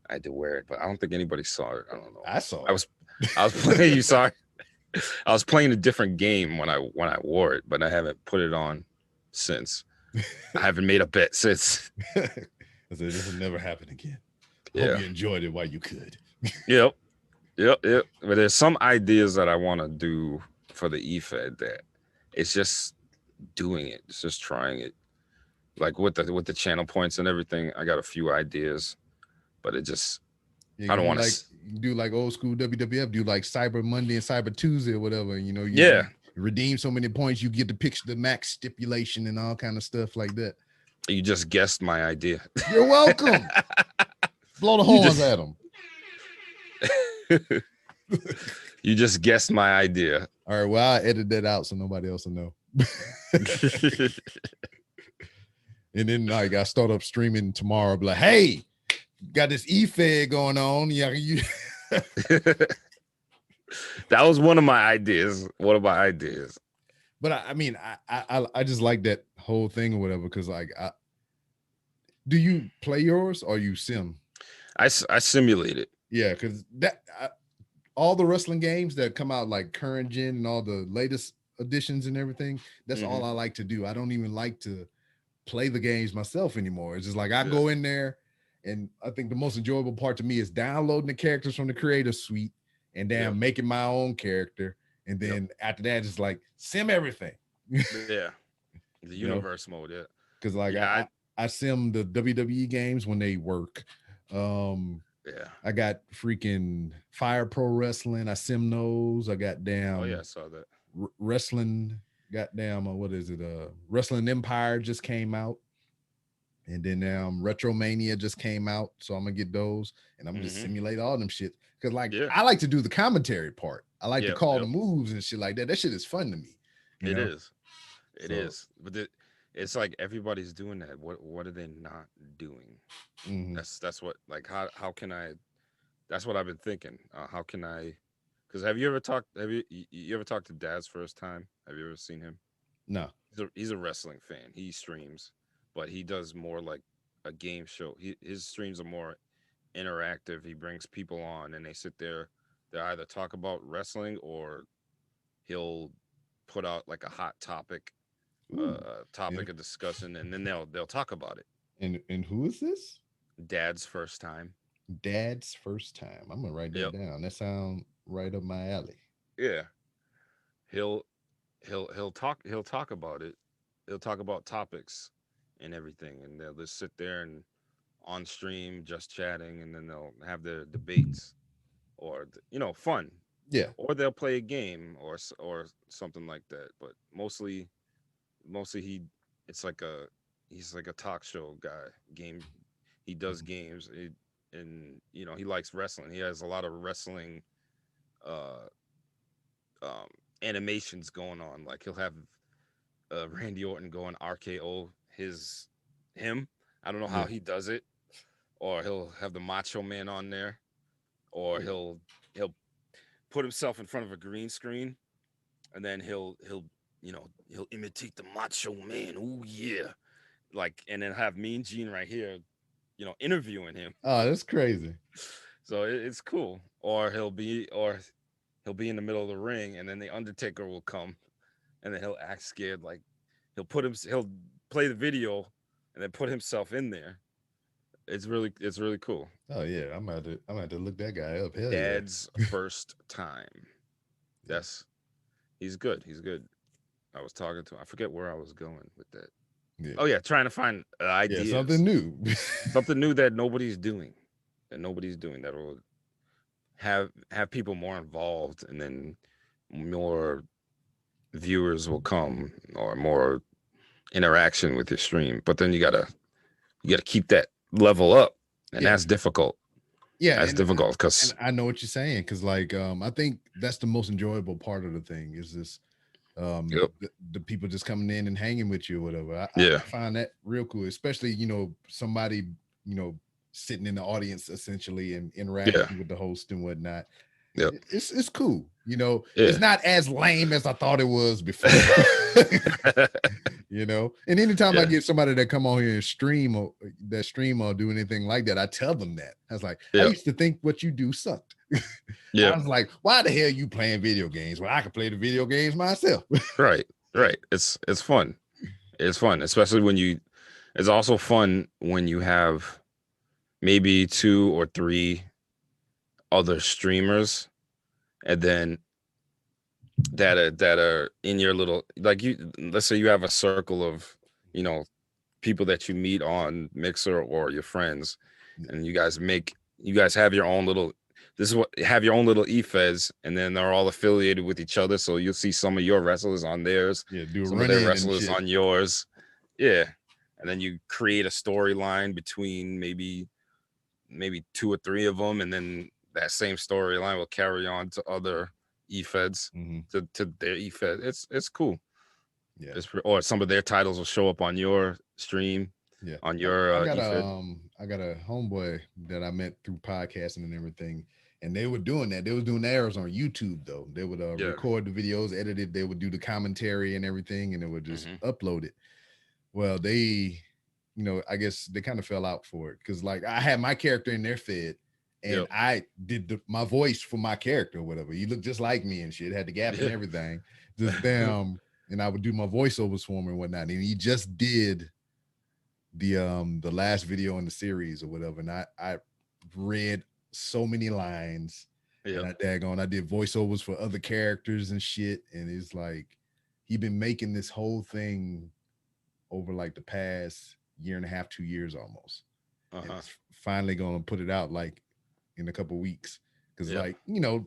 I had to wear it, but I don't think anybody saw it. I don't know. I saw it. I was playing. You saw it? I was playing a different game when I wore it, but I haven't put it on since. I haven't made a bet since. I said this will never happen again. Yeah. Hope you enjoyed it while you could. Yep. But there's some ideas that I want to do for the e-fed that it's just doing it. It's just trying it. Like with the channel points and everything, I got a few ideas, but it just I don't want to do like old school WWF, do like Cyber Monday and Cyber Tuesday or whatever. You redeem so many points, you get to pick the max stipulation and all kind of stuff like that. You just guessed my idea. You're welcome. Blow the horns at them. You just guessed my idea. All right, well, I'll edit that out so nobody else will know. And then like I start up streaming tomorrow, be like, hey, got this e-fed going on. Yeah, that was one of my ideas. But I mean, I just like that whole thing or whatever, because like, do you play yours or you sim? I simulate it. Yeah, because all the wrestling games that come out like current gen and all the latest editions and everything, that's all I like to do. I don't even like to play the games myself anymore. It's just like I go in there, and I think the most enjoyable part to me is downloading the characters from the creator suite and then making my own character. And then after that, it's like sim everything. The universe mode, because like I sim the WWE games when they work. I got freaking Fire Pro Wrestling. I sim those. I got damn. Oh yeah, I saw that. Wrestling. Goddamn, what is it? Wrestling Empire just came out, and then Retromania just came out. So I'm gonna get those, and I'm gonna just simulate all them shit. Cause like I like to do the commentary part. I like to call the moves and shit like that. That shit is fun to me. It is. But it's like everybody's doing that. What are they not doing? That's what, like, how can I? That's what I've been thinking. How can I? Because have you ever talked to Dad's First Time? Have you ever seen him? No. He's a wrestling fan. He streams, but he does more like a game show. His streams are more interactive. He brings people on and they sit there. They either talk about wrestling or he'll put out like a hot topic, of discussion, and then they'll talk about it. And who is this? Dad's First Time. Dad's First Time. I'm gonna write that down. That sounds right up my alley. Yeah. He'll talk about it. He'll talk about topics and everything, and they'll just sit there and on stream just chatting, and then they'll have their debates or fun. Yeah. Or they'll play a game or something like that. But mostly he's like a talk show guy. He does games. And he likes wrestling. He has a lot of wrestling animations going on. Like he'll have Randy Orton go and RKO him. I don't know how he does it. Or he'll have the Macho Man on there, or he'll put himself in front of a green screen, and then he'll imitate the Macho Man. Oh yeah, like, and then have Mean Gene right here, interviewing him. Oh, that's crazy. So it's cool. Or he'll be in the middle of the ring, and then the Undertaker will come, and then he'll act scared. Like he'll play the video, and then put himself in there. It's really cool. Oh yeah, I'm about to look that guy up. Hell Dad's First Time. He's good. I was talking to him. I forget where I was going with that. Yeah. Oh yeah, trying to find ideas. Yeah, something new. Something new that nobody's doing. That will have people more involved, and then more viewers will come, or more interaction with your stream. But then you gotta keep that level up, and that's difficult. Yeah, as difficult because and I know what you're saying because like I think that's the most enjoyable part of the thing is this yep, the people just coming in and hanging with you or whatever. yeah, I find that real cool, especially somebody sitting in the audience essentially and yeah, interacting with the host and whatnot. yep, It's cool. It's yeah. not as lame as I thought it was before. And anytime I Yeah, get somebody that come on here and stream or do anything like that, I tell them that. I was like, I yeah, used to think what you do sucked. yeah. I was like, why the hell you playing video games when I can play the video games myself? Right, right. It's fun. It's fun, especially when you. It's also fun when you have maybe 2 or 3 other streamers, and then that are in your little like you. Let's say you have a circle of you know people that you meet on Mixer or your friends, and you guys have your own little. This is what have your own little e-feds, and then they're all affiliated with each other. So you'll see some of your wrestlers on theirs, Yeah, do a some of run their in and wrestlers shit. on yours. Yeah. And then you create a storyline between maybe 2 or 3 of them, and then that same storyline will carry on to other e-feds to their e-fed. It's cool. Yeah. Or some of their titles will show up on your stream, Yeah. on your e-fed. I got a homeboy that I met through podcasting and everything. And they were doing that. They was doing theirs on YouTube though. They would Yeah. record the videos, edit it. They would do the commentary and everything, and they would just upload it. Well, they, I guess they kind of fell out for it because like I had my character in their fed, and I did my voice for my character or whatever. You look just like me and shit. Had the gap and everything. Just damn. And I would do my voiceovers for him and whatnot. And he just did the last video in the series or whatever. And I read so many lines. And I did voiceovers for other characters and shit. And it's like he been making this whole thing over like the past year and a half, 2 years almost. And it's finally gonna put it out like in a couple of weeks. Because like,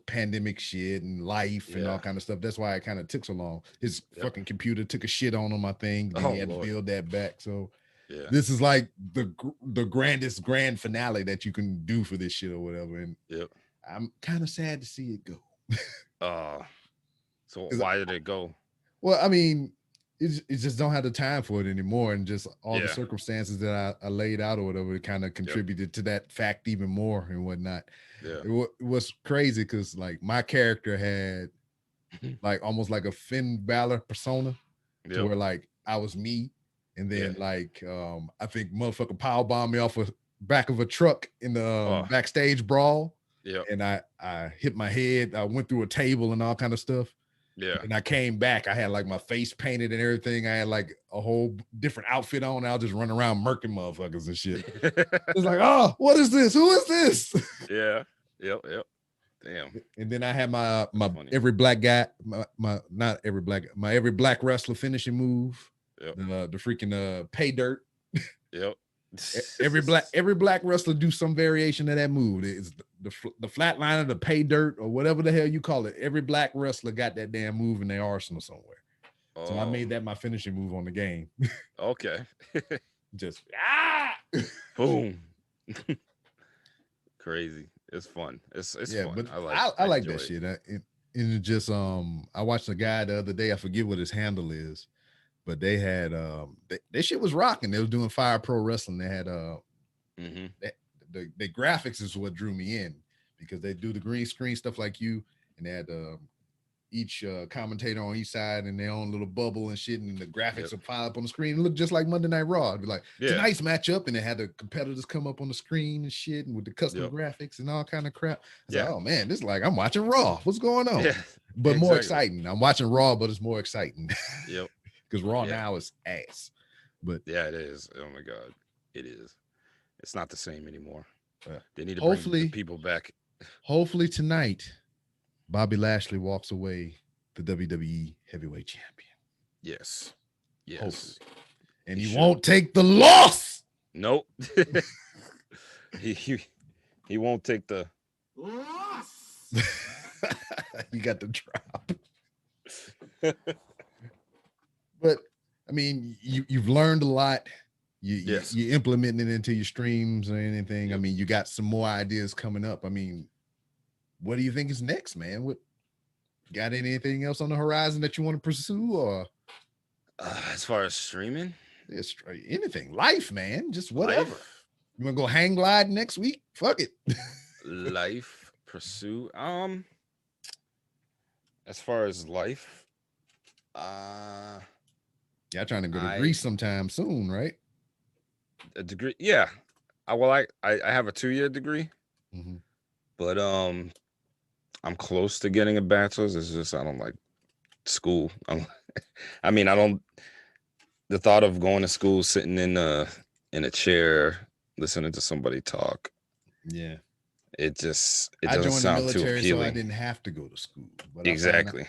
pandemic shit and life and all kind of stuff. That's why it kind of took so long. His fucking computer took a shit on my thing. Then he had to build that back. So this is like the grandest grand finale that you can do for this shit or whatever. And I'm kind of sad to see it go. So why did it go? Well, I mean, it just don't have the time for it anymore. And just all the circumstances that I laid out or whatever, it kind of contributed to that fact even more and whatnot. It was crazy because like my character had like almost like a Finn Balor persona to where like I was me. And then like I think motherfucker power bombed me off the back of a truck in the backstage brawl. And I hit my head. I went through a table and all kind of stuff. And I came back. I had like my face painted and everything. I had like a whole different outfit on. I'll just run around murking motherfuckers and shit. It's like, oh, what is this? Who is this? Yep. Damn. And then I had my every black guy, my every black wrestler finishing move. The freaking pay dirt. Every black wrestler do some variation of that move. It's the flatliner, the pay dirt, or whatever the hell you call it. Every black wrestler got that damn move in their arsenal somewhere. So I made that my finishing move on the game. Okay. Just boom. Crazy. It's fun. It's fun. But I like that shit. And it just I watched a guy the other day. I forget what his handle is. But they had that shit was rocking. They was doing Fire Pro Wrestling. They had the graphics is what drew me in because they do the green screen stuff like you, and they had each commentator on each side in their own little bubble and shit, and the graphics would pile up on the screen. It looked just like Monday Night Raw. It'd be like tonight's matchup, and they had the competitors come up on the screen and shit, and with the custom graphics and all kind of crap. I was like, oh man, this is like I'm watching Raw. What's going on? But more exciting. I'm watching Raw, but it's more exciting. Because Raw now is ass. But it is. Oh my God. It is. It's not the same anymore. They need to bring the people back. Hopefully tonight, Bobby Lashley walks away the WWE heavyweight champion. Yes. Hopefully. And he won't take the loss. Nope. he won't take the loss. He got the drop. But I mean, you've learned a lot Yes. you implementing it into your streams or anything. I mean, you got some more ideas coming up. I mean, what do you think is next, man? What got anything else on the horizon that you want to pursue, or As far as streaming, it's anything, life, man, just whatever. life, You want to go hang glide next week? Fuck it. life, pursue. As far as life, Y'all trying to go to I Greece sometime soon, right? a degree. Yeah. I have a 2-year degree, Mm-hmm. but I'm close to getting a bachelor's. It's just I don't like school. I mean, I don't. The thought of going to school, sitting in a chair, listening to somebody talk, Yeah. it I doesn't joined the sound too military, so I appealing. didn't have to go to school. But Exactly.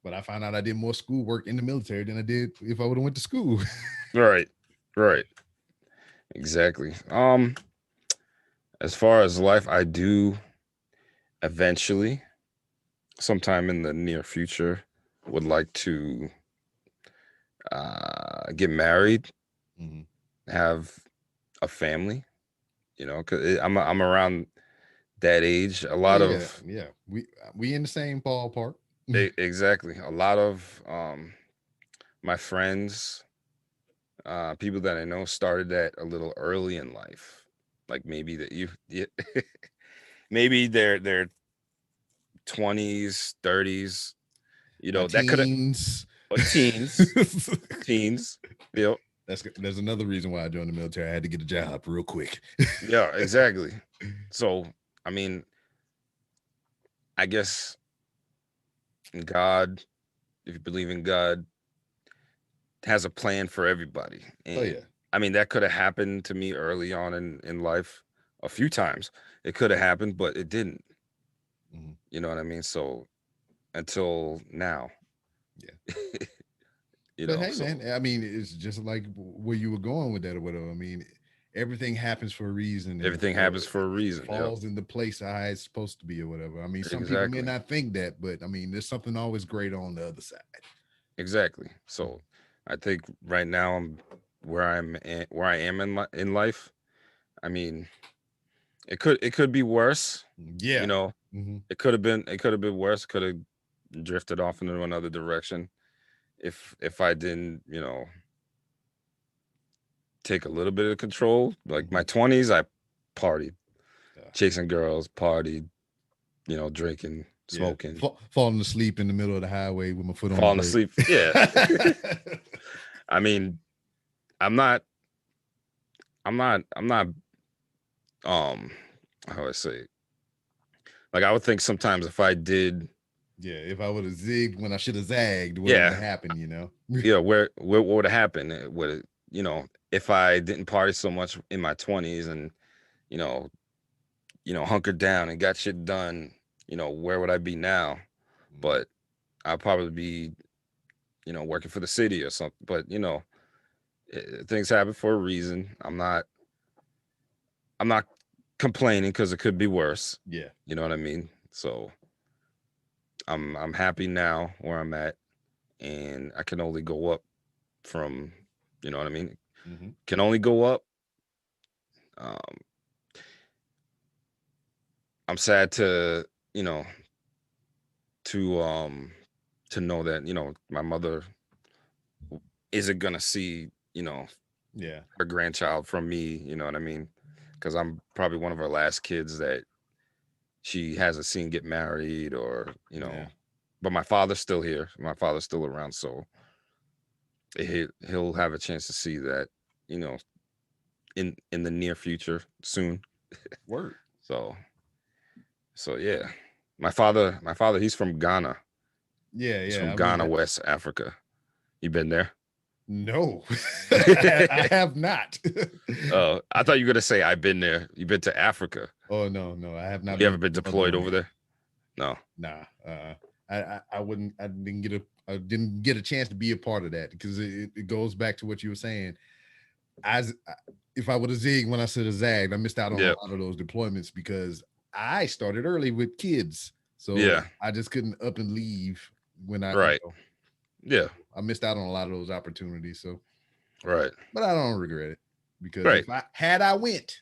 I found out I did more schoolwork in the military than I did if I would have went to school. Right. Right. Exactly. As far as life, I do eventually, sometime in the near future, would like to get married, Mm-hmm. have a family. You know, because I'm around that age. A lot of Yeah. We in the same ballpark. exactly. A lot of my friends, people that I know, started that a little early in life. Like maybe that yeah, maybe their 20s, 30s. You My know, that could have teens. or teens, teens. Yep. There's another reason why I joined the military. I had to get a job real quick. Yeah, exactly. So, I mean, I guess God, if you believe in God, has a plan for everybody. Oh And yeah. I mean, that could have happened to me early on in life a few times. It could have happened, but it didn't. Mm-hmm. You know what I mean? So until now, Yeah. you But know, hey, so man, I mean, it's just like where you were going with that or whatever. I mean, everything happens for a reason, and everything happens for a it reason. Yep. falls into place how it's supposed to be or whatever. I mean, some people may Exactly. not think that, but I mean, there's something always great on the other side. Exactly. So I think right now I'm where I am in life. I mean, it could be worse. You Yeah. know, Mm-hmm. it could have been worse. Could have drifted off into another direction if I didn't, you know, take a little bit of control. Like my 20s, I partied, Yeah. chasing girls, partied, you know, drinking, Yeah. smoking, Falling asleep in the middle of the highway with my foot on the falling brake. asleep. Yeah. I mean, I'm not I'm not how do I say it? Like I would think sometimes if I did Yeah, if I would have zigged when I should have zagged, what would have yeah, happened, you know? yeah, where what would have happened? It would you know, if I didn't party so much in my 20s and you know, hunkered down and got shit done, you know, where would I be now? But I'd probably be, you know, working for the city or something. But you know, things happen for a reason. I'm not complaining because it could be worse. Yeah. You know what I mean? So I'm happy now where I'm at, and I can only go up from, you know what I mean? Mm-hmm. Can only go up. Um, I'm sad to, you know, to um to know that, you know, my mother isn't gonna see, you know, Yeah. her grandchild from me, you know what I mean? Because I'm probably one of her last kids that she hasn't seen get married or, you know, Yeah. but my father's still here. My father's still around. So he'll have a chance to see that, you know, in the near future soon. Word. So yeah. My father, he's from Ghana. Yeah, He's yeah. from I mean, Ghana, West Africa. You been there? no, I have not. I thought you were gonna say I've been there. You've been to Africa. Oh no, I have not. You ever been deployed over there? No. Nah, I wouldn't. I didn't get a chance to be a part of that because it goes back to what you were saying. If I would have zigged when I should have zagged, I missed out on a Yep. lot of those deployments because I started early with kids, so Yeah. I just couldn't up and leave when I Right. Yeah. I missed out on a lot of those opportunities. So, Right. but I don't regret it. because Right. had I went,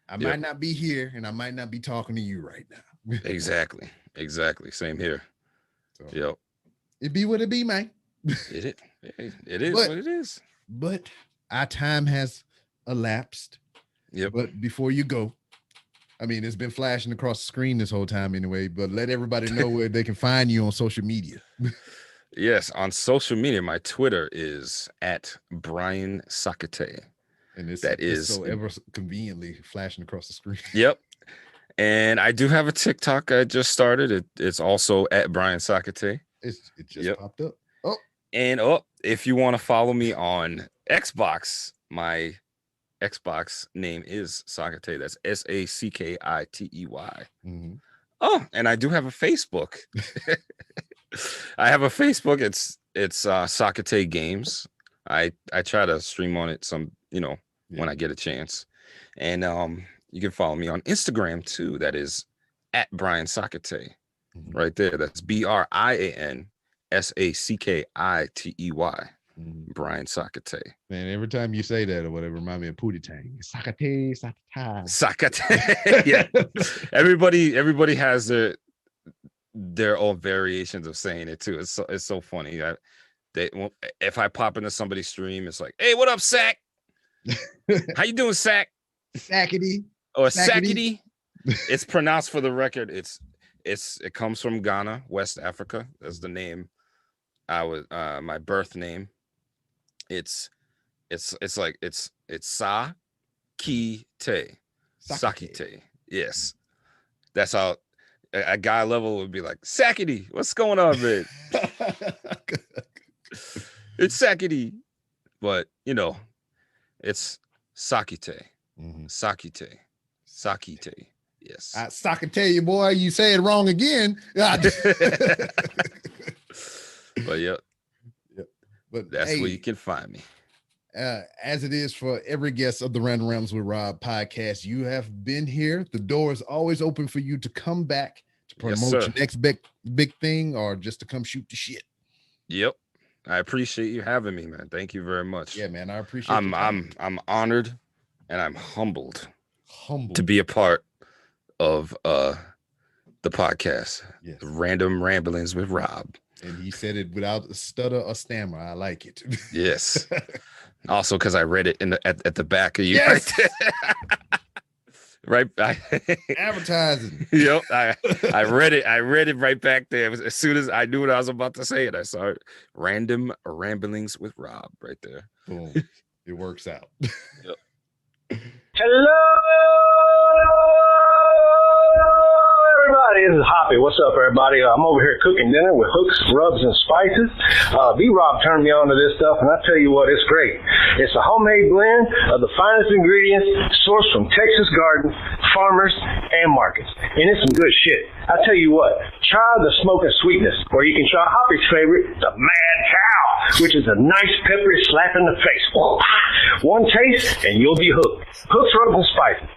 I Yep. might not be here and I might not be talking to you right now. Exactly. Same here. So Yep. it be what it be, man. It is But- what it is. But our time has elapsed. Yep. But before you go, I mean, it's been flashing across the screen this whole time anyway, but let everybody know where they can find you on social media. Yes, on social media, my Twitter is at Brian SACKITEY. And it's That just is- so ever conveniently flashing across the screen. Yep. And I do have a TikTok I just started. It's also at Brian SACKITEY. It just Yep. popped up. Oh, And if you want to follow me on Xbox, my Xbox name is SACKITEY. That's SACKITEY. mhm. Oh, and I do have a Facebook. I have a Facebook. It's SACKITEY Games. I try to stream on it some, when I get a chance. And you can follow me on Instagram too. That is at Brian SACKITEY. Mhm. Right there. That's BRIAN SACKITEY. Mhm. Brian SACKITEY. Man, every time you say that or whatever, remind me of Pootie Tang. Sakate, Sakata. SACKITEY. Yeah. Everybody has their own variations of saying it too. It's so funny. If I pop into somebody's stream, it's like, hey, what up, Sack? How you doing, Sack? Sackity. Or Sackity. Sackity. It's pronounced, for the record. It comes from Ghana, West Africa. That's the name. My birth name. It's Sa Ki Te. Sakite. Yes. That's how a guy level would be like, Sackity, what's going on, man? It's Sackity. But it's Sakite. Mhm. Sakite. Sakite. Yes. I can tell you, boy, you say it wrong again. But yeah, But that's hey, where you can find me. as it is for every guest of the Random Rambles with Rob podcast, you have been here. The door is always open for you to come back to Yes, promote sir. your next big thing or just to come shoot the shit. Yep. I appreciate you having me, man. Thank you very much. Yeah, man, I appreciate your time. I'm honored and I'm humbled Humble to be a part of the podcast. Yes. Random Ramblings with Rob. And he said it without a stutter or stammer. I like it. Yes. Also, because I read it at the back of you. Yes. Right. Advertising. Yep. I read it. I read it right back there. As soon as I knew what I was about to say, and I saw it. Random Ramblings with Rob right there. Boom. It works out. Hello, everybody. This is Hoppy. What's up, everybody? I'm over here cooking dinner with hooks, rubs, and spices. B-Rob turned me on to this stuff, and I tell you what, it's great. It's a homemade blend of the finest ingredients sourced from Texas gardens, farmers, and markets. And it's some good shit. I tell you what, try the smoke and sweetness, or you can try Hoppy's favorite, the Mad Cow, which is a nice peppery slap in the face. One taste, and you'll be hooked. Hooks, rubs, and spices.